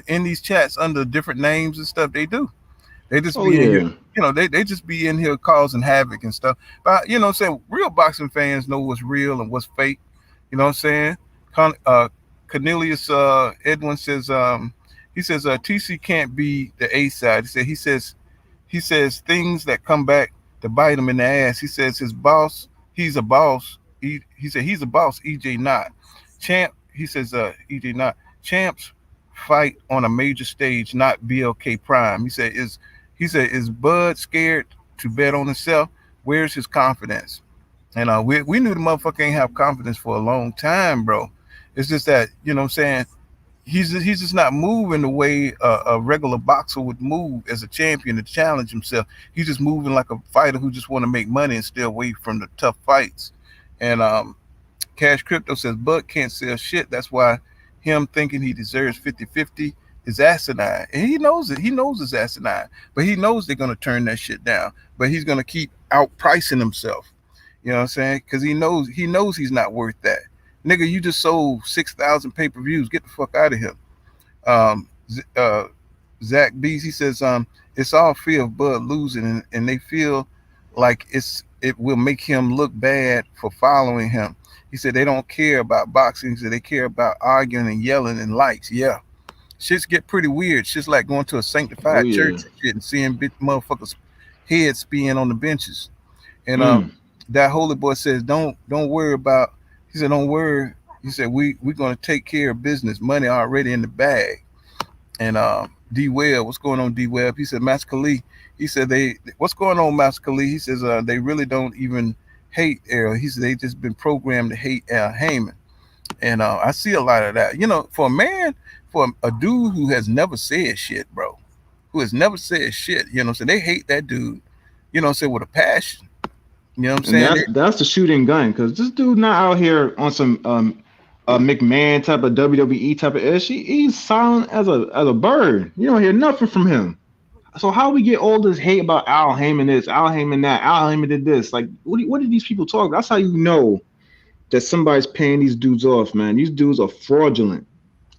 Speaker 9: in these chats under different names and stuff? They do. They just be in here, they just be in here causing havoc and stuff. But saying real boxing fans know what's real and what's fake. You know what I'm saying? Cornelius Edwin says he says TC can't be the A side. He says things that come back to bite him in the ass. He says he's a boss. He said he's a boss. EJ not. He says EJ not. Champs fight on a major stage, not BLK Prime. He said is Bud scared to bet on himself? Where's his confidence? And we knew the motherfucker ain't have confidence for a long time, bro. It's just that, what I'm saying, he's just not moving the way a regular boxer would move as a champion to challenge himself. He's just moving like a fighter who just want to make money and stay away from the tough fights. And Cash Crypto says Bud can't sell shit. That's why him thinking he deserves 50-50 is asinine. And he knows it. He knows it's asinine. But he knows they're going to turn that shit down. But he's going to keep outpricing himself. You know what I'm saying? Because he knows he's not worth that. Nigga, you just sold 6,000 pay-per-views. Get the fuck out of here. Zach Bees, he says, it's all fear of Bud losing, and they feel like it will make him look bad for following him. He said they don't care about boxing. He said they care about arguing and yelling and likes. Yeah. Shit's get pretty weird. Shit's like going to a sanctified church and shit and seeing big motherfuckers' heads spin on the benches. And that holy boy says, don't worry about. He said, don't worry. He said, we're going to take care of business. Money already in the bag. And D-Web, what's going on, D-Web? He said, Master Khalid. He said, what's going on, Master Khalid? He says, they really don't even hate Errol. He said, they just been programmed to hate Heyman. And I see a lot of that. For a dude who has never said shit, bro, who has never said shit, so they hate that dude, with a passion. You know what I'm saying?
Speaker 7: That's the shooting gun, because this dude not out here on some McMahon type of WWE type of ish. He's silent as a bird. You don't hear nothing from him. So how we get all this hate about Al Heyman this, Al Heyman that, Al Heyman did this? Like, what did these people talk? That's how you know that somebody's paying these dudes off, man. These dudes are fraudulent.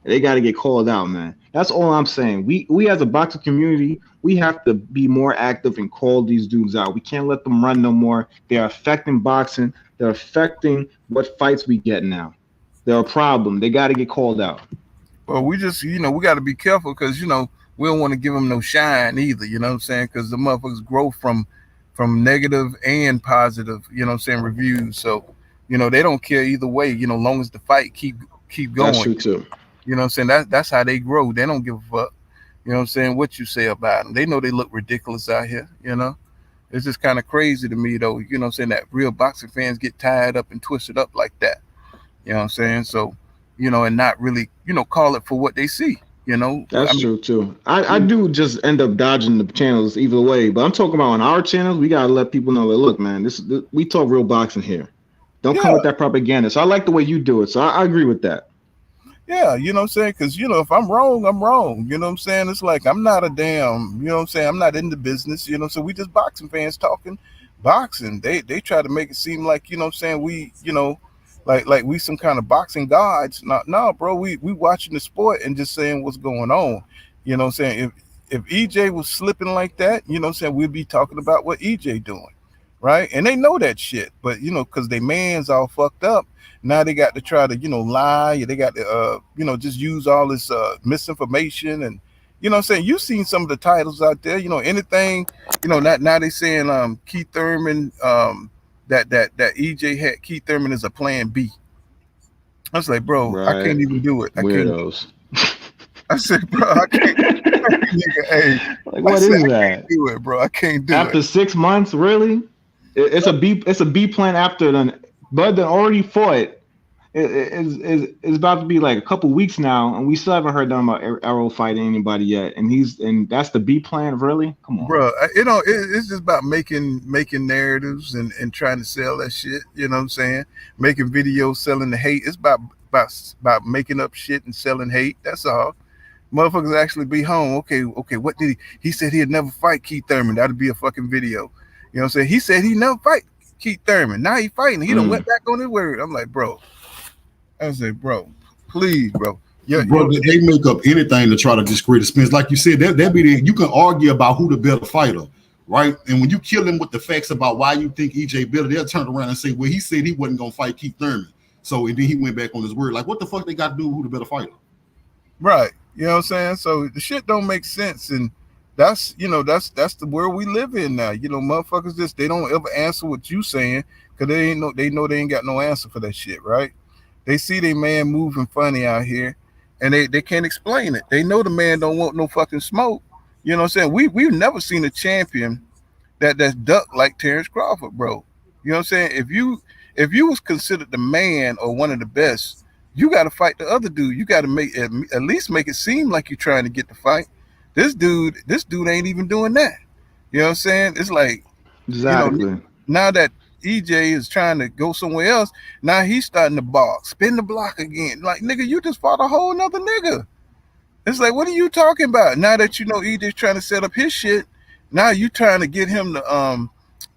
Speaker 7: They got to get called out, man. That's all I'm saying. We as a boxing community, we have to be more active and call these dudes out. We can't let them run no more. They're affecting boxing. They're affecting what fights we get now. They're a problem. They got to get called out.
Speaker 9: Well, we just, we got to be careful because, we don't want to give them no shine either, you know what I'm saying? Because the motherfuckers grow from negative and positive, reviews. So, they don't care either way, long as the fight keep going.
Speaker 7: That's true too.
Speaker 9: You know what I'm saying? That's how they grow. They don't give a fuck. You know what I'm saying? What you say about them. They know they look ridiculous out here, It's just kind of crazy to me, though, you know what I'm saying, that real boxing fans get tied up and twisted up like that. You know what I'm saying? So, and not really, call it for what they see,
Speaker 7: That's true, too. I do just end up dodging the channels either way. But I'm talking about on our channels, we got to let people know that, look, man, this we talk real boxing here. Don't come with that propaganda. So I like the way you do it. So I agree with that.
Speaker 9: Yeah, you know what I'm saying? Because, if I'm wrong, I'm wrong. You know what I'm saying? It's like I'm not a damn, I'm not in the business, So we just boxing fans talking boxing. They try to make it seem like, we, like we some kind of boxing gods. No, bro, we watching the sport and just saying what's going on. You know what I'm saying? if EJ was slipping like that, you know what I'm saying, we'd be talking about what EJ doing, right? And they know that shit, but you know, because they man's all fucked up. Now they got to try to, you know, lie. They got to, you know, just use all this misinformation. And you know what I'm saying, you've seen some of the titles out there, you know, anything, you know, now they saying Keith Thurman, that EJ had Keith Thurman as a plan B. I was like, bro, I can't even do it.
Speaker 7: Weirdos.
Speaker 9: I said, bro, I can't. Nigga, hey,
Speaker 7: like, what is that?
Speaker 9: I can't do it, bro. I can't do it.
Speaker 7: After 6 months, really? It's a B plan after then. Bud already fought. It's about to be like a couple weeks now, and we still haven't heard them about Errol fighting anybody yet. And that's the B plan, really? Come on,
Speaker 9: bro. You know, it's just about making narratives and trying to sell that shit. You know what I'm saying? Making videos, selling the hate. It's about making up shit and selling hate. That's all. Motherfuckers actually be home. Okay. What did he said he'd never fight Keith Thurman. That'd be a fucking video. You know what I'm saying? He said he never fight Keith Thurman. Now he fighting. He done went back on his word. I'm like, bro. I said, bro, please, bro.
Speaker 6: Bro, they make up anything to try to discredit Spence. Like you said, you can argue about who the better fighter, right? And when you kill him with the facts about why you think EJ better, they'll turn around and say, well, he said he wasn't gonna fight Keith Thurman. So and then he went back on his word. Like, what the fuck they got to do with who the better fighter?
Speaker 9: Right. You know what I'm saying? So the shit don't make sense. And that's the world we live in now. You know, motherfuckers they don't ever answer what you saying because they know they ain't got no answer for that shit, right? They see their man moving funny out here and they can't explain it. They know the man don't want no fucking smoke. You know what I'm saying? We've never seen a champion that's ducked like Terrence Crawford, bro. You know what I'm saying? If you was considered the man or one of the best, you got to fight the other dude. You got to at least make it seem like you're trying to get the fight. This dude ain't even doing that. You know what I'm saying? It's like,
Speaker 7: exactly.
Speaker 9: You know, now that EJ is trying to go somewhere else, now he's starting to box, spin the block again. Like, nigga, you just fought a whole nother nigga. It's like, what are you talking about? Now that you know EJ's trying to set up his shit, now you trying to get him to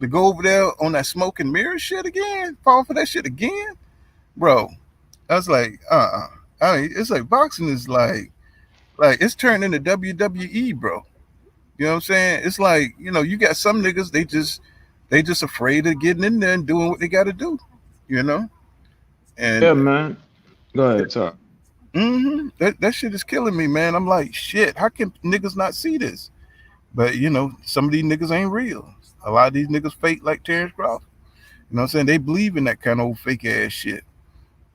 Speaker 9: go over there on that smoke and mirror shit again, fall for that shit again, bro. I was like, I mean, it's like boxing is like it's turned into WWE, bro. You know what I'm saying? It's like, you know, you got some niggas, they just afraid of getting in there and doing what they got to do, you know? And
Speaker 7: yeah, man. Go ahead, talk.
Speaker 9: That shit is killing me, man. I'm like, shit, how can niggas not see this? But, you know, some of these niggas ain't real. A lot of these niggas fake like Terrence Crawford. You know what I'm saying? They believe in that kind of old fake ass shit.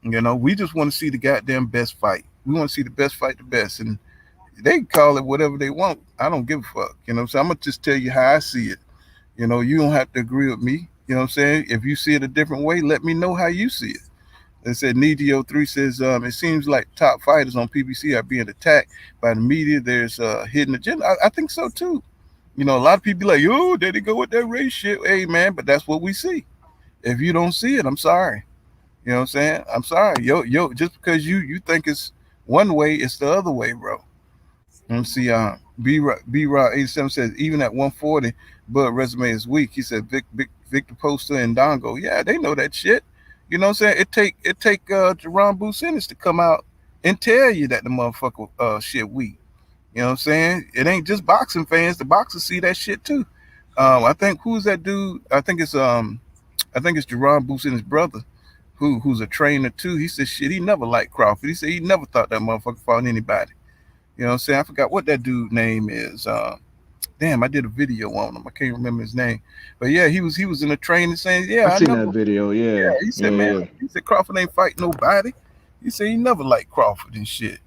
Speaker 9: You know, we just want to see the goddamn best fight. We want to see the best fight the best. And they can call it whatever they want. I don't give a fuck. You know what I'm saying? I'm going to just tell you how I see it. You know, you don't have to agree with me. You know what I'm saying? If you see it a different way, let me know how you see it. They said Neo3 says, it seems like top fighters on PBC are being attacked by the media. There's a hidden agenda. I think so too. You know, a lot of people be like, oh, there they go with that race shit. Hey, man, but that's what we see. If you don't see it, I'm sorry. You know what I'm saying? I'm sorry. Yo, just because you think it's one way, it's the other way, bro. Let's see, B-Rod 87 says, even at 140, Bud resume is weak. He said Victor Poster and Dongo. Yeah, they know that shit. You know what I'm saying? It take Jaron Ennis to come out and tell you that the motherfucker shit weak. You know what I'm saying? It ain't just boxing fans. The boxers see that shit too. I think who's that dude? I think it's Jaron Ennis' brother, who's a trainer too. He said shit, he never liked Crawford. He said he never thought that motherfucker fought anybody. You know what I'm saying? I forgot what that dude name is. Damn, I did a video on him. I can't remember his name. But yeah, he was in a training saying, yeah,
Speaker 7: I seen that video, yeah.
Speaker 9: He said, man, he said Crawford ain't fighting nobody. He said he never liked Crawford and shit.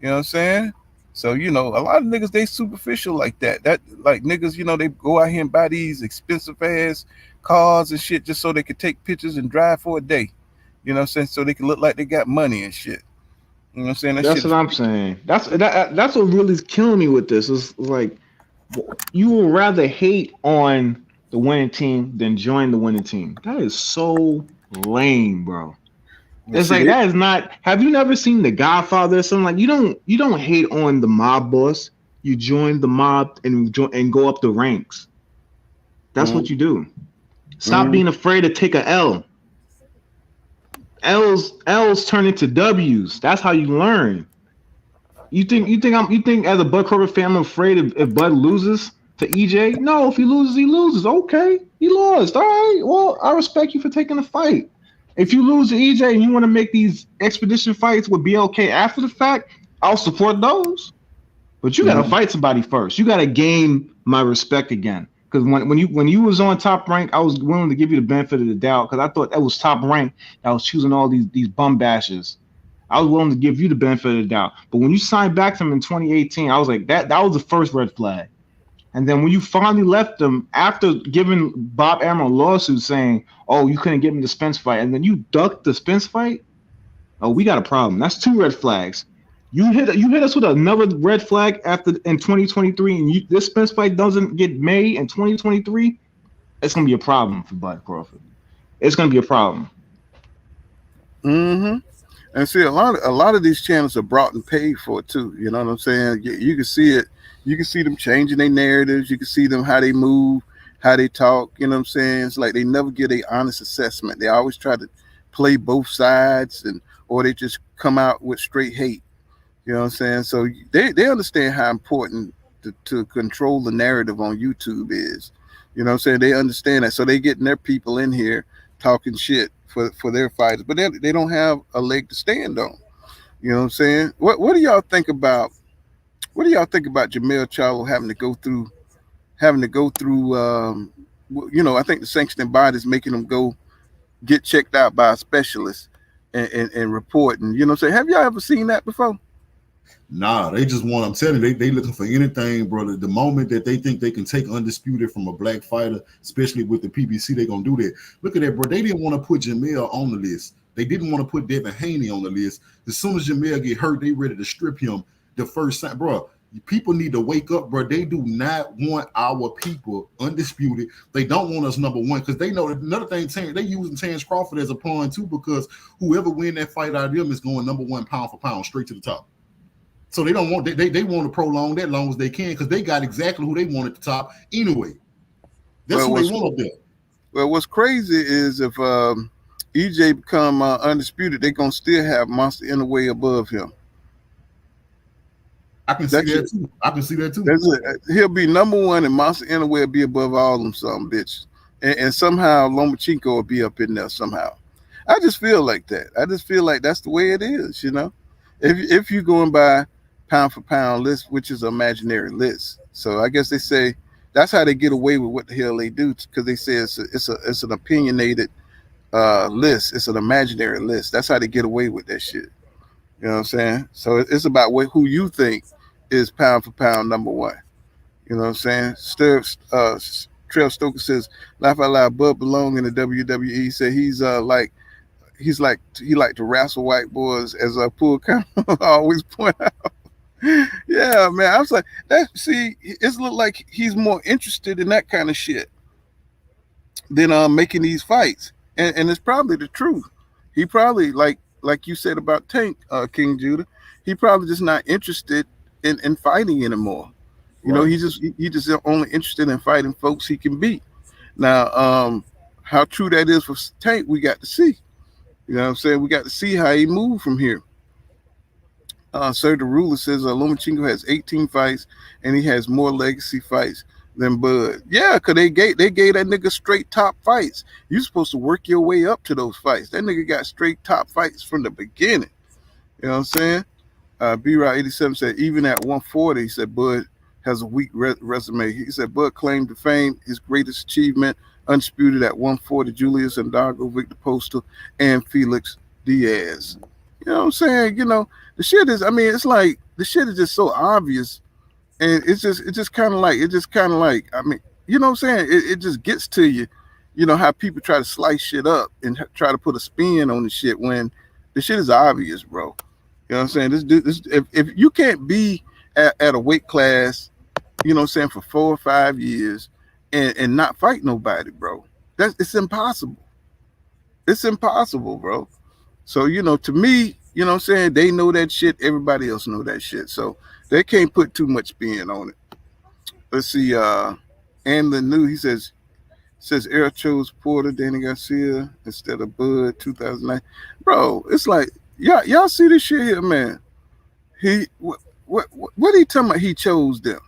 Speaker 9: You know what I'm saying? So, you know, a lot of niggas, they superficial like that. That like niggas, you know, they go out here and buy these expensive ass cars and shit just so they could take pictures and drive for a day. You know what I'm saying? So they can look like they got money and shit. You know what I'm saying?
Speaker 7: That's what I'm saying. That's what really is killing me with this. It's like you would rather hate on the winning team than join the winning team. That is so lame, bro. It's like that is not. Have you never seen The Godfather or something? Like you don't hate on the mob boss. You join the mob and go up the ranks. That's what you do. Stop being afraid to take a L. L's turn into W's. That's how you learn. You think as a Bud Crawford fan, I'm afraid if Bud loses to EJ? No, if he loses, he loses. Okay, he lost. All right. Well, I respect you for taking the fight. If you lose to EJ and you want to make these expedition fights with BLK after the fact, I'll support those. But you got to fight somebody first. You got to gain my respect again. Because when you was on Top Rank, I was willing to give you the benefit of the doubt because I thought that was Top Rank. I was choosing all these bum bashes. I was willing to give you the benefit of the doubt. But when you signed back to him in 2018, I was like, that was the first red flag. And then when you finally left him after giving Bob Arum a lawsuit saying, oh, you couldn't get him the Spence fight, and then you ducked the Spence fight, oh, we got a problem. That's 2 red flags. You hit us with another red flag in 2023, and this Spence fight doesn't get made in 2023, it's going to be a problem for Bud Crawford. It's going to be a problem.
Speaker 9: Mm-hmm. And see, a lot of these channels are brought and paid for it too. You know what I'm saying? You can see it. You can see them changing their narratives. You can see them how they move, how they talk. You know what I'm saying? It's like they never get an honest assessment. They always try to play both sides, or they just come out with straight hate. You know what I'm saying? So they understand how important to control the narrative on YouTube is. You know what I'm saying? They understand that. So they getting their people in here talking shit for their fighters, but they don't have a leg to stand on. You know what I'm saying? What do y'all think about Jamel Charlo having to go through I think the sanctioning body is making them go get checked out by a specialist and report, and you know what I'm saying? Have y'all ever seen that before?
Speaker 6: Nah, they just want, I'm telling you, they looking for anything, brother. The moment that they think they can take Undisputed from a black fighter, especially with the PBC, they gonna do that. Look at that, bro. They didn't want to put Jamel on the list. They didn't want to put Devin Haney on the list. As soon as Jamel get hurt, they ready to strip him the first time, bro. People need to wake up, bro. They do not want our people Undisputed. They don't want us number 1 because they know another thing. They using Terrence Crawford as a pawn too, because whoever win that fight out of them is going number 1 pound for pound straight to the top. So they don't want they want to prolong that long as they can because they got exactly who they want at the top anyway. That's who they want up there.
Speaker 9: Well, what's crazy is if EJ become Undisputed, they're gonna still have Monster Inouye above him.
Speaker 6: I can see that too.
Speaker 9: He'll be number 1, and Monster Inouye will be above all them some bitches, and somehow Lomachenko will be up in there somehow. I just feel like that. I just feel like that's the way it is, you know. If you're going by pound for pound list, which is an imaginary list, so I guess they say that's how they get away with what the hell they do, because they say it's an opinionated list. It's an imaginary list. That's how they get away with that shit. You know what I'm saying? So it's about who you think is pound for pound number 1. You know what I'm saying? Trail Stoker says, laugh out loud, Bud belong in the WWE. He said he like to wrestle white boys, as a pool count always point out. Yeah, man. I was like, it's look like he's more interested in that kind of shit than making these fights. And it's probably the truth. He probably, like you said about Tank, King Judah, he probably just not interested in fighting anymore. You know, he just only interested in fighting folks he can beat. Now, how true that is for Tank, we got to see. You know what I'm saying? We got to see how he moved from here. Sir the Ruler says Lomachenko has 18 fights and he has more legacy fights than Bud. Yeah, because they gave that nigga straight top fights. You're supposed to work your way up to those fights. That nigga got straight top fights from the beginning. You know what I'm saying? B-Rod 87 said even at 140, he said Bud has a weak resume. He said Bud claimed to fame his greatest achievement, Undisputed at 140, Julius Ndago, Victor Postal, and Felix Diaz. You know what I'm saying? You know, the shit is, I mean, it's like the shit is just so obvious, and it's just kind of like, I mean, you know what I'm saying? It just gets to you, you know, how people try to slice shit up and try to put a spin on the shit when the shit is obvious, bro. You know what I'm saying? This if you can't be at a weight class, you know what I'm saying, for 4 or 5 years and not fight nobody, bro, it's impossible. It's impossible, bro. So, you know, to me, you know what I'm saying, they know that shit. Everybody else know that shit. So they can't put too much spin on it. Let's see. And the new, he says Errol chose Porter, Danny Garcia instead of Bud 2009. Bro, it's like, y'all see this shit here, man. What are you talking about? He chose them.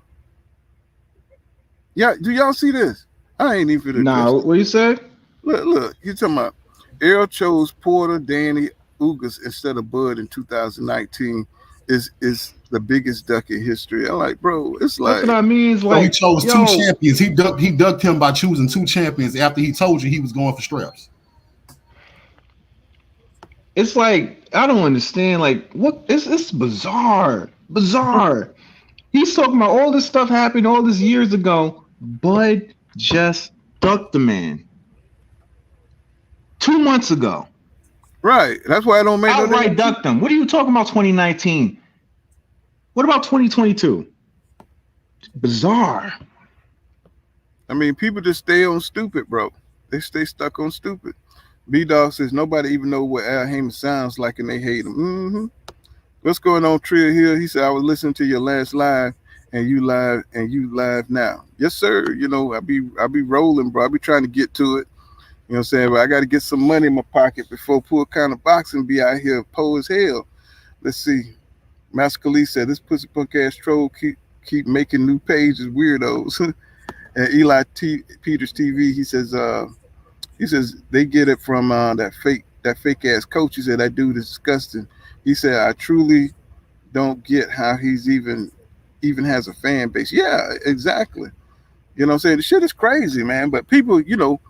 Speaker 9: Yeah, do y'all see this? I ain't even for
Speaker 7: Nah, what you said?
Speaker 9: Look, you talking about Errol chose Porter, Danny, Ugas instead of Bud in 2019 is the biggest duck in history. I'm like, bro, it's like
Speaker 7: that's what I mean. It's like
Speaker 6: he chose two champions. He ducked him by choosing two champions after he told you he was going for straps.
Speaker 7: It's like I don't understand. Like what? It's bizarre. Bizarre. He's talking about all this stuff happened all this years ago. Bud just ducked the man 2 months ago.
Speaker 9: Right. That's why I don't make
Speaker 7: outright ducked him. What are you talking about? 2019. What about 2022? Bizarre.
Speaker 9: I mean, people just stay on stupid, bro. They stay stuck on stupid. B-Dog says nobody even know what Al Heyman sounds like and they hate him. Mm-hmm. What's going on, Trill Hill? He said, I was listening to your last live and you live now. Yes, sir. You know, I be rolling, bro. I be trying to get to it. You know what I'm saying? But I got to get some money in my pocket before Poor Kind of Boxing be out here poor as hell. Let's see. Master Khalid said, this pussy punk ass troll keep making new pages, weirdos. And Eli Peters TV, he says they get it from that fake ass coach. He said that dude is disgusting. He said I truly don't get how he's even has a fan base. Yeah, exactly. You know what I'm saying? The shit is crazy, man. But people, you know,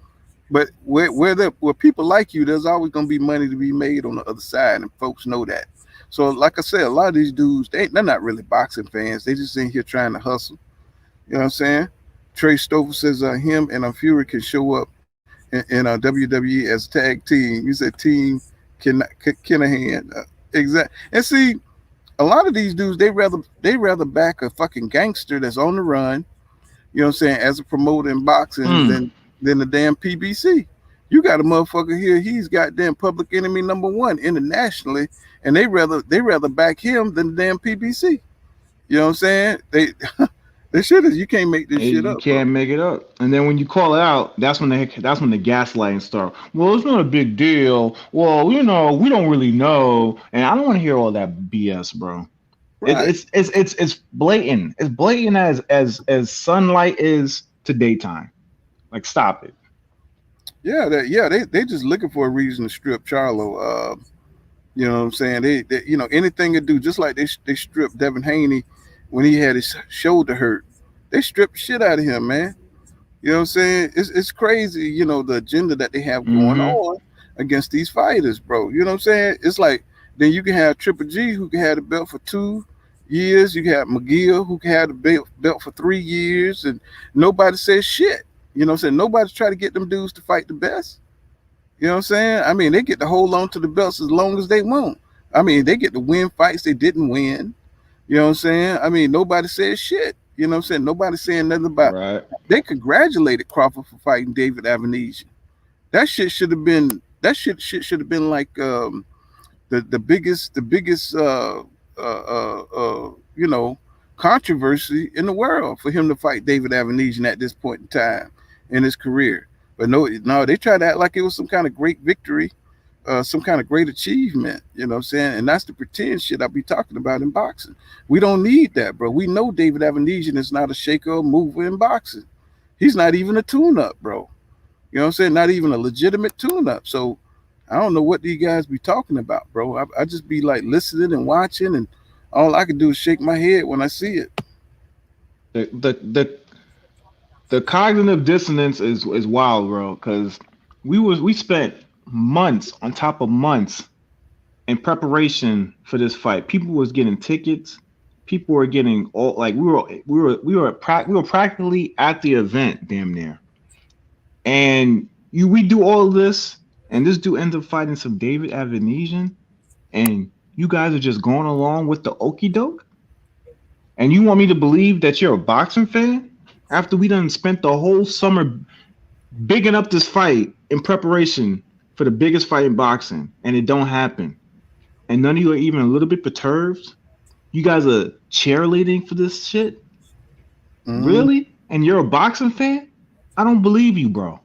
Speaker 9: but where people like you, there's always gonna be money to be made on the other side, and folks know that. So, like I said, a lot of these dudes, they're not really boxing fans. They just in here trying to hustle. You know what I'm saying? Trey Stover says him and Fury can show up in WWE as tag team. He said team Kinahan. Exactly. And see, a lot of these dudes, they rather back a fucking gangster that's on the run, you know what I'm saying, as a promoter in boxing than the damn PBC. You got a motherfucker here, he's goddamn public enemy #1 internationally, and they rather back him than the damn PBC. You know what I'm saying? This shit is, you can't make this shit up.
Speaker 7: You can't make it up. And then when you call it out, that's when the gaslighting starts. Well, it's not a big deal. Well, you know, we don't really know. And I don't want to hear all that BS, bro. Right. It's blatant. It's blatant as sunlight is to daytime. Like, stop it.
Speaker 9: Yeah, they just looking for a reason to strip Charlo. You know what I'm saying? They you know, anything to do, just like they stripped Devin Haney when he had his shoulder hurt. They stripped shit out of him, man. You know what I'm saying? It's crazy, you know, the agenda that they have going on against these fighters, bro. You know what I'm saying? It's like, then you can have Triple G, who can have the belt for 2 years. You can have McGill, who can have the belt for 3 years, and nobody says shit. You know what I'm saying? Nobody's trying to get them dudes to fight the best. You know what I'm saying? I mean, they get to hold on to the belts as long as they want. I mean, they get to win fights they didn't win. You know what I'm saying? I mean, nobody says shit. You know what I'm saying? Nobody's saying nothing about it. They congratulated Crawford for fighting David Avenesian. That shit should have been like the biggest you know, controversy in the world for him to fight David Avenesian at this point in time in his career. But no, they tried to act like it was some kind of great victory, some kind of great achievement, you know what I'm saying? And that's the pretend shit I be talking about in boxing. We don't need that, bro. We know David Avenesian is not a shaker or mover in boxing. He's not even a tune-up, bro. You know what I'm saying? Not even a legitimate tune-up. So I don't know what these guys be talking about, bro. I just be like listening and watching, and all I can do is shake my head when I see it.
Speaker 7: The cognitive dissonance is wild, bro, because we spent months on top of months in preparation for this fight. People was getting tickets. People were getting all, like, we were practically at the event, damn near. And we do all this, and this dude ends up fighting some David Avenesian, and you guys are just going along with the okie doke? And you want me to believe that you're a boxing fan after we done spent the whole summer bigging up this fight in preparation for the biggest fight in boxing, and it don't happen? And none of you are even a little bit perturbed? You guys are cheerleading for this shit? Really? And you're a boxing fan? I don't believe you, bro.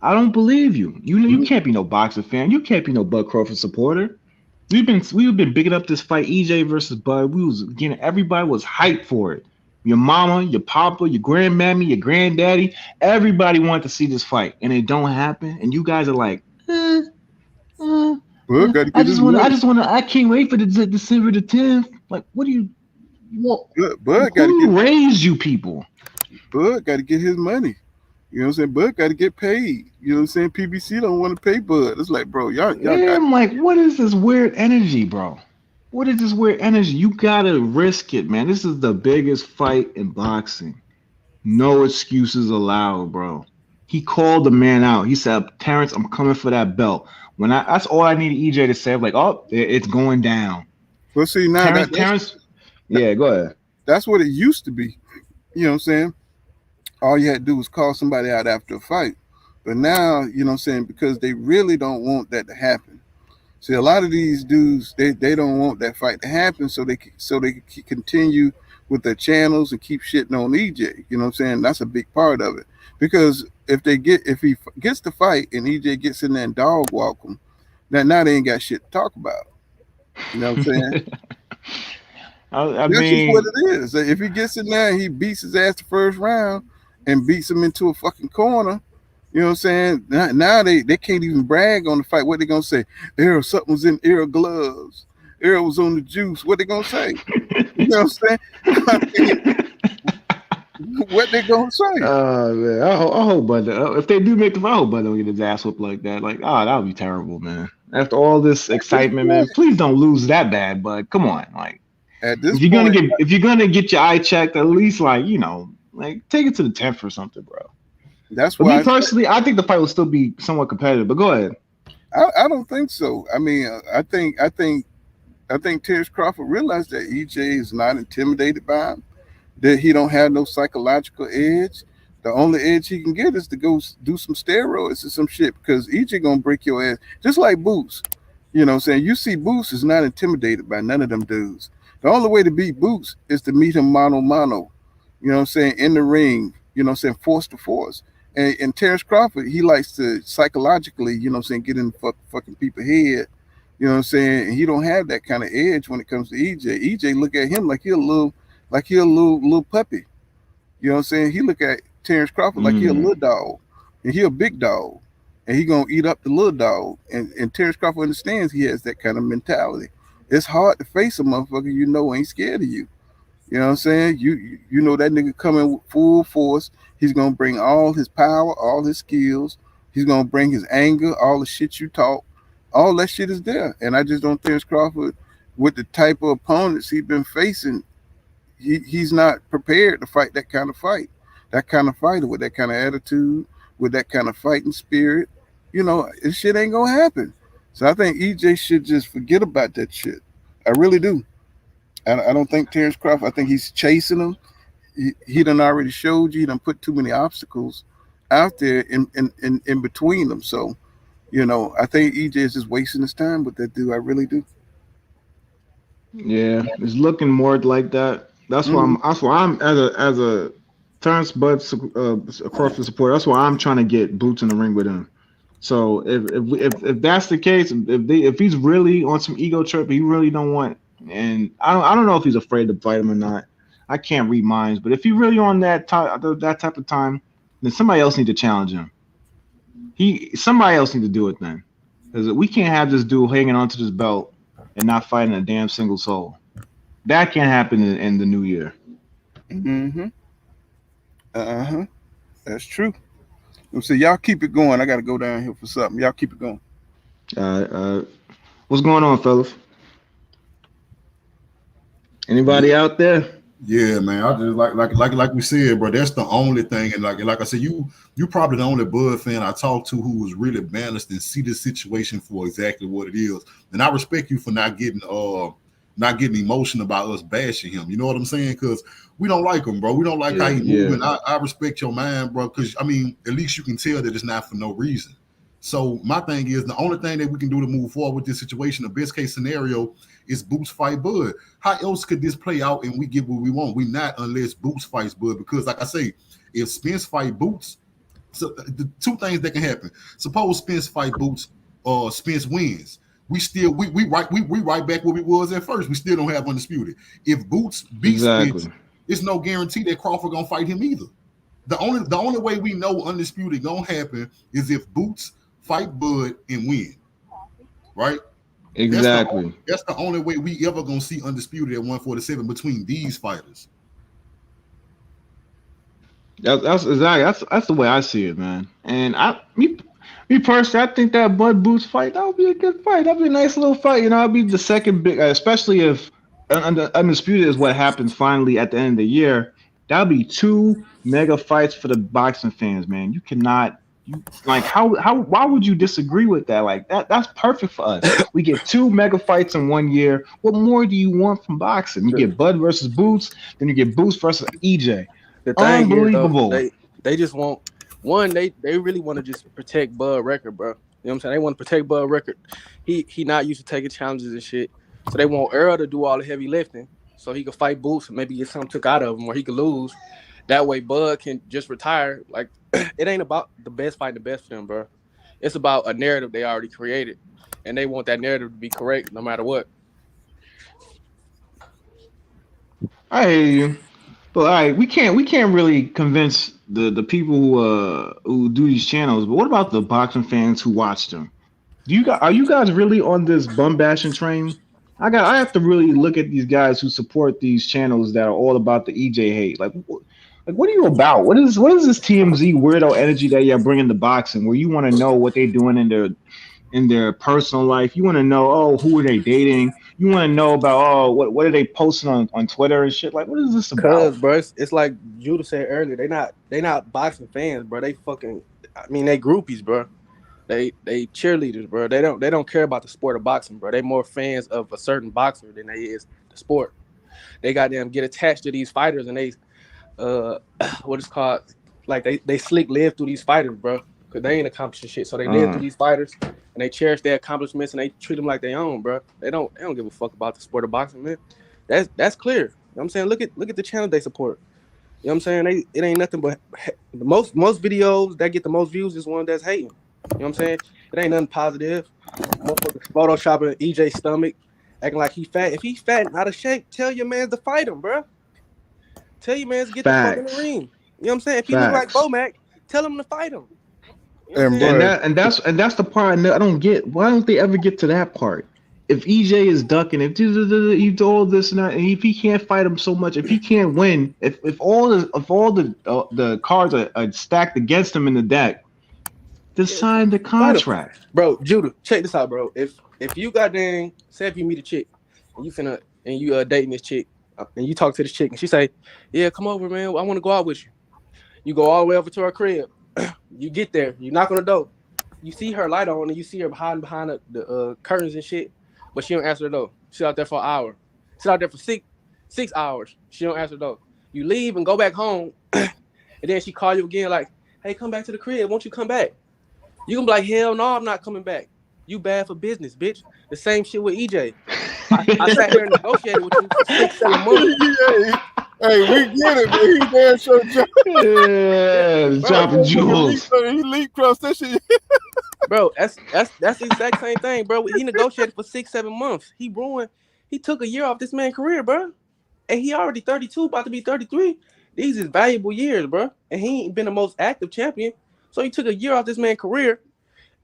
Speaker 7: I don't believe you. You can't be no boxing fan. You can't be no Bud Crawford supporter. we've been bigging up this fight, EJ versus Bud. Everybody was hyped for it. Your mama, your papa, your grandmammy, your granddaddy, everybody wanted to see this fight, and it don't happen. And you guys are like,
Speaker 9: Bud got to get his money.
Speaker 7: I can't wait for the December the 10th. Like, what do you? What?
Speaker 9: Bud got to
Speaker 7: Who raised you people?
Speaker 9: Bud got to get his money. You know what I'm saying? Bud got to get paid. You know what I'm saying? PBC don't want to pay Bud. It's like, bro, y'all
Speaker 7: I'm like, what is this weird energy, bro? What is this weird energy? You gotta risk it, man. This is the biggest fight in boxing. No excuses allowed, bro. He called the man out. He said, Terrence, I'm coming for that belt. That's all I needed EJ to say. I'm like, oh, it's going down.
Speaker 9: Well, see, now
Speaker 7: Terrence, yeah, go ahead.
Speaker 9: That's what it used to be. You know what I'm saying? All you had to do was call somebody out after a fight. But now, you know what I'm saying, because they really don't want that to happen. See, a lot of these dudes, they don't want that fight to happen, so they can continue with their channels and keep shitting on EJ. You know what I'm saying? That's a big part of it. Because if he gets the fight and EJ gets in there and dog walk him, now they ain't got shit to talk about. You know what I'm saying?
Speaker 7: I
Speaker 9: That's
Speaker 7: mean,
Speaker 9: just what it is. If he gets in there and he beats his ass the first round and beats him into a fucking corner, you know what I'm saying? Now they can't even brag on the fight. What they gonna say? Errol, something was in Errol gloves. Errol was on the juice. What they gonna say? You know what I'm saying? What they gonna say?
Speaker 7: Man, I hope Bud. If they do make the fight, I hope Bud don't get his ass whooped like that. Like, that would be terrible, man. After all this excitement, man, please don't lose that bad, Bud. Come on, like, if you're gonna get your eye checked, at least like take it to the 10th or something, bro.
Speaker 9: That's why.
Speaker 7: Me personally, I think the fight will still be somewhat competitive. But go ahead.
Speaker 9: I don't think so. I mean, I think Terrence Crawford realized that EJ is not intimidated by him, that he don't have no psychological edge. The only edge he can get is to go do some steroids or some shit, because EJ gonna break your ass just like Boots. You know what I'm saying? You see Boots is not intimidated by none of them dudes. The only way to beat Boots is to meet him mano mano. You know what I'm saying? In the ring. You know what I'm saying? Force to force. And Terrence Crawford, he likes to psychologically, you know what I'm saying, get in fucking people's head. You know what I'm saying? And he don't have that kind of edge when it comes to EJ. EJ look at him like he a little puppy. You know what I'm saying? He look at Terrence Crawford like he a little dog. And he a big dog. And he gonna eat up the little dog. And Terrence Crawford understands he has that kind of mentality. It's hard to face a motherfucker you know ain't scared of you. You know what I'm saying? You know that nigga coming with full force. He's gonna bring all his power, all his skills. He's gonna bring his anger, all the shit you talk. All that shit is there. And I just don't think Terrence Crawford, with the type of opponents he's been facing, he's not prepared to fight that kind of fight. That kind of fighter with that kind of attitude, with that kind of fighting spirit. You know, this shit ain't gonna happen. So I think EJ should just forget about that shit. I really do. I don't think Terrence Crawford, I think he's chasing him. He done already showed you, he done put too many obstacles out there in between them. So, you know, I think EJ is just wasting his time with that dude. I really do.
Speaker 7: Yeah, it's looking more like that. That's why I'm as a Terrence Bud Crawford supporter. That's why I'm trying to get boots in the ring with him. So if that's the case, if he's really on some ego trip, he really don't want, and I don't know if he's afraid to fight him or not. I can't read minds, but if he really on that type of time, then somebody else need to challenge him. Somebody else need to do it then, because we can't have this dude hanging onto this belt and not fighting a damn single soul. That can't happen in the new year.
Speaker 9: Mm-hmm. That's true. So y'all keep it going. I got to go down here for something. Y'all keep it going.
Speaker 7: What's going on, fellas? Anybody out there?
Speaker 6: Yeah, man. I just like we said, bro. That's the only thing, and like I said, you probably the only Bud fan I talked to who was really balanced and see the situation for exactly what it is. And I respect you for not getting emotional about us bashing him. You know what I'm saying? Because we don't like him, bro. We don't like how he moving. I respect your mind, bro. Because I mean, at least you can tell that it's not for no reason. So my thing is, the only thing that we can do to move forward with this situation, the best case scenario, is Boots fight Bud. How else could this play out and we get what we want? We not unless Boots fights Bud. Because like I say, if Spence fight Boots, so the two things that can happen. Suppose Spence fight Boots or Spence wins. we right back where we was at first. We still don't have undisputed. If Boots beats Spence, it's no guarantee that Crawford gonna fight him either. The only way we know undisputed gonna happen is if Boots fight Bud and win. Right?
Speaker 7: Exactly.
Speaker 6: That's the only way we ever gonna see undisputed at 147 between these fighters.
Speaker 7: That's exactly that's the way I see it, man. And me personally, I think that Bud Boots fight, that would be a good fight. That'd be a nice little fight. You know, it'd be the second big, especially if undisputed is what happens finally at the end of the year. That'd be 2 mega fights for the boxing fans, man. You cannot, why would you disagree with that? Like that's perfect for us. We get 2 mega fights in 1 year. What more do you want from boxing? You get Bud versus Boots, then you get Boots versus EJ.
Speaker 8: The thing
Speaker 7: Unbelievable.
Speaker 8: Is, though, they just want one. They really want to just protect Bud record, bro. You know what I'm saying? They want to protect Bud record. He not used to taking challenges and shit. So they want Errol to do all the heavy lifting, so he could fight Boots and maybe get something took out of him, or he could lose. That way, Bud can just retire. Like it ain't about the best fighting the best for them, bro. It's about a narrative they already created, and they want that narrative to be correct no matter what.
Speaker 7: I hear you. But all right, we can't really convince the people who do these channels. But what about the boxing fans who watch them? Are you guys really on this bum bashing train? I have to really look at these guys who support these channels that are all about the EJ hate. Like what are you about? What is this TMZ weirdo energy that you're bringing to boxing, where you want to know what they're doing in their personal life? You want to know, who are they dating? You want to know about, what are they posting on Twitter and shit? Like, what is this about?
Speaker 8: Bro, it's like Judah said earlier. They not boxing fans, bro. They groupies, bro. They cheerleaders, bro. They don't care about the sport of boxing, bro. They more fans of a certain boxer than they is the sport. They goddamn get attached to these fighters, and they what is called, like they slick live through these fighters, bro. Because they ain't accomplishing shit. So they live through these fighters, and they cherish their accomplishments, and they treat them like they own, bro. They don't give a fuck about the sport of boxing, man. That's clear. You know what I'm saying? Look at the channel they support. You know what I'm saying? It ain't nothing but the most videos that get the most views is one that's hating. You know what I'm saying? It ain't nothing positive. Motherfuckers photoshopping EJ's stomach, acting like he fat. If he fat and out of shape, tell your man to fight him, bro. Tell your man to get the fuck in the ring. You know what I'm saying? If he look like Bomac, tell him to fight him.
Speaker 7: And that's the part I don't get. Why don't they ever get to that part? If EJ is ducking, if he do all this and that, and if he can't fight him so much, if he can't win, if all the cards are stacked against him in the deck, to sign the contract,
Speaker 8: bro. Judah, check this out, bro. If you goddamn say if you meet a chick and you dating this chick and you talk to this chick and she say, yeah, come over, man, I want to go out with you. You go all the way over to her crib. You get there, you knock on the door, you see her light on, and you see her behind the curtains and shit, but she don't answer the door. She's out there for an hour. She's out there for six hours. She don't answer the door. You leave and go back home, and then she call you again like, hey, come back to the crib. Won't you come back? You can be like, hell no, I'm not coming back. You bad for business, bitch. The same shit with EJ. I sat here and negotiated with you for 6-7 months.
Speaker 9: Hey, we get it, man. He damn sure
Speaker 7: dropping jewels.
Speaker 9: He leap across that shit.
Speaker 8: Bro, that's the exact same thing, bro. He negotiated for 6-7 months. He took a year off this man's career, bro. And he already 32, about to be 33. These is valuable years, bro. And he ain't been the most active champion. So he took a year off this man's career.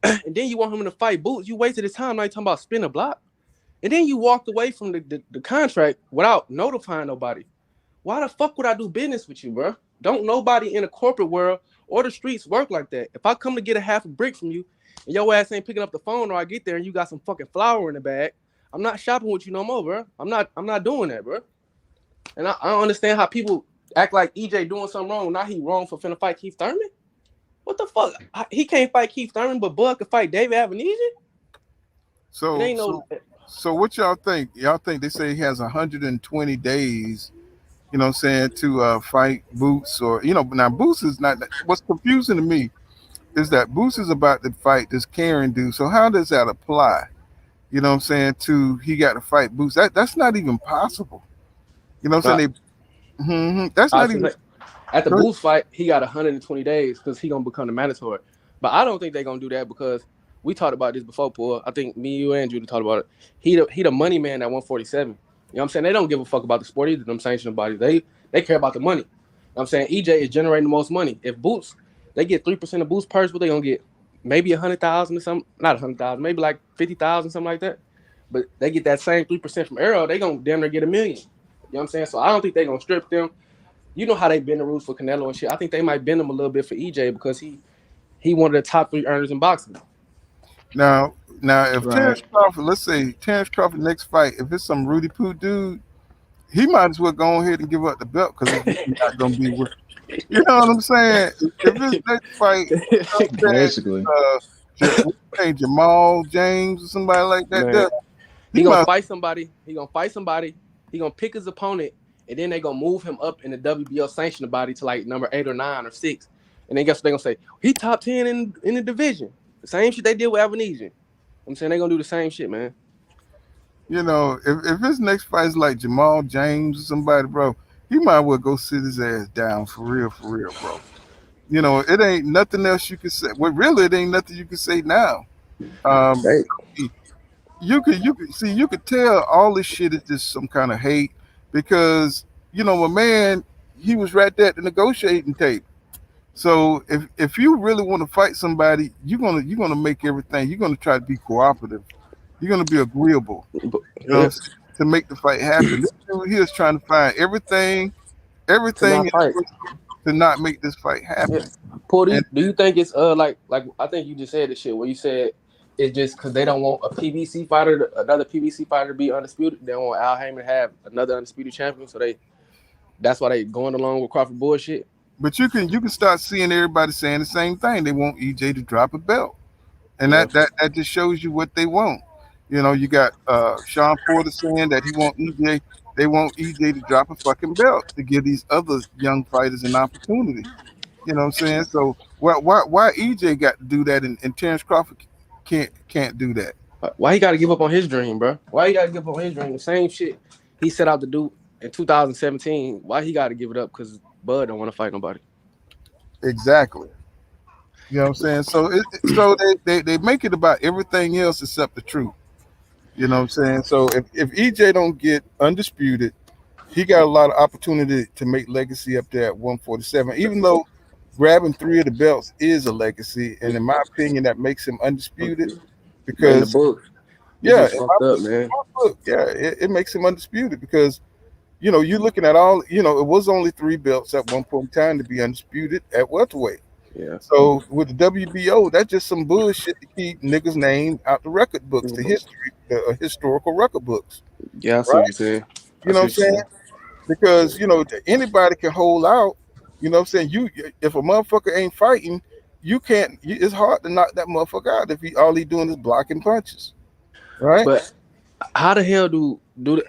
Speaker 8: And then you want him to fight Boots. You wasted his time. Now you talking about spin a block. And then you walked away from the contract without notifying nobody. Why the fuck would I do business with you, bro? Don't nobody in the corporate world or the streets work like that. If I come to get a half a brick from you and your ass ain't picking up the phone, or I get there and you got some fucking flour in the bag, I'm not shopping with you no more, bro. I'm not doing that, bro. And I don't understand how people act like EJ doing something wrong. Now he wrong for finna fight Keith Thurman. What the fuck? He can't fight Keith Thurman, but Bud can fight David Avenesian?
Speaker 9: So what y'all think? Y'all think they say he has 120 days, you know what I'm saying, to fight Boots, or, you know, now Boots is not, what's confusing to me is that Boots is about to fight this Karen dude. So how does that apply? You know what I'm saying, to he got to fight Boots? That's not even possible. You know what I'm saying? That's not even.
Speaker 8: At the Boots fight, he got 120 days because he gonna become the mandatory. But I don't think they're gonna do that because
Speaker 10: we talked about this before, Paul. I think me, you, and Judah talked about it. He the money man at 147. You know what I'm saying? They don't give a fuck about the sport either, them sanctioned bodies. They care about the money. You know what I'm saying? EJ is generating the most money. If Boots, they get 3% of Boots purse, but they gonna get maybe 100,000 or something. Not 100,000, maybe like 50,000, something like that. But they get that same 3% from Errol, they gonna damn near get $1 million. You know what I'm saying? So I don't think they gonna strip them. You know how they bend the rules for Canelo and shit. I think they might bend them a little bit for EJ because he one of the top 3 earners in boxing.
Speaker 9: Now, if
Speaker 10: Right.
Speaker 9: Terrence Crawford, let's say Terrence Crawford next fight, if it's some Rudy Poo dude, he might as well go ahead and give up the belt because it's not going to be worth. You know what I'm saying? If this next fight,
Speaker 11: Basically,
Speaker 9: Jamal James or somebody like that,
Speaker 10: he gonna fight somebody. He gonna pick his opponent, and then they gonna move him up in the WBO sanctioned body to like number 8 or 9 or 6. And then guess what they gonna say? He top 10 in the division. The same shit they did with Avanesian. I'm saying they gonna do the same shit, man.
Speaker 9: You know, if his next fight is like Jamal James or somebody, bro, he might well go sit his ass down for real, bro. You know, it ain't nothing else you can say. Well, really, it ain't nothing you can say now. You could tell all this shit is just some kind of hate because, you know, my man, he was right there at the negotiating table. So if you really want to fight somebody, you're gonna make everything. You're gonna try to be cooperative. You're gonna be agreeable, to make the fight happen. This dude here is trying to find everything to not make this fight happen.
Speaker 10: Yeah. Paul, do you think it's like I think you just said this shit where you said it's just because they don't want another PBC fighter to be undisputed. They don't want Al Heyman to have another undisputed champion, so that's why they going along with Crawford bullshit.
Speaker 9: But you can start seeing everybody saying the same thing. They want EJ to drop a belt, and that just shows you what they want. You know, you got Sean Porter saying that they want EJ to drop a fucking belt to give these other young fighters an opportunity. You know what I'm saying? So why EJ got to do that and Terrence Crawford can't do that?
Speaker 10: Why he got to give up on his dream, bro? Why he got to give up on his dream? The same shit he set out to do in 2017. Why he got to give it up? Because Bud don't want to fight nobody.
Speaker 9: Exactly. You know what I'm saying? So they make it about everything else except the truth. You know what I'm saying? So if EJ don't get undisputed, he got a lot of opportunity to make legacy up there at 147. Even though grabbing 3 of the belts is a legacy, and in my opinion, that makes him undisputed because it makes him undisputed because, you know, you're looking at all, you know, it was only 3 belts at one point in time to be undisputed at welterweight.
Speaker 10: Yeah.
Speaker 9: So with the WBO, that's just some bullshit to keep niggas' name out the record books, the historical record books.
Speaker 10: Yeah, I see what you're saying.
Speaker 9: You know what I'm saying? Because, you know, anybody can hold out. You know what I'm saying? If a motherfucker ain't fighting, you can't. It's hard to knock that motherfucker out if all he doing is blocking punches, right?
Speaker 10: But how the hell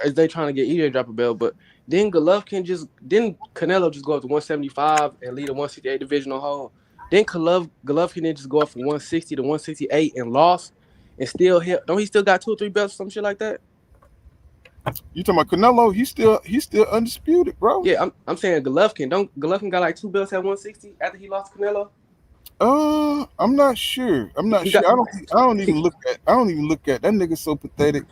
Speaker 10: is they trying to get EJ to drop a belt? But then Canelo just go up to 175 and lead a 168 divisional hold. Then Golovkin then just go up from 160 to 168 and lost, and still don't he still got 2 or 3 belts or some shit like that?
Speaker 9: You talking about Canelo? He's still undisputed, bro.
Speaker 10: Yeah, I'm saying Golovkin. Golovkin got like 2 belts at 160 after he lost to Canelo?
Speaker 9: I'm not sure. I don't even look at that nigga. So pathetic.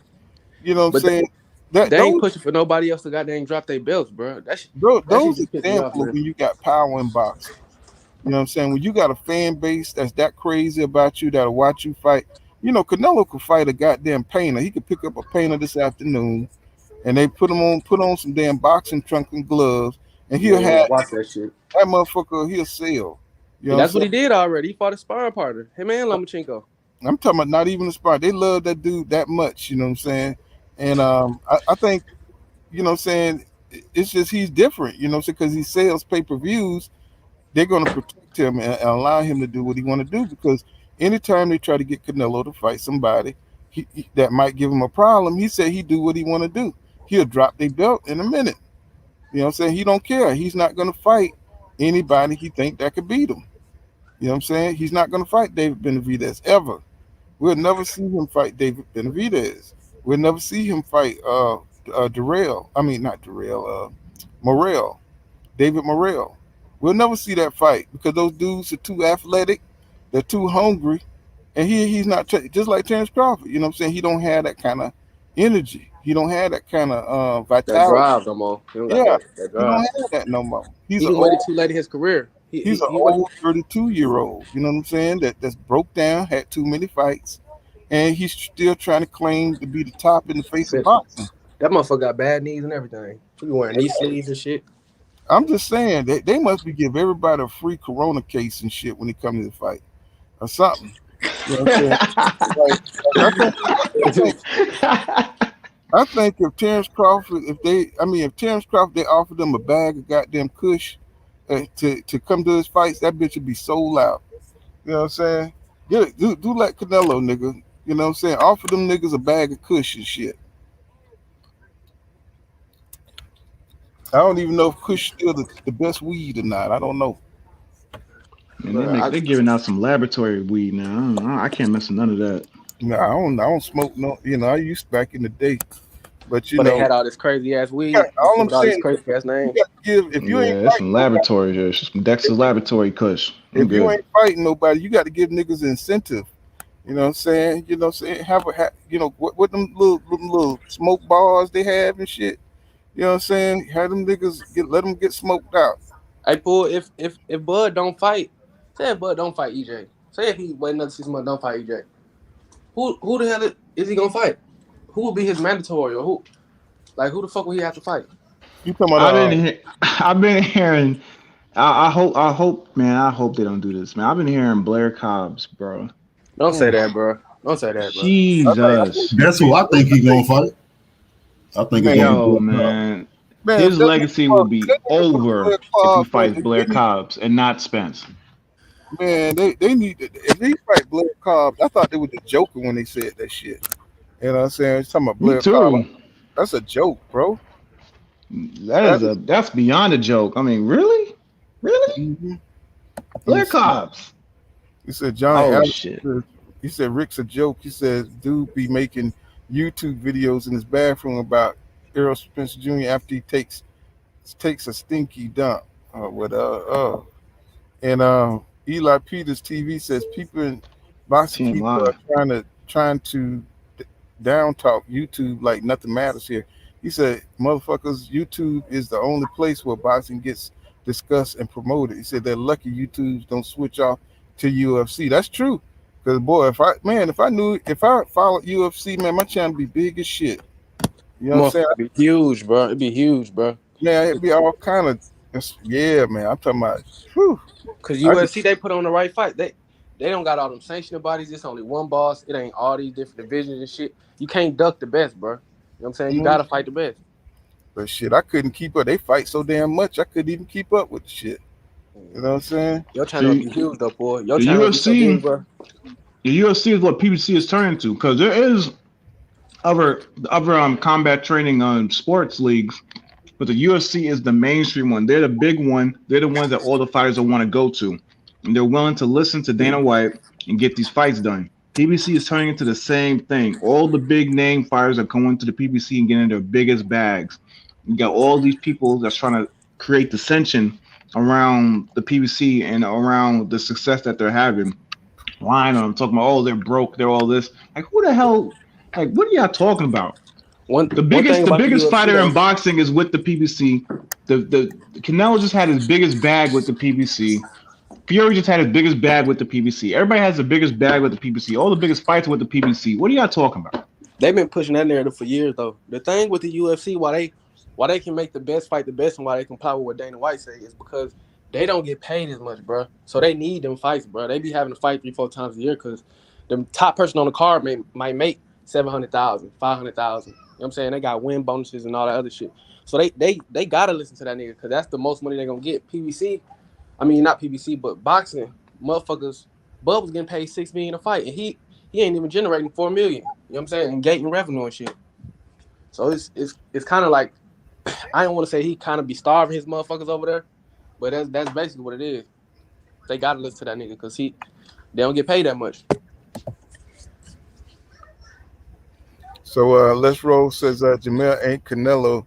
Speaker 9: You know what I'm saying?
Speaker 10: They ain't pushing for nobody else to goddamn drop their belts, bro.
Speaker 9: Those examples when you got power in boxing. You know what I'm saying? When you got a fan base that's that crazy about you, that'll watch you fight. You know, Canelo could fight a goddamn painter. He could pick up a painter this afternoon, and they put on some damn boxing trunk and gloves, and he'll
Speaker 10: watch that shit.
Speaker 9: That motherfucker, he'll sell. You know
Speaker 10: that's what he did already. He fought a sparring partner. Him and Lomachenko.
Speaker 9: I'm talking about not even a sparring. They love that dude that much. You know what I'm saying? And I think, you know what I'm saying, it's just he's different. You know what I'm saying? Because he sells pay-per-views. They're going to protect him and allow him to do what he want to do, because anytime they try to get Canelo to fight somebody that might give him a problem, he said he do what he want to do. He'll drop their belt in a minute. You know what I'm saying? He don't care. He's not going to fight anybody he think that could beat him. You know what I'm saying? He's not going to fight David Benavidez ever. We'll never see him fight David Benavidez. We'll never see him fight Morrell. David Morrell. We'll never see that fight because those dudes are too athletic, they're too hungry, and he's not just like Terrence Crawford. You know what I'm saying? He don't have that kind of energy. He don't have that kind of
Speaker 10: That
Speaker 9: vitality.
Speaker 10: drive no more. He don't got
Speaker 9: Yeah,
Speaker 10: that
Speaker 9: he don't
Speaker 10: drive.
Speaker 9: have that no more.
Speaker 10: He done waited too late in his career.
Speaker 9: He's an
Speaker 10: He waited.
Speaker 9: old 32-year-old. You know what I'm saying? That's broke down, had too many fights, and he's still trying to claim to be the top in the face of boxing.
Speaker 10: That motherfucker got bad knees and everything. He be wearing knee sleeves and shit.
Speaker 9: I'm just saying they must be give everybody a free corona case and shit when it comes to the fight or something. You know what I'm saying? I think if Terrence Crawford, if Terrence Crawford, they offered them a bag of goddamn kush to come to his fights, that bitch would be sold out. You know what I'm saying? Do like Canelo, nigga. You know what I'm saying? Offer them niggas a bag of kush and shit. I don't even know if kush still the best weed or not. I don't know.
Speaker 7: And they're giving out some laboratory weed now. I can't mess with none of that.
Speaker 9: No, I don't smoke no. You know, I used back in the day, but
Speaker 10: they had all this crazy ass weed.
Speaker 9: All I'm saying,
Speaker 10: crazy ass names.
Speaker 9: If you ain't
Speaker 7: it's some laboratory here, some Dexter's laboratory kush.
Speaker 9: If you ain't fighting nobody, you got to give niggas an incentive. You know what I'm saying? You know what I'm saying? Have what them little smoke bars they have and shit. You know what I'm saying? Have them niggas let them get smoked out.
Speaker 10: Hey, Paul, if Bud don't fight, say if Bud don't fight EJ. Say if he wait another 6 months, don't fight EJ. Who the hell is he gonna fight? Who will be his mandatory or who? Like who the fuck will he have to fight?
Speaker 9: You talking about?
Speaker 7: I've been hearing. I hope, man. I hope they don't do this, man. I've been hearing Blair Cobbs, bro.
Speaker 10: Don't say that, bro. Don't say that, bro.
Speaker 7: Jesus.
Speaker 6: That's who I think he's gonna fight. I think
Speaker 7: man. His legacy will be over if he fights Blair Cobbs and not Spence.
Speaker 9: Man, they need to, if they fight Blair Cobbs. I thought they were just joking when they said that shit. You know what I'm saying? It's talking about Blair Cobbs. That's a joke, bro.
Speaker 7: That's beyond a joke. I mean, really?
Speaker 9: Mm-hmm.
Speaker 7: Blair Cobbs.
Speaker 9: He said John.
Speaker 7: Oh shit.
Speaker 9: He said Rick's a joke. He says dude be making YouTube videos in his bathroom about Errol Spence Jr. after he takes a stinky dump. Eli Peters TV says people in boxing people are trying to down talk YouTube like nothing matters here. He said, motherfuckers, YouTube is the only place where boxing gets discussed and promoted. He said they're lucky YouTubes don't switch off to UFC. That's true. Because boy, if I followed UFC, man, my channel would be big as shit. You know what I'm saying?
Speaker 10: It'd be huge, bro. It'd be huge, bro.
Speaker 9: Yeah, it'd be all kind of man. I'm talking about
Speaker 10: because UFC they put on the right fight. They don't got all them sanctioning bodies. It's only one boss. It ain't all these different divisions and shit. You can't duck the best, bro. You know what I'm saying? You gotta fight the best.
Speaker 9: But shit, I couldn't keep up. They fight so damn much, I couldn't even keep up with the shit. You know what I'm saying?
Speaker 10: Your channel be huge though, boy. Your
Speaker 7: the
Speaker 10: channel
Speaker 7: UFC,
Speaker 10: so big, bro.
Speaker 7: The UFC is what PBC is turning to, because there is other combat training sports leagues, but the UFC is the mainstream one. They're the big one. They're the ones that all the fighters will want to go to, and they're willing to listen to Dana White and get these fights done. PBC is turning into the same thing. All the big name fighters are going to the PBC and getting their biggest bags. You got all these people that's trying to create dissension around the PBC and around the success that they're having. Lying on them, talking about, they're broke, they're all this. Like, who the hell? Like, what are y'all talking about? The biggest fighter in boxing is with the PBC. The Canelo just had his biggest bag with the PBC. Fury just had his biggest bag with the PBC. Everybody has the biggest bag with the PBC. All the biggest fights with the PBC. What are y'all talking about?
Speaker 10: They've been pushing that narrative for years, though. The thing with the UFC, why they can make the best fight the best and why they can power what Dana White say is because they don't get paid as much, bro. So they need them fights, bro. They be having to fight 3-4 times a year because the top person on the card might make $700,000, $500,000. You know what I'm saying? They got win bonuses and all that other shit. So they gotta listen to that nigga because that's the most money they're gonna get. PBC, I mean not PBC, but boxing, motherfuckers, Bub was getting paid $6 million a fight, and he ain't even generating $4 million. You know what I'm saying? And gating revenue and shit. So it's kind of like, I don't want to say he kind of be starving his motherfuckers over there, but that's basically what it is. They gotta listen to that nigga because they don't get paid that much.
Speaker 9: So Let's Roll says Jamel ain't Canelo.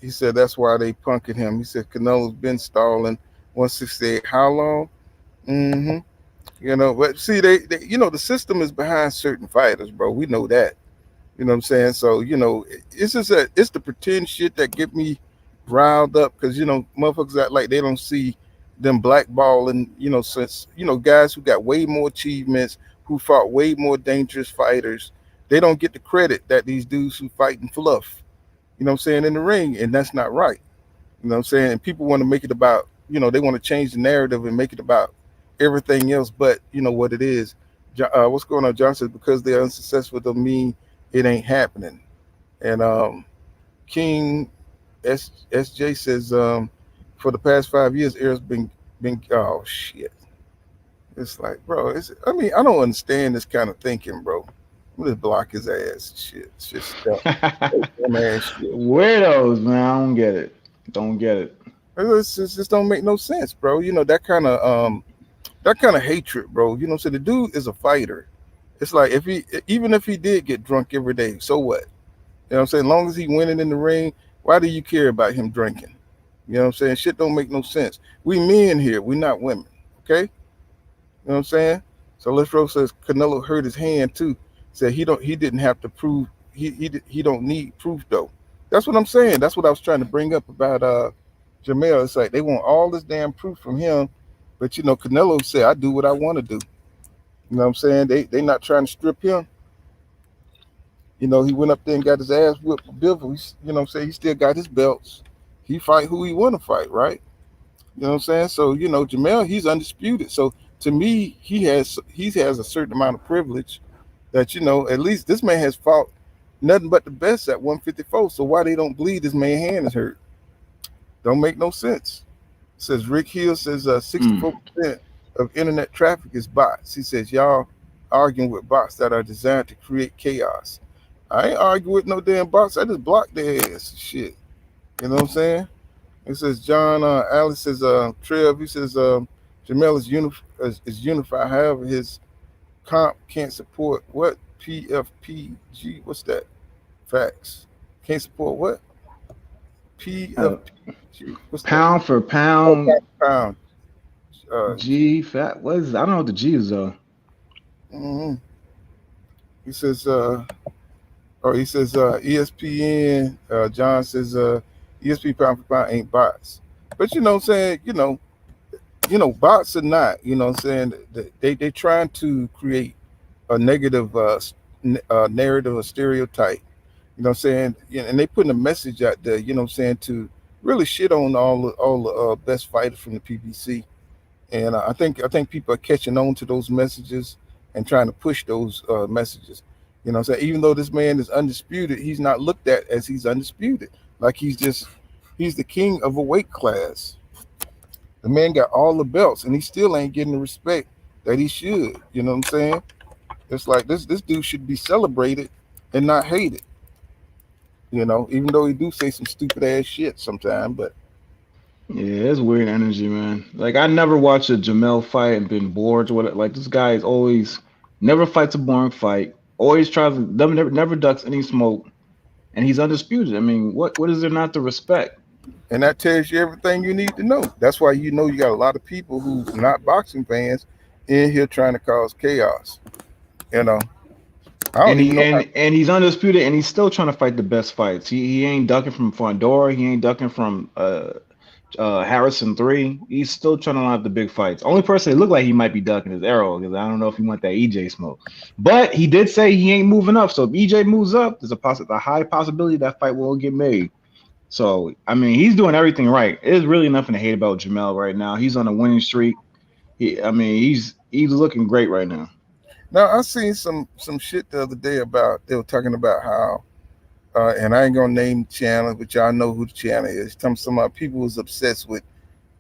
Speaker 9: He said that's why they punking him. He said Canelo's been stalling 168. How long? You know, but see, they you know, the system is behind certain fighters, bro. We know that. You know what I'm saying? So, you know, it's just it's the pretend shit that get me riled up because, you know, motherfuckers act like they don't see them blackballing, you know, since, you know, guys who got way more achievements, who fought way more dangerous fighters. They don't get the credit that these dudes who fight in fluff, you know what I'm saying, in the ring. And that's not right. You know what I'm saying? And people want to make it about, you know, they want to change the narrative and make it about everything else but, you know, what it is. What's going on, John says, because they're unsuccessful don't mean it ain't happening. And King SJ says, for the past 5 years, Errol's been oh shit. It's like, bro, I mean, I don't understand this kind of thinking, bro. I'm just block his ass. Shit. It's just dumb ass shit.
Speaker 7: Weirdos, man. I don't get it. Don't get it.
Speaker 9: It just don't make no sense, bro. You know, that kind of hatred, bro. You know, so the dude is a fighter. It's like even if he did get drunk every day, so what? You know what I'm saying? As long as he winning in the ring, why do you care about him drinking? You know what I'm saying? Shit don't make no sense. We men here, we not women, okay? You know what I'm saying? So Les Rose says Canelo hurt his hand too. Said he didn't have to prove he don't need proof though. That's what I'm saying. That's what I was trying to bring up about Jamel. It's like they want all this damn proof from him, but you know, Canelo said I do what I want to do. You know what I'm saying? They not trying to strip him. You know, he went up there and got his ass whipped for Bivol. You know what I'm saying? He still got his belts. He fight who he want to fight, right? You know what I'm saying? So, you know, Jamel, he's undisputed. So to me, he has a certain amount of privilege that, you know, at least this man has fought nothing but the best at 154. So why they don't believe this man's hand is hurt? Don't make no sense. It says Rick Hill says 64% of internet traffic is bots. He says y'all arguing with bots that are designed to create chaos. I ain't arguing with no damn bots. I just block their ass. Shit. You know what I'm saying? It says John Alice says Trev, he says Jamel is unified. However, his comp can't support what? PFPG. What's that? Facts. Can't support what? PFPG. What's
Speaker 7: pound
Speaker 9: that?
Speaker 7: For pound.
Speaker 9: Pound.
Speaker 7: G fat. What is? I don't know what the G is though.
Speaker 9: Mm-hmm. He says ESPN. John says ESP pound for pound ain't bots. But you know what I'm saying, you know, bots are not, you know what I'm saying, they trying to create a negative narrative or stereotype, you know what I'm saying, and they putting a message out there, you know what I'm saying, to really shit on all the best fighters from the PBC. And I think people are catching on to those messages and trying to push those messages. You know what I'm saying? Even though this man is undisputed, he's not looked at as he's undisputed. Like he's the king of a weight class. The man got all the belts and he still ain't getting the respect that he should. You know what I'm saying? It's like this dude should be celebrated and not hated. You know, even though he do say some stupid ass shit sometimes, but
Speaker 7: yeah, it's weird energy, man. Like I never watched a Jamel fight and been bored or whatever. Like this guy is always never fights a boring fight. Always tries to never ducks any smoke, and he's undisputed. I mean, what is there not to respect?
Speaker 9: And that tells you everything you need to know. That's why you know you got a lot of people who's not boxing fans in here trying to cause chaos. You know,
Speaker 7: and he's undisputed, and he's still trying to fight the best fights. He ain't ducking from Fondora. He ain't ducking from Harrison 3. He's still trying to line up the big fights. Only person that look like he might be ducking is Errol, because I don't know if he want that EJ smoke. But he did say he ain't moving up. So if EJ moves up, there's a high possibility that fight will get made. So I mean, he's doing everything right. There's really nothing to hate about Jamel right now. He's on a winning streak. He's looking great right now.
Speaker 9: Now I seen some shit the other day about, they were talking about how and I ain't gonna name the channel, but y'all know who the channel is. Some people was obsessed with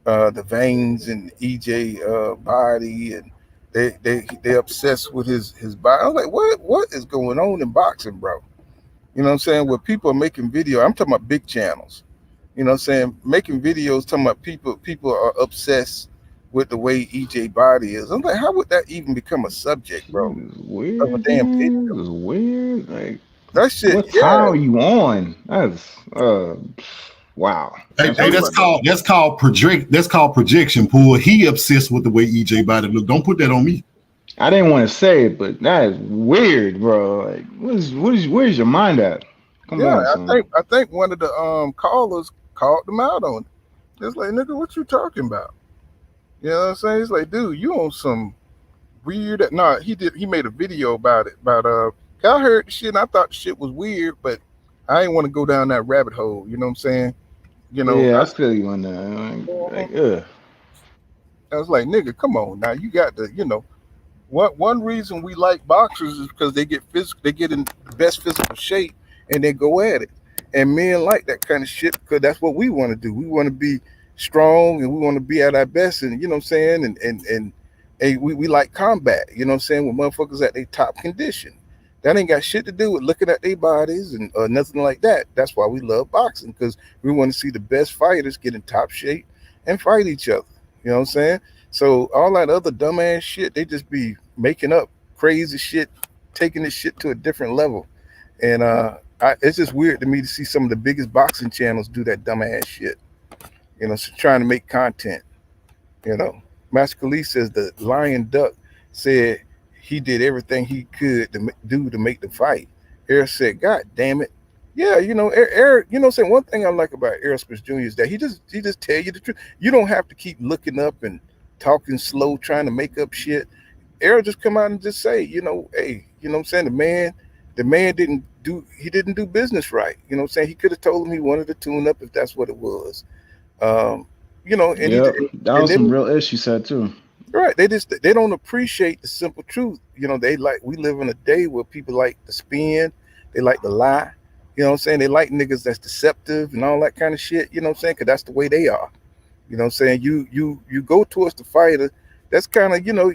Speaker 9: the veins and EJ body, and they obsessed with his body. I was like, what is going on in boxing, bro? You know what I'm saying? Where people are making video, I'm talking about big channels. You know what I'm saying? Making videos talking about people are obsessed with the way EJ body is. I'm like, how would that even become a subject, bro?
Speaker 7: Weird.
Speaker 9: Of a damn video.
Speaker 7: It was weird. Like
Speaker 9: that shit.
Speaker 7: What time are you on? That's wow.
Speaker 6: Hey, that's called projection, Pool. He obsessed with the way EJ body look. Don't put that on me.
Speaker 7: I didn't want to say it, but that is weird, bro. Like, where's your mind at? Come
Speaker 9: Yeah,
Speaker 7: on, son.
Speaker 9: I think one of the callers called them out on it. It's like, nigga, what you talking about? You know what I'm saying? It's like, dude, you on some weird. Nah, he made a video about it. I heard the shit and I thought the shit was weird, but I didn't want to go down that rabbit hole. You know what I'm saying? You know,
Speaker 7: Yeah, I feel you on that. Like,
Speaker 9: I was like, nigga, come on now. You got to, one reason we like boxers is because they get in the best physical shape and they go at it. And men like that kind of shit because that's what we want to do. We want to be strong and we want to be at our best, and you know what I'm saying, and we like combat, you know what I'm saying, with motherfuckers at their top condition. That ain't got shit to do with looking at their bodies and nothing like that. That's why we love boxing, because we want to see the best fighters get in top shape and fight each other. You know what I'm saying? So all that other dumbass shit, they just be making up crazy shit, taking this shit to a different level. And it's just weird to me to see some of the biggest boxing channels do that dumbass shit. You know, so trying to make content. You know, Master Khalid says the Lion Duck said he did everything he could to do to make the fight. Errol said, God damn it. Yeah, you know, Errol, you know, saying one thing I like about Errol Spence Jr. is that he just tell you the truth. You don't have to keep looking up and talking slow, trying to make up shit. Errol just come out and just say, you know, hey, you know what I'm saying? The man didn't do business right. You know what I'm saying? He could have told him he wanted to tune up if that's what it was. You know, and
Speaker 7: that was some real ish you said too.
Speaker 9: Right. They don't appreciate the simple truth. You know, we live in a day where people like to spin, they like to lie. You know what I'm saying? They like niggas that's deceptive and all that kind of shit. You know what I'm saying? Because that's the way they are. You know what I'm saying? You go towards the fighter. That's kind of, you know,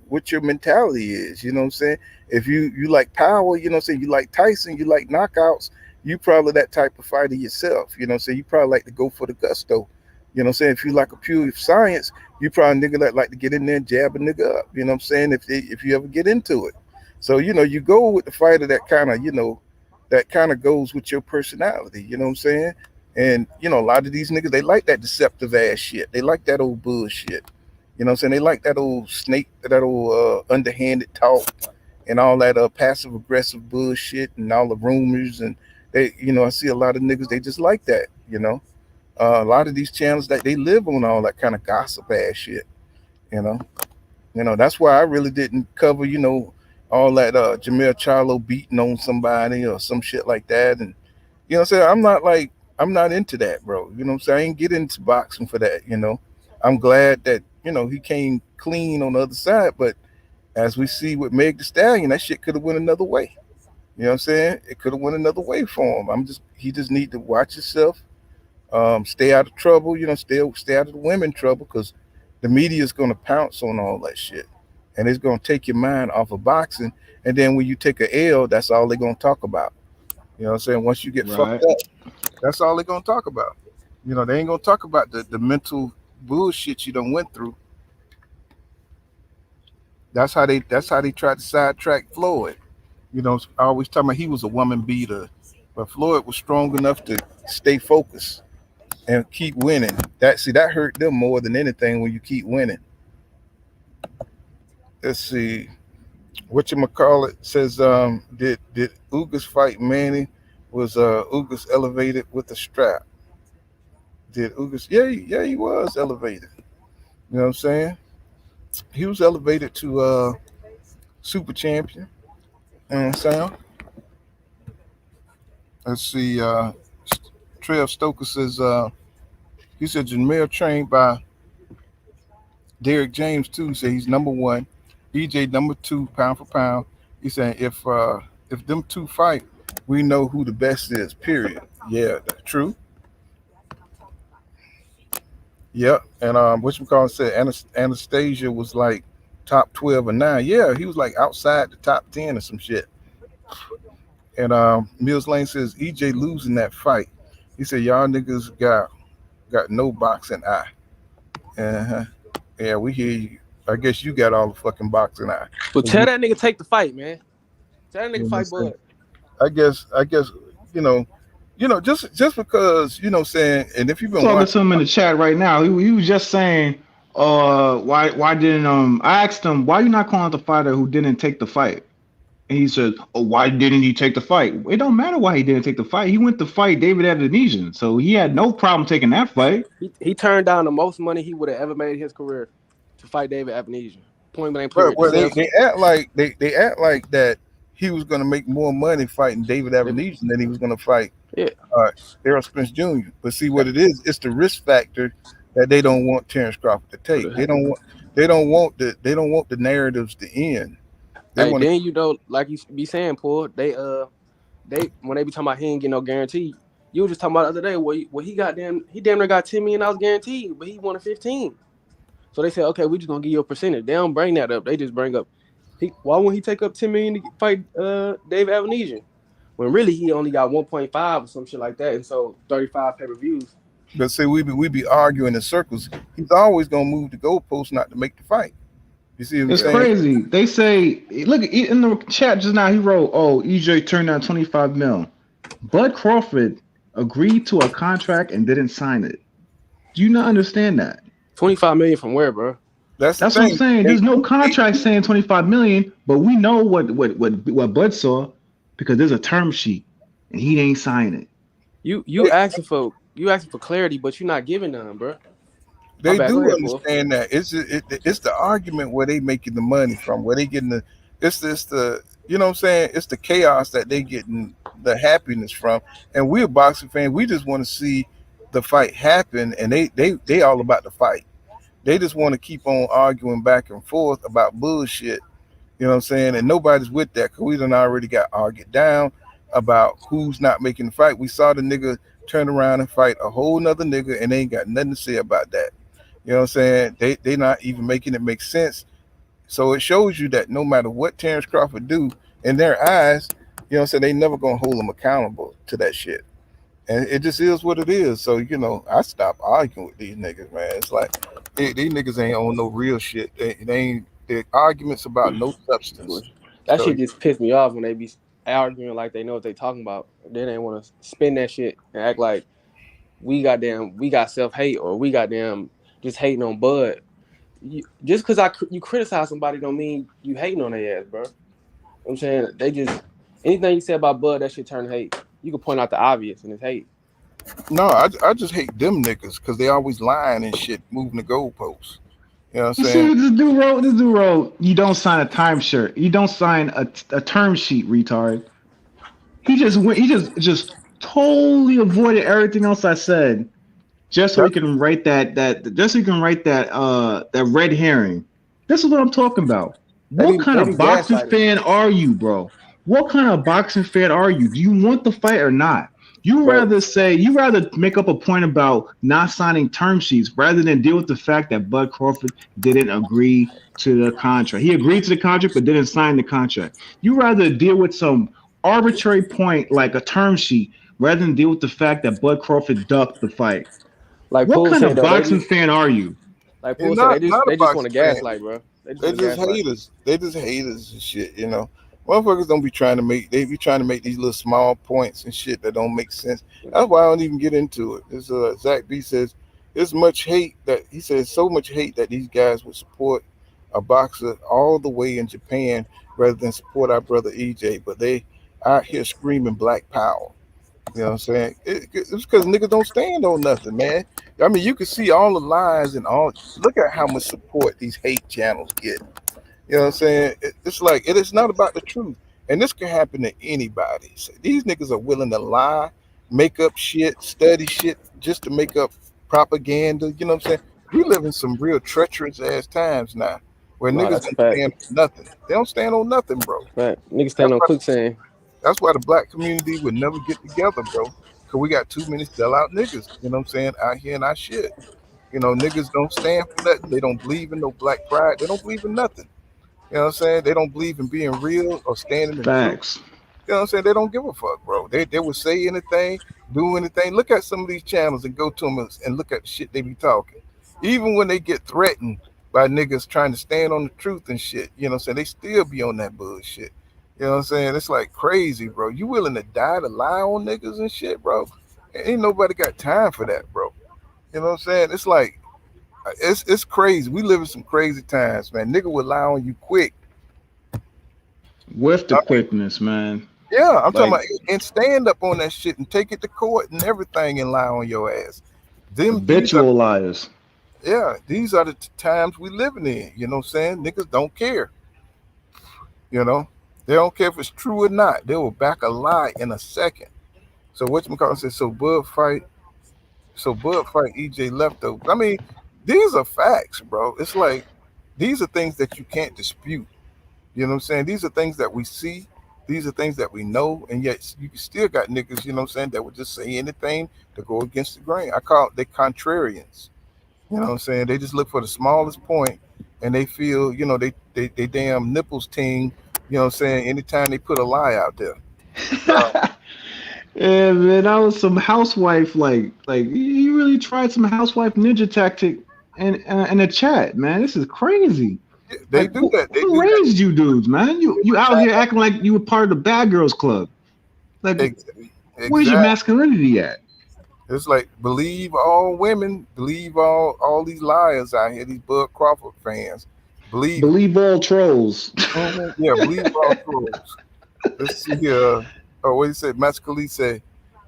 Speaker 9: what your mentality is. You know what I'm saying? If you like power, you know what I'm saying? You like Tyson, you like knockouts, you probably that type of fighter yourself. You know what I'm saying? You probably like to go for the gusto. You know what I'm saying? If you like a pure science, you probably nigga that like to get in there and jab a nigga up. You know what I'm saying? If you ever get into it. So, you know, you go with the fighter that kind of, you know, that kind of goes with your personality. You know what I'm saying? And, you know, a lot of these niggas, they like that deceptive ass shit. They like that old bullshit. You know what I'm saying? They like that old snake, that old underhanded talk and all that passive aggressive bullshit and all the rumors. And they, you know, I see a lot of niggas, they just like that, you know. A lot of these channels that they live on all that kind of gossip ass shit, you know, that's why I really didn't cover, you know, all that Jamel Charlo beating on somebody or some shit like that. And, you know what I'm saying? I'm not into that, bro. You know what I'm saying? I ain't get into boxing for that, you know. I'm glad that, you know, he came clean on the other side, but as we see with Meg Thee Stallion, that shit could have went another way. You know what I'm saying? It could have went another way for him. He just need to watch himself. Stay out of trouble, you know, stay out of the women trouble, because the media is going to pounce on all that shit, and it's going to take your mind off of boxing. And then when you take a L, that's all they're going to talk about. You know what I'm saying? Once you get fucked up, that's all they're going to talk about. You know, they ain't going to talk about the mental bullshit you done went through. That's how they tried to sidetrack Floyd. You know, I always talking about he was a woman beater, but Floyd was strong enough to stay focused and keep winning. That hurt them more than anything when you keep winning. Let's see. Whatchamacallit says, did Ugas fight Manny? Was Ugas elevated with a strap? Did Ugas? Yeah, he was elevated. You know what I'm saying? He was elevated to super champion. You know what I'm saying? Let's see. Trev Stoker says, he said Jamel trained by Derrick James too. He said he's number one, EJ number two, pound for pound. He said if them two fight, we know who the best is. Period. Yeah, that's true. Yeah, and whatchamacallit said Anastasia was like top 12 or 9. Yeah, he was like outside the top 10 or some shit. And Mills Lane says EJ losing that fight. He said y'all niggas got no boxing eye. Yeah, we hear you. I guess you got all the fucking boxing eye.
Speaker 10: Well, tell that nigga take the fight, man. Tell that nigga fight Bud.
Speaker 9: I guess you know just because, you know, saying, and if you've been
Speaker 7: talking to him in the chat right now, he was just saying Why didn't I asked him why you not calling out the fighter who didn't take the fight? And he said, "Oh, why didn't he take the fight? It don't matter why he didn't take the fight. He went to fight David Avenesian, so he had no problem taking that fight."
Speaker 10: He turned down the most money he would have ever made in his career to fight David Avenesian. Point blank
Speaker 9: But
Speaker 10: period.
Speaker 9: well, they act like they act like that he was going to make more money fighting David Avenesian than he was going to fight
Speaker 10: Yeah.
Speaker 9: Errol Spence Jr. But see what it is, it's the risk factor that they don't want Terrence Crawford to take. They don't want the narratives to end. They
Speaker 10: Hey,
Speaker 9: want
Speaker 10: then you know, like you be saying, Paul, they when they be talking about he ain't get no guarantee. You were just talking about the other day where he damn near got $10 million guaranteed, but he wanted 15. So they said, okay, we just gonna give you a percentage. They don't bring that up. They just bring up why won't he take up $10 million to fight David Avenesian? When really he only got 1.5 or some shit like that, and so 35 pay-per-views.
Speaker 9: But see, we be arguing in circles. He's always gonna move the goalpost not to make the fight. You see what I'm
Speaker 7: It's
Speaker 9: saying?
Speaker 7: crazy. They say, look in the chat just now. He wrote, "Oh, EJ turned down 25 mil." Bud Crawford agreed to a contract and didn't sign it. Do you not understand that?
Speaker 10: 25 million from where, bro?
Speaker 9: That's
Speaker 7: what I'm saying. There's no contract saying 25 million, but we know what Bud saw because there's a term sheet and he ain't sign it.
Speaker 10: You asking for clarity, but you're not giving none, bro.
Speaker 9: They do understand that. It's the argument where they making the money from, where they getting the it's the you know what I'm saying, it's the chaos that they getting the happiness from. And we're boxing fans, we just want to see the fight happen, and they all about the fight. They just want to keep on arguing back and forth about bullshit. You know what I'm saying? And nobody's with that because we done already got argued down about who's not making the fight. We saw the nigga turn around and fight a whole nother nigga, and they ain't got nothing to say about that. You know what I'm saying? They not even making it make sense. So it shows you that no matter what Terrence Crawford do, in their eyes, you know what I'm saying, they never gonna hold him accountable to that shit. And it just is what it is. So, you know, I stopped arguing with these niggas, man. It's like these niggas ain't on no real shit. They ain't the arguments about no substance.
Speaker 10: That shit just pissed me off when they be arguing like they know what they talking about. Then they want to spin that shit and act like we got self-hate or we just hating on Bud. Just because you criticize somebody don't mean you hating on their ass, bro. You know what I'm saying? They just anything you say about Bud, that shit turn hate. You can point out the obvious and it's hate.
Speaker 9: No, I just hate them niggas because they always lying and shit, moving the goalposts. You know what I'm saying?
Speaker 7: This dude wrote, you don't sign a timeshare. You don't sign a term sheet, retard. He just totally avoided everything else I said, just so he can write that red herring. This is what I'm talking about. What kind of boxing fan are you, bro? What kind of boxing fan are you? Do you want the fight or not? You rather make up a point about not signing term sheets rather than deal with the fact that Bud Crawford didn't agree to the contract. He agreed to the contract but didn't sign the contract. You rather deal with some arbitrary point like a term sheet rather than deal with the fact that Bud Crawford ducked the fight. Like what kind of boxing fan are you?
Speaker 10: Like Paul said, they just want to gaslight, bro.
Speaker 9: They just haters. They just haters and shit, you know. Motherfuckers don't be trying to make these little small points and shit that don't make sense. That's why I don't even get into it. This Zach B says there's much hate that he says so much hate that these guys would support a boxer all the way in Japan rather than support our brother EJ, but they out here screaming black power. You know what I'm saying? It's because niggas don't stand on nothing, man. I mean, you can see all the lies and all. Look at how much support these hate channels get. You know what I'm saying? It's like it is not about the truth, and this can happen to anybody. So these niggas are willing to lie, make up shit, study shit just to make up propaganda. You know what I'm saying? We live in some real treacherous ass times now, where niggas don't stand on nothing. They don't stand on nothing, bro.
Speaker 10: Right. Niggas stand on quicksand.
Speaker 9: That's why the black community would never get together, bro. Because we got too many sellout niggas, you know what I'm saying, out here in our shit. You know, niggas don't stand for nothing. They don't believe in no black pride. They don't believe in nothing. You know what I'm saying? They don't believe in being real or standing in
Speaker 7: facts.
Speaker 9: Truth. You know what I'm saying? They don't give a fuck, bro. They would say anything, do anything. Look at some of these channels and go to them and look at the shit they be talking. Even when they get threatened by niggas trying to stand on the truth and shit, you know what I'm saying? They still be on that bullshit. You know what I'm saying? It's like crazy, bro. You willing to die to lie on niggas and shit, bro? Ain't nobody got time for that, bro. You know what I'm saying? It's like It's crazy. We live in some crazy times, man. Nigga will lie on you quick.
Speaker 7: With the
Speaker 9: I mean,
Speaker 7: quickness, man.
Speaker 9: yeah, I'm talking
Speaker 7: Like
Speaker 9: about and stand up on that shit and take it to court and everything and lie on your ass. These are
Speaker 7: habitual liars.
Speaker 9: these are the times we living in. You know what I'm saying? Niggas don't care. You know, they don't care if it's true or not. They will back a lie in a second. So whatchamacallit said, Bud fight EJ leftovers. I mean, these are facts, bro. It's like these are things that you can't dispute. You know what I'm saying? These are things that we see, these are things that we know, and yet you still got niggas, you know what I'm saying, that would just say anything to go against the grain. I call it they contrarians. You know what I'm saying? They just look for the smallest point and they feel, you know, they damn nipples ting, you know what I'm saying, anytime they put a lie out there. Uh,
Speaker 7: Yeah, man, that was some housewife like you really tried some housewife ninja tactic in a chat, man. This is crazy.
Speaker 9: they
Speaker 7: Like
Speaker 9: do that. They
Speaker 7: who
Speaker 9: do that.
Speaker 7: raised you dudes, man? You out here acting like you were part of the bad girls club. Like where's your
Speaker 9: Exactly.
Speaker 7: masculinity at?
Speaker 9: It's like believe all women, believe all these liars out here, these Bud Crawford fans. Believe
Speaker 7: Believe all trolls.
Speaker 9: yeah, believe all trolls. Let's see here. Oh, what he said, Mascali said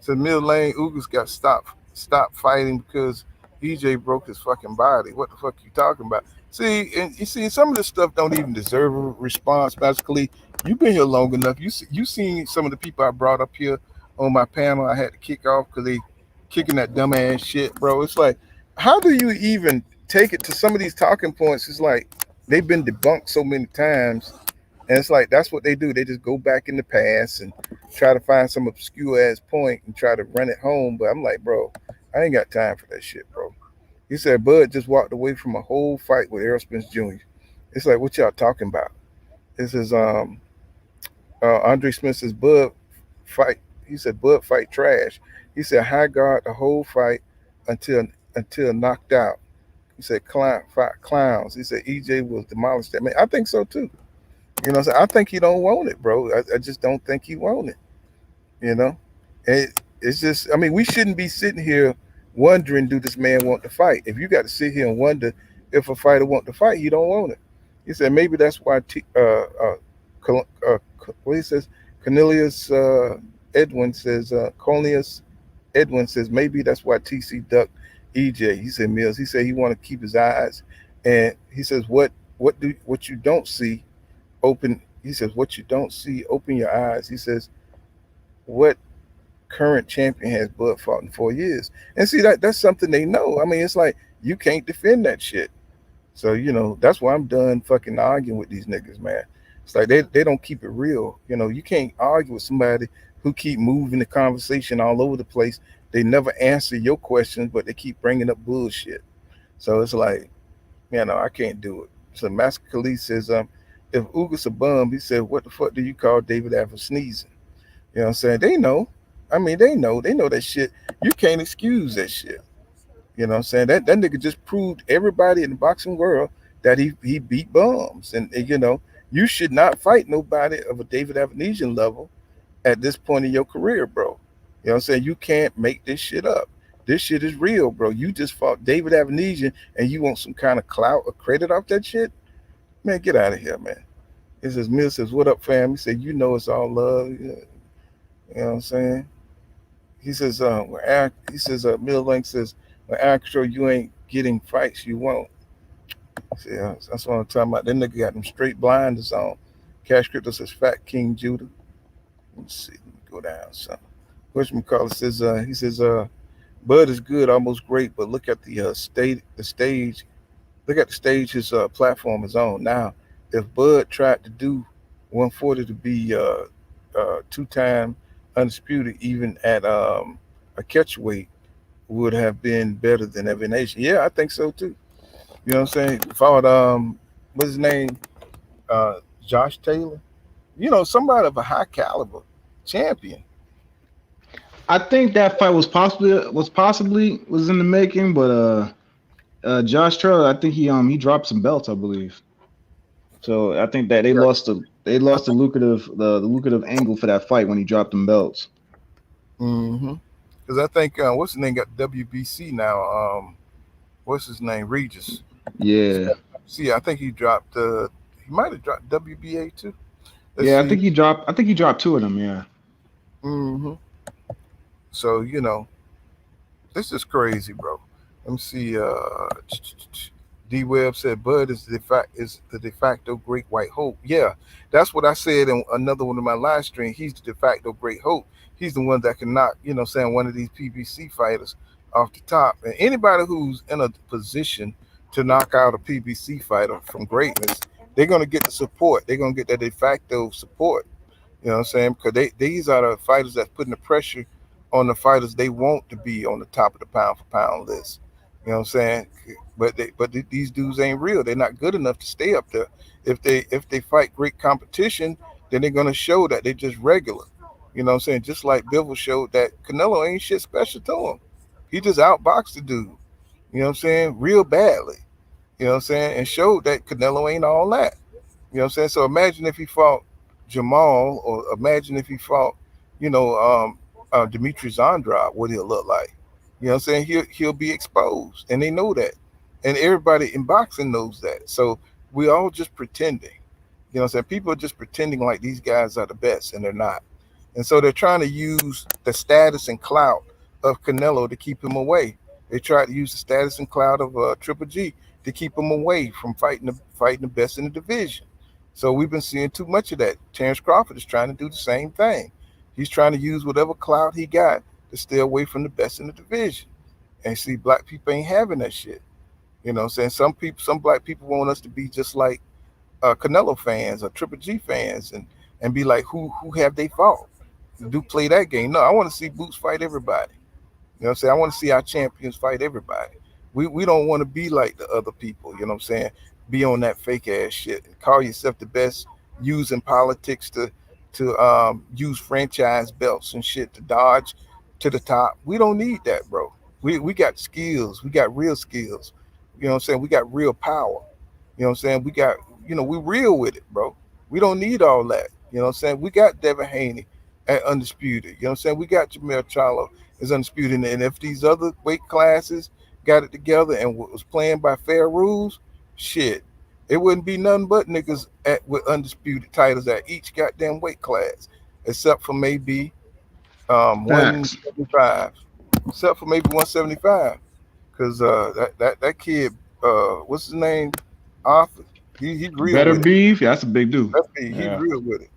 Speaker 9: Mill Lane Ugas got stopped fighting because EJ broke his fucking body. What the fuck you talking about? See, and you see, some of this stuff don't even deserve a response. Mascali, you've been here long enough. You seen some of the people I brought up here on my panel. I had to kick off because they kicking that dumbass shit, bro. It's like, how do you even take it to some of these talking points? It's like they've been debunked so many times. And it's like that's what they do. They just go back in the past and try to find some obscure ass point and try to run it home. But I'm like, bro, I ain't got time for that shit, bro. He said Bud just walked away from a whole fight with Errol Spence Jr. It's like, what y'all talking about? This is Andre Smith says Bud fight. He said Bud fight trash. He said high guard the whole fight until knocked out. He said fight clowns. He said EJ was demolished. That man, I think so too. You know what I'm saying? I think he don't want it, bro. I just don't think he want it. You know? It's just, I mean, we shouldn't be sitting here wondering, do this man want to fight? If you got to sit here and wonder if a fighter want to fight, he don't want it. He said maybe that's why what he says, Cornelius Edwin says maybe that's why TC ducked EJ. He said Mills. He said he want to keep his eyes, and he says what you don't see open. He says what you don't see, open your eyes. He says what current champion has Bud fought in 4 years? And see that's something they know. I mean, it's like you can't defend that shit. So you know that's why I'm done fucking arguing with these niggas, man. It's like they don't keep it real. You know, you can't argue with somebody who keep moving the conversation all over the place. They never answer your questions, but they keep bringing up bullshit. So it's like, you know, I can't do it. So Master Khalid says, if Ugas a bum, he said, what the fuck do you call David after sneezing? You know what I'm saying? They know. I mean, they know that shit. You can't excuse that shit. You know what I'm saying? That nigga just proved everybody in the boxing world that he beat bums. And you know, you should not fight nobody of a David Avenesian level at this point in your career, bro. You know what I'm saying? You can't make this shit up. This shit is real, bro. You just fought David Avenesian and you want some kind of clout or credit off that shit? Man, get out of here, man. It says, Mill says, what up, fam? He said, you know it's all love. You know what I'm saying? He says, Mill Link says, when Aaron Control, you ain't getting fights you won't. See, that's what I'm talking about. That nigga got them straight blinders on. Cash Crypto says, Fat King Judah. Let's see. Let me go down something. Whatchamacallit says, he says, Bud is good, almost great, but look at the stage. Look at the stage his platform is on. Now, if Bud tried to do 140 to be two-time undisputed, even at a catch weight, would have been better than Every Nation. Yeah, I think so too. You know what I'm saying? Fought what's his name? Josh Taylor. You know, somebody of a high caliber champion.
Speaker 7: I think that fight was possibly in the making, but Josh Taylor, I think he dropped some belts, I believe. So I think that they lost the lucrative angle for that fight when he dropped them belts.
Speaker 9: Mm-hmm. Because I think what's his name got WBC now. what's his name, Regis.
Speaker 7: Yeah.
Speaker 9: See, I think he dropped. He might have dropped WBA too. Let's
Speaker 7: Yeah, I
Speaker 9: see.
Speaker 7: think he dropped. I think he dropped 2 of them. Yeah.
Speaker 9: hmm So this is crazy, bro. Let me see. D Web said Bud is the de facto great white hope. Yeah, that's what I said in another one of my live streams. He's the de facto great hope. He's the one that can knock, saying one of these PBC fighters off the top. And anybody who's in a position to knock out a PBC fighter from greatness, they're gonna get the support. They're gonna get that de facto support. You know what I'm saying? Because these are the fighters that's putting the pressure on the fighters they want to be on the top of the pound for pound list. You know what I'm saying? But these dudes ain't real. They're not good enough to stay up there. If they fight great competition, then they're gonna show that they're just regular. You know what I'm saying? Just like Bivol showed that Canelo ain't shit special to him. He just outboxed the dude. You know what I'm saying? Real badly. You know what I'm saying? And showed that Canelo ain't all that. You know what I'm saying? So imagine if he fought Jamal, or imagine if he fought, Demetrius Andrade, what he'll look like. You know what I'm saying? He'll be exposed, and they know that, and everybody in boxing knows that. So we all just pretending. You know what I'm saying? People are just pretending like these guys are the best, and they're not. And so they're trying to use the status and clout of Canelo to keep him away. They try to use the status and clout of Triple G to keep him away from fighting the best in the division. So we've been seeing too much of that. Terrence Crawford is trying to do the same thing. He's trying to use whatever clout he got to stay away from the best in the division. And see, black people ain't having that shit. You know what I'm saying? Some black people want us to be just like Canelo fans or Triple G fans, and be like, who have they fought? Do play that game. No, I want to see Boots fight everybody. You know what I'm saying? I want to see our champions fight everybody. We don't want to be like the other people, you know what I'm saying? Be on that fake ass shit and call yourself the best, using politics to use franchise belts and shit to dodge to the top. We don't need that, bro. We got skills. We got real skills. You know what I'm saying? We got real power. You know what I'm saying? We got, we real with it, bro. We don't need all that. You know what I'm saying? We got Devin Haney at undisputed. You know what I'm saying? We got Jamel Charlo is undisputed. And if these other weight classes got it together and was playing by fair rules, shit, it wouldn't be nothing but niggas with undisputed titles at each goddamn weight class, except for maybe
Speaker 7: Facts.
Speaker 9: 175. Except for maybe 175. Because that kid, what's his name? Arthur. He's real
Speaker 7: Better
Speaker 9: with it.
Speaker 7: beef. Yeah, that's a big dude.
Speaker 9: He's
Speaker 7: Yeah.
Speaker 9: real with it.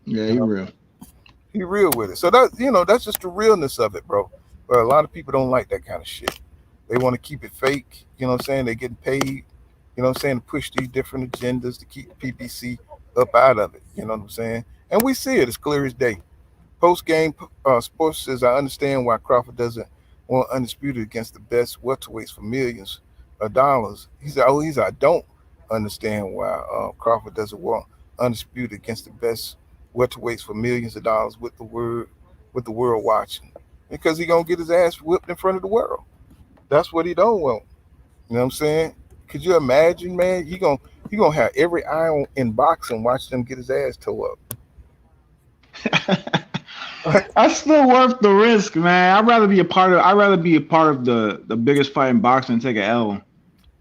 Speaker 7: Yeah, he real.
Speaker 9: He real with it. So that's just the realness of it, bro. But a lot of people don't like that kind of shit. They want to keep it fake. You know what I'm saying? They're getting paid, you know what I'm saying, to push these different agendas to keep the PPC up out of it. You know what I'm saying? And we see it as clear as day. Post-game sports says, I understand why Crawford doesn't want undisputed against the best welterweights for millions of dollars. He said, I don't understand why Crawford doesn't want undisputed against the best welterweights for millions of dollars with the world watching. Because he gonna get his ass whipped in front of the world. That's what he don't want. You know what I'm saying? Could you imagine, man? He gonna have every eye in boxing watch them get his ass tore up.
Speaker 7: That's still worth the risk, man. I'd rather be a part of the biggest fight in boxing and take an L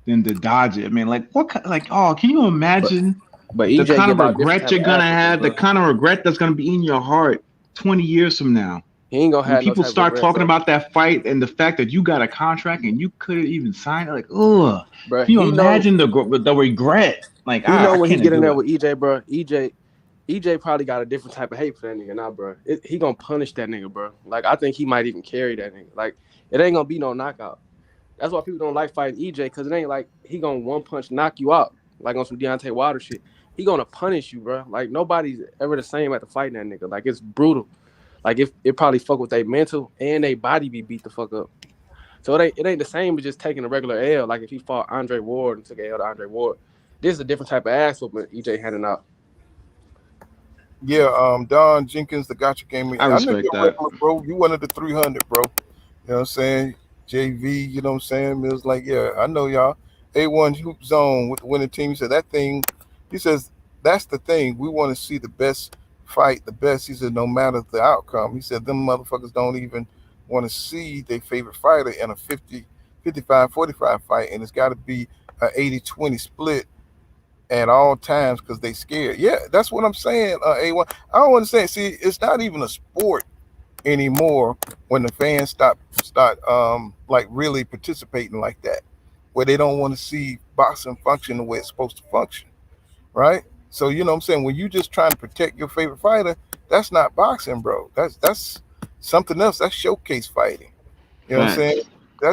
Speaker 7: than to dodge it. I mean, can you imagine
Speaker 10: But
Speaker 7: the
Speaker 10: EJ
Speaker 7: kind of
Speaker 10: give out different
Speaker 7: regret
Speaker 10: type
Speaker 7: you're
Speaker 10: of
Speaker 7: gonna
Speaker 10: ass
Speaker 7: have, the
Speaker 10: whoopings,
Speaker 7: kind of regret that's gonna be in your heart 20 years from now?
Speaker 10: he ain't gonna
Speaker 7: When
Speaker 10: have no
Speaker 7: people
Speaker 10: type of
Speaker 7: start
Speaker 10: regret,
Speaker 7: talking
Speaker 10: bro.
Speaker 7: about that fight and the fact that you got a contract and you couldn't even sign it, like, ugh.
Speaker 10: Bro,
Speaker 7: Can you
Speaker 10: he know
Speaker 7: imagine the regret? Like,
Speaker 10: he know
Speaker 7: I
Speaker 10: when he
Speaker 7: can't
Speaker 10: get in
Speaker 7: do
Speaker 10: there
Speaker 7: it.
Speaker 10: with EJ, bro. EJ probably got a different type of hate for that nigga now, bro. He gonna punish that nigga, bro. Like, I think he might even carry that nigga. Like, it ain't gonna be no knockout. That's why people don't like fighting EJ, because it ain't like he gonna one punch knock you out like on some Deontay Wilder shit. He gonna punish you, bro. Like, nobody's ever the same after fighting that nigga. Like, it's brutal. Like, it probably fuck with their mental and their body be beat the fuck up. So it ain't the same as just taking a regular L. Like, if he fought Andre Ward and took an L to Andre Ward, this is a different type of ass whooping EJ handing out.
Speaker 9: Yeah, Don Jenkins, the Gotcha Game.
Speaker 7: I
Speaker 9: I know
Speaker 7: respect
Speaker 9: you're
Speaker 7: that.
Speaker 9: regular, bro. You one of the 300, bro. You know what I'm saying? JV, you know what I'm saying? It was like, yeah, I know y'all. A1 Hoop Zone with the winning team. He said that thing, he says, that's the thing. We want to see the best fight, the best. He said, no matter the outcome. He said, them motherfuckers don't even want to see their favorite fighter in a 50 55-45 fight, and it's got to be a 80-20 split at all times because they scared. Yeah, that's what I'm saying. A1. I don't understand. See, it's not even a sport anymore when the fans start like really participating like that, where they don't want to see boxing function the way it's supposed to function, right? So you know what I'm saying, when you just trying to protect your favorite fighter, that's not boxing, bro. That's something else. That's showcase fighting. You know what I'm saying?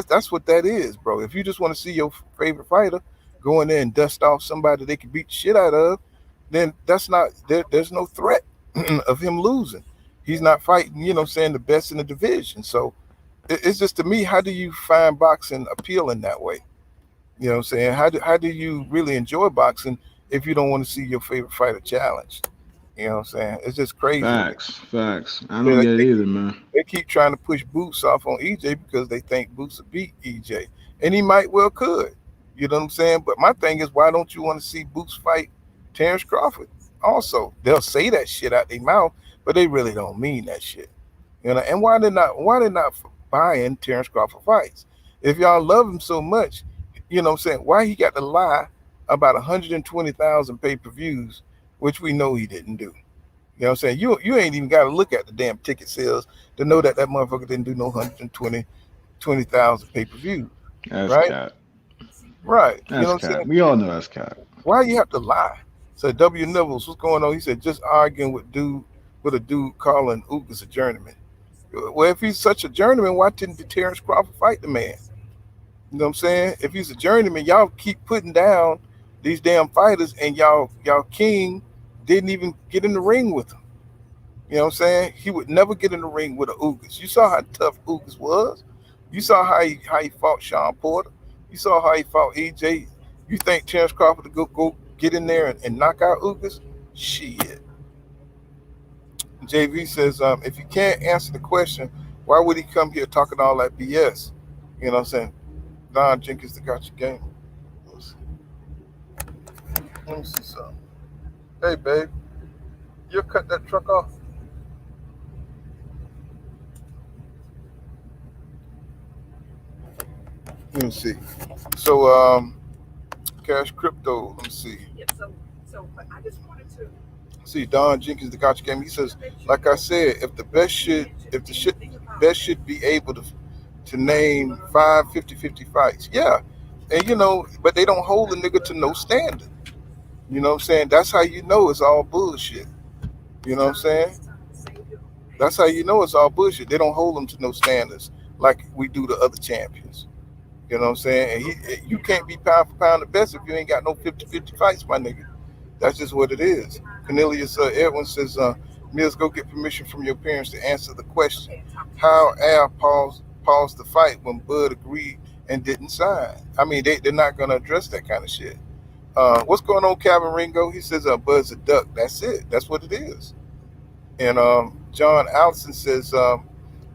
Speaker 9: That's what that is, bro. If you just want to see your favorite fighter go in there and dust off somebody they can beat the shit out of, then that's not there's no threat of him losing. He's not fighting, you know what I'm saying, the best in the division. So it's just, to me, how do you find boxing appealing that way? You know what I'm saying? How do you really enjoy boxing if you don't want to see your favorite fighter challenged? You know what I'm saying? It's just crazy.
Speaker 7: Facts. I don't get it either, man.
Speaker 9: They keep trying to push Boots off on EJ because they think Boots will beat EJ. And he might well could. You know what I'm saying? But my thing is, why don't you want to see Boots fight Terrence Crawford? Also, they'll say that shit out their mouth, but they really don't mean that shit. You know, and why they not buying Terrence Crawford fights? If y'all love him so much, you know what I'm saying, why he got to lie about 120,000 pay-per-views, which we know he didn't do. You know what I'm saying? You ain't even got to look at the damn ticket sales to know that motherfucker didn't do no 120,000 pay-per-views.
Speaker 7: That's
Speaker 9: right?
Speaker 7: cap.
Speaker 9: Right.
Speaker 7: That's
Speaker 9: you know what
Speaker 7: cap.
Speaker 9: I'm saying?
Speaker 7: We all know that's cap.
Speaker 9: Why you have to lie? So W. Nibbles, what's going on? He said, just arguing with a dude calling Ugas a journeyman. Well, if he's such a journeyman, why didn't Terrence Crawford fight the man? You know what I'm saying? If he's a journeyman, y'all keep putting down these damn fighters, and y'all king didn't even get in the ring with him. You know what I'm saying? He would never get in the ring with a Ugas. You saw how tough Ugas was. You saw how he fought Sean Porter. You saw how he fought EJ. You think Terrence Crawford to go get in there and knock out Ugas? Shit. JV says, if you can't answer the question, why would he come here talking all that BS? You know what I'm saying? Don Jenkins, the got your game. Let me see something. Hey, babe, you cut that truck off? Let me see. So, Cash Crypto, let me see.
Speaker 11: Yeah, so I just wanted to
Speaker 9: See, Don Jenkins, the gotcha game. He says, like I said, if the best should be able to name 5 50-50 fights. Yeah. And you know, but they don't hold the nigga to no standard. You know what I'm saying? That's how you know it's all bullshit. You know what I'm saying? That's how you know it's all bullshit. They don't hold them to no standards like we do the other champions. You know what I'm saying? And you can't be pound for pound the best if you ain't got no 50-50 fights, my nigga. That's just what it is. Cornelius Edwin says, Mills, go get permission from your parents to answer the question. How Al paused the fight when Bud agreed and didn't sign? I mean, they're not going to address that kind of shit. What's going on, Calvin Ringo? He says, Bud's a duck. That's it. That's what it is. And John Allison says,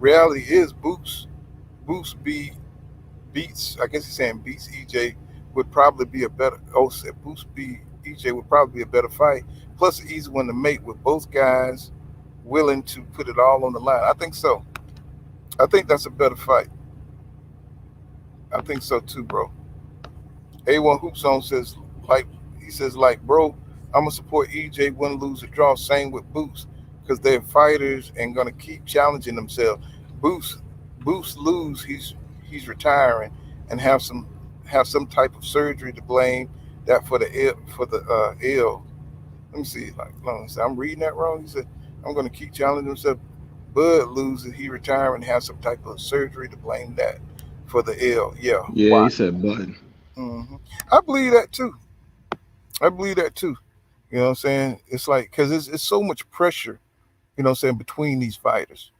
Speaker 9: reality is Boots beats, I guess he's saying beats EJ would probably be a better, Boots beat EJ would probably be a better fight. Plus, an easy one to make with both guys willing to put it all on the line. I think so. I think that's a better fight. I think so too, bro. A1 Hoop Zone says, bro, I'm gonna support EJ, win, lose, or draw. Same with Boots, because they're fighters and gonna keep challenging themselves. Boots lose, he's retiring and have some type of surgery to blame that for the ill. Let me see. I'm reading that wrong. He said, I'm gonna keep challenging himself. Bud loses, he retire and have some type of surgery to blame that for the ill. Yeah.
Speaker 7: Yeah, he said Bud.
Speaker 9: Mm-hmm. I believe that too. You know what I'm saying? It's like, because it's so much pressure, you know what I'm saying, between these fighters.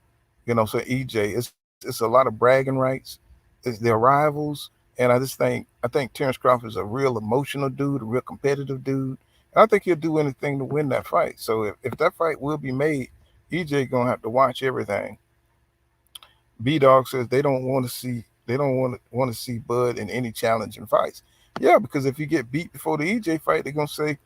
Speaker 9: You know what I'm saying? EJ, it's a lot of bragging rights. They're rivals. And I think Terrence Crawford is a real emotional dude, a real competitive dude. And I think he'll do anything to win that fight. So if that fight will be made, EJ gonna have to watch everything. B-Dog says they don't want to see Bud in any challenging fights. Yeah, because if you get beat before the EJ fight, they're gonna say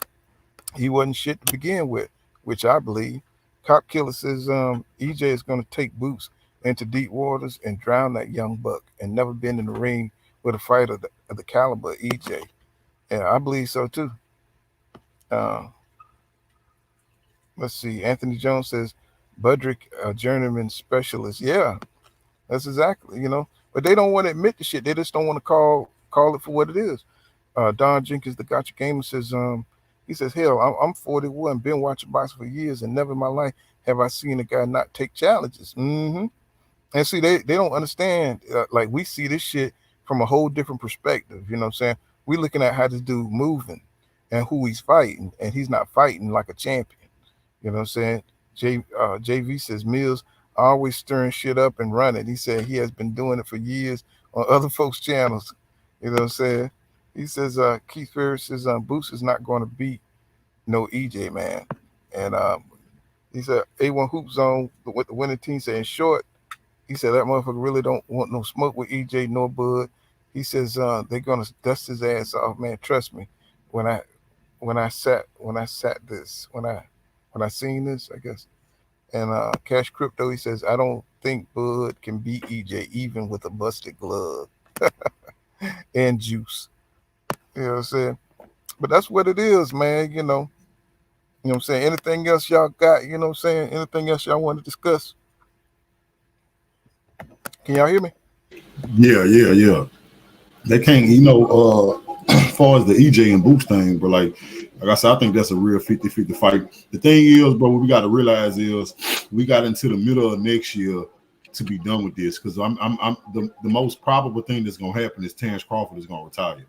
Speaker 9: he wasn't shit to begin with, which I believe. Cop Killer says EJ is gonna take Boots into deep waters and drown that young buck, and never been in the ring with a fighter of the caliber of EJ. And I believe so too. Uh, let's see. Anthony Jones says Budrick, a journeyman specialist. Yeah, that's exactly, But they don't want to admit the shit. They just don't want to call it for what it is. Don Jenkins, the Gotcha Gamer, says, he says, hell, I'm 41, been watching boxing for years, and never in my life have I seen a guy not take challenges. Mm-hmm. And see, they don't understand. Like, we see this shit from a whole different perspective. You know what I'm saying? We're looking at how this dude moving and who he's fighting, and he's not fighting like a champion. You know what I'm saying? JV says Mills always stirring shit up and running. He said he has been doing it for years on other folks' channels. You know what I'm saying? He says Keith Ferris says Boots is not going to beat no EJ, man. And he said A1 Hoop Zone with the winning team saying short. He said that motherfucker really don't want no smoke with EJ nor Bud. He says they're gonna dust his ass off, man. Trust me. When I seen this, I guess. And Cash Crypto, he says, I don't think Bud can beat EJ even with a busted glove and juice. You know what I'm saying? But that's what it is, man. You know what I'm saying? Anything else y'all got? You know what I'm saying? Anything else y'all want to discuss? Can y'all hear me?
Speaker 6: Yeah. They can't, as far as the EJ and Boots thing, but like I said, I think that's a real 50-50 fight. The thing is, bro, what we got to realize is we got into the middle of next year to be done with this, because I'm the most probable thing that's gonna happen is Terrence Crawford is gonna retire.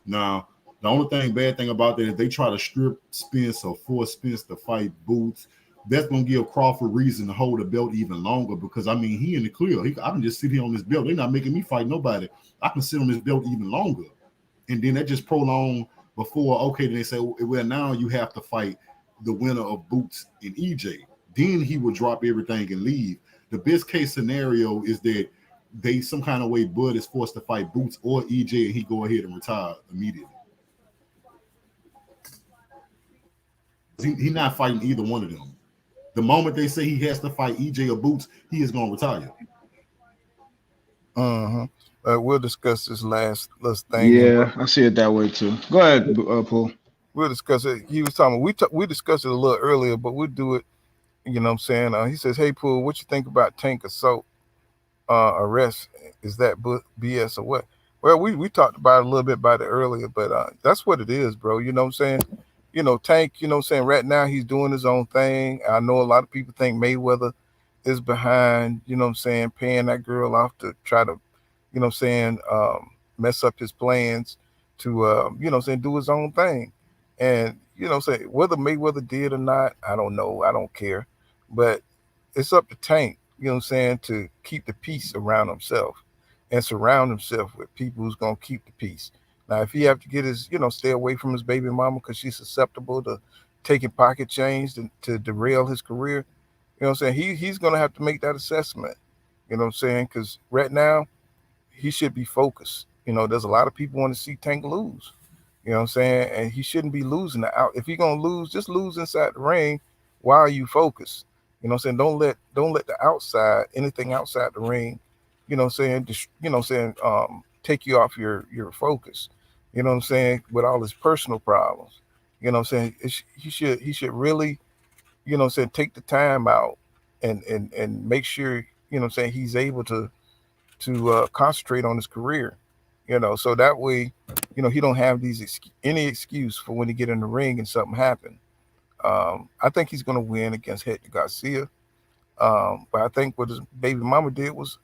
Speaker 6: Now, the only bad thing about that is they try to strip Spence or force Spence to fight Boots. That's gonna give Crawford reason to hold the belt even longer, because I mean he in the clear. I can just sit here on this belt. They're not making me fight nobody. I can sit on this belt even longer, and then that just prolong before. Okay, then they say, well, now you have to fight the winner of Boots and EJ. Then he will drop everything and leave. The best case scenario is that they some kind of way Bud is forced to fight Boots or EJ, and he go ahead and retire immediately. He's not fighting either one of them. The moment they say he has to fight EJ or Boots, he is going to retire.
Speaker 9: We'll discuss this last thing.
Speaker 7: Yeah, I see it that way too. Go ahead, Paul.
Speaker 9: We'll discuss it. He was talking. We discussed it a little earlier, but we'll do it. You know what I'm saying? He says, "Hey, Pool, what you think about Tank assault arrest? Is that BS or what?" Well, we talked about it a little bit about it earlier, but that's what it is, bro. You know what I'm saying? Tank, you know what I'm saying? Right now, he's doing his own thing. I know a lot of people think Mayweather is behind, you know what I'm saying, paying that girl off to try to, you know what I'm saying, mess up his plans to, you know what I'm saying, do his own thing. And, you know what I'm saying, whether Mayweather did or not, I don't know. I don't care. But it's up to Tank, you know what I'm saying, to keep the peace around himself and surround himself with people who's going to keep the peace. Now, if he have to get his, stay away from his baby mama because she's susceptible to taking pocket change to derail his career, you know what I'm saying, he's going to have to make that assessment, you know what I'm saying, because right now he should be focused. There's a lot of people want to see Tank lose, you know what I'm saying, and he shouldn't be losing out. If you're going to lose, just lose inside the ring while you focus. You know what I'm saying, don't let the outside, anything outside the ring, you know what I'm saying, take you off your focus. You know what I'm saying? With all his personal problems, you know what I'm saying? He should really, you know what I'm saying, take the time out and make sure, you know what I'm saying, he's able to concentrate on his career, so that way, he don't have any excuse for when he get in the ring and something happen. I think he's going to win against Hector Garcia. But I think what his baby mama did was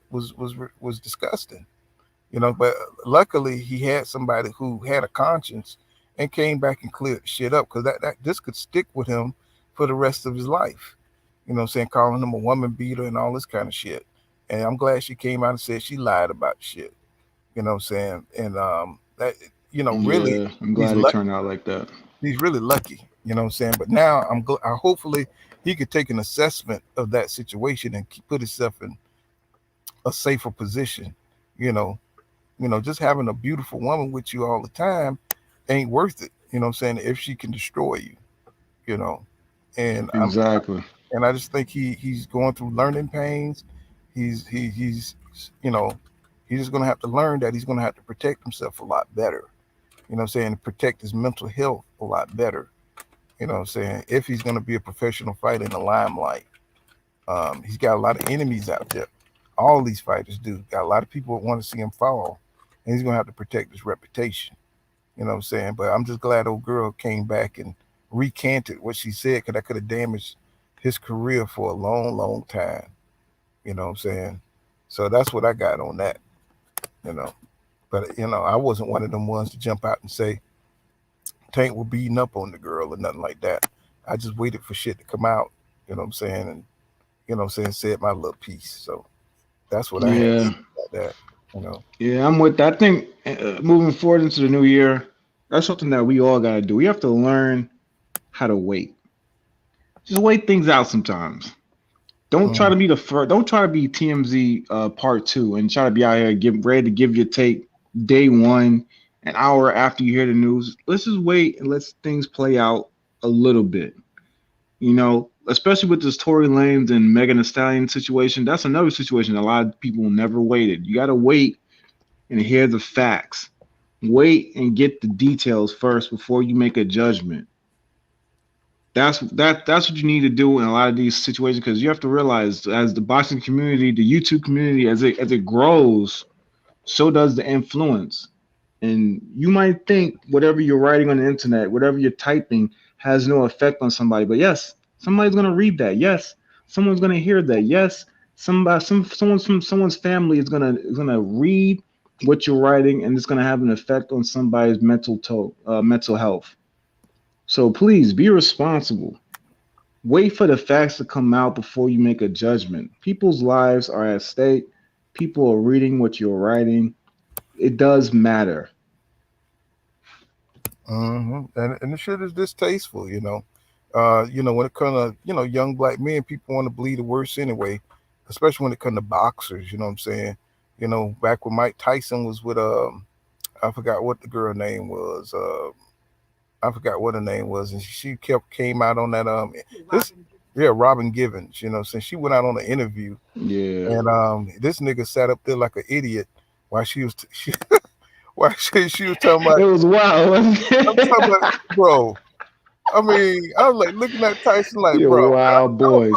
Speaker 9: disgusting. But luckily he had somebody who had a conscience and came back and cleared the shit up, because that this could stick with him for the rest of his life. You know what I'm saying? Calling him a woman beater and all this kind of shit. And I'm glad she came out and said she lied about shit. You know what I'm saying? And that, really,
Speaker 7: I'm glad it turned out like that.
Speaker 9: He's really lucky. You know what I'm saying? But now hopefully he could take an assessment of that situation and put himself in a safer position. Just having a beautiful woman with you all the time ain't worth it. You know what I'm saying? If she can destroy you, and
Speaker 7: exactly.
Speaker 9: I just think he's going through learning pains. He's He's just going to have to learn that he's going to have to protect himself a lot better. You know what I'm saying? Protect his mental health a lot better. You know what I'm saying? If he's going to be a professional fighter in the limelight. He's got a lot of enemies out there. All these fighters do. Got a lot of people that want to see him fall. And he's going to have to protect his reputation. You know what I'm saying? But I'm just glad old girl came back and recanted what she said, because that could have damaged his career for a long, long time. You know what I'm saying? So that's what I got on that. You know. But, you know, I wasn't one of them ones to jump out and say Tank was beating up on the girl or nothing like that. I just waited for shit to come out. You know what I'm saying? And, you know what I'm saying, said my little piece. So that's what I had to say about that. You know.
Speaker 7: Yeah, I'm with that. I think moving forward into the new year, that's something that we all got to do. We have to learn how to wait. Just wait things out sometimes. Don't try to be the first. Don't try to be TMZ part 2 and try to be out here ready to give your take day one, an hour after you hear the news. Let's just wait and let things play out a little bit. You know, especially with this Tory Lanez and Megan Thee Stallion situation. That's another situation a lot of people never waited. You got to wait and hear the facts. Wait and get the details first before you make a judgment. That's what you need to do in a lot of these situations, because you have to realize, as the boxing community, the YouTube community, as it grows, so does the influence. And you might think whatever you're writing on the internet, whatever you're typing, has no effect on somebody. But yes, somebody's gonna read that. Yes, someone's gonna hear that. Yes, someone from someone's family is gonna read what you're writing, and it's gonna have an effect on somebody's mental health. So please be responsible. Wait for the facts to come out before you make a judgment. People's lives are at stake. People are reading what you're writing. It does matter.
Speaker 9: And the shit is distasteful, you know. When it comes to, young black men, people want to bleed the worst anyway, especially when it comes to boxers, you know what I'm saying? You know, back when Mike Tyson was with, I forgot what the girl name was. I forgot what her name was. And she came out on that, Robin Givens, you know, since she went out on an interview.
Speaker 7: Yeah.
Speaker 9: And this nigga sat up there like an idiot while she was, she was talking about.
Speaker 7: It was wild.
Speaker 9: I'm talking about, bro. I mean, I was like looking at Tyson like,
Speaker 7: You're
Speaker 9: bro.
Speaker 7: a wild boy,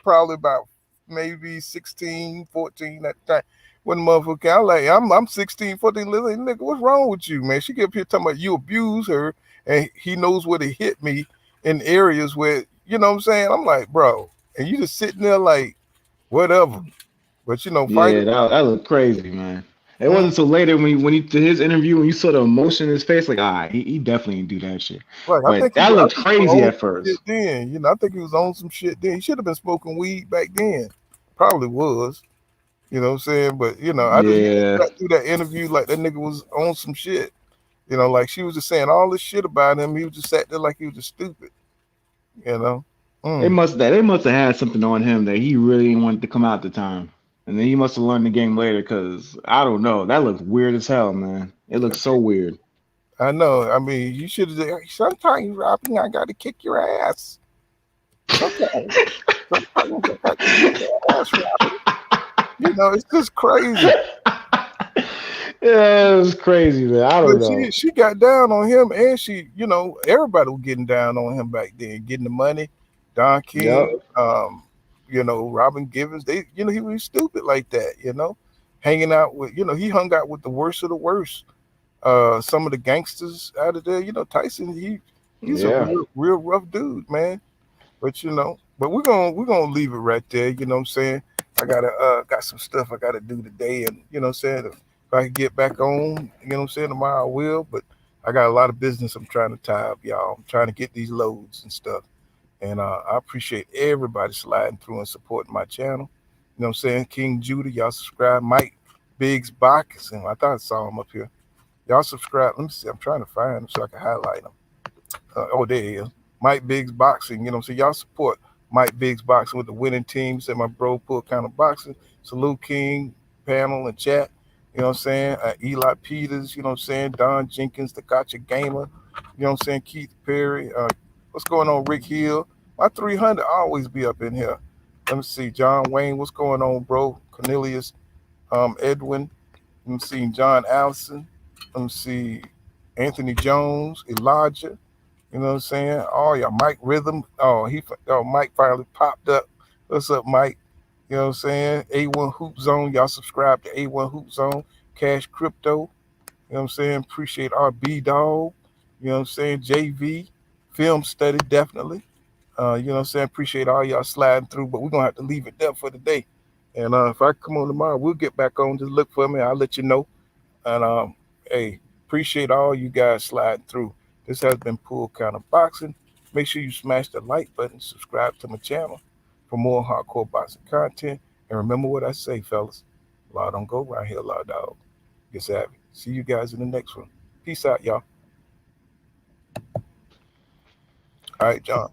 Speaker 9: Probably about maybe 16, 14 at the time. When the motherfucker, I'm 16, 14, like, nigga, what's wrong with you, man? She get up here talking about you abuse her, and he knows where to hit me in areas where, you know what I'm saying? I'm like, bro, and you just sitting there like, whatever. But
Speaker 7: yeah, that looked crazy, man. It wasn't until later when he did his interview, when you saw the emotion in his face, like, he definitely didn't do that shit.
Speaker 9: Right,
Speaker 7: but that looked crazy at first.
Speaker 9: Then, I think he was on some shit then. He should have been smoking weed back then. Probably was. You know what I'm saying? But, I just got through that interview like that nigga was on some shit. You know, like she was just saying all this shit about him. He was just sat there like he was just stupid. You know?
Speaker 7: They must have had something on him that he really didn't want to come out at the time. And then he must have learned the game later, because I don't know. That looks weird as hell, man. It looks so weird.
Speaker 9: I know. I mean, you should have said, sometimes, Robin, I got to kick your ass. Okay. Sometimes I got to kick your ass, Robin. You know, it's just crazy.
Speaker 7: Yeah, it was crazy, man. I don't know.
Speaker 9: She got down on him, and she, everybody was getting down on him back then, getting the money. Don King, Robin Givens, he was stupid like that, hanging out with, he hung out with the worst of the worst. Some of the gangsters out of there, Tyson, he's a real rough dude, man. But but we're gonna leave it right there. You know what I'm saying? I got some stuff I gotta do today, and you know what I'm saying. If I can get back on, you know what I'm saying, tomorrow I will. But I got a lot of business I'm trying to tie up, y'all. I'm trying to get these loads and stuff, and I appreciate everybody sliding through and supporting my channel. You know what I'm saying? King Judah, y'all subscribe. Mike Biggs Boxing, I thought I saw him up here. Y'all subscribe. Let me see. I'm trying to find him so I can highlight him. There he is. Mike Biggs Boxing. You know what I'm saying? Y'all support Mike Biggs Boxing with the winning team. Said my bro, Pull Counter Boxing. Salute King, panel, and chat. You know what I'm saying? Eli Peters. You know what I'm saying? Don Jenkins, the Gotcha Gamer. You know what I'm saying? Keith Perry. What's going on, Rick Hill? My 300 always be up in here. Let me see. John Wayne, what's going on, bro? Cornelius Edwin. I'm seeing John Allison. I'm see Anthony Jones, Elijah. You know what I'm saying? Oh, yeah, Mike Rhythm. Mike finally popped up. What's up, Mike? You know what I'm saying? A1 Hoop Zone. Y'all subscribe to A1 Hoop Zone. Cash Crypto. You know what I'm saying? Appreciate RB Dog. You know what I'm saying? JV. Film Study, definitely. You know what I'm saying? Appreciate all y'all sliding through, but we're going to have to leave it there for today. And if I come on tomorrow, we'll get back on. Just look for me. I'll let you know. And hey, appreciate all you guys sliding through. This has been Pool Counter Boxing. Make sure you smash the like button, subscribe to my channel for more hardcore boxing content. And remember what I say, fellas. Law don't go around here, law dog. Get savvy. See you guys in the next one. Peace out, y'all. All right, John.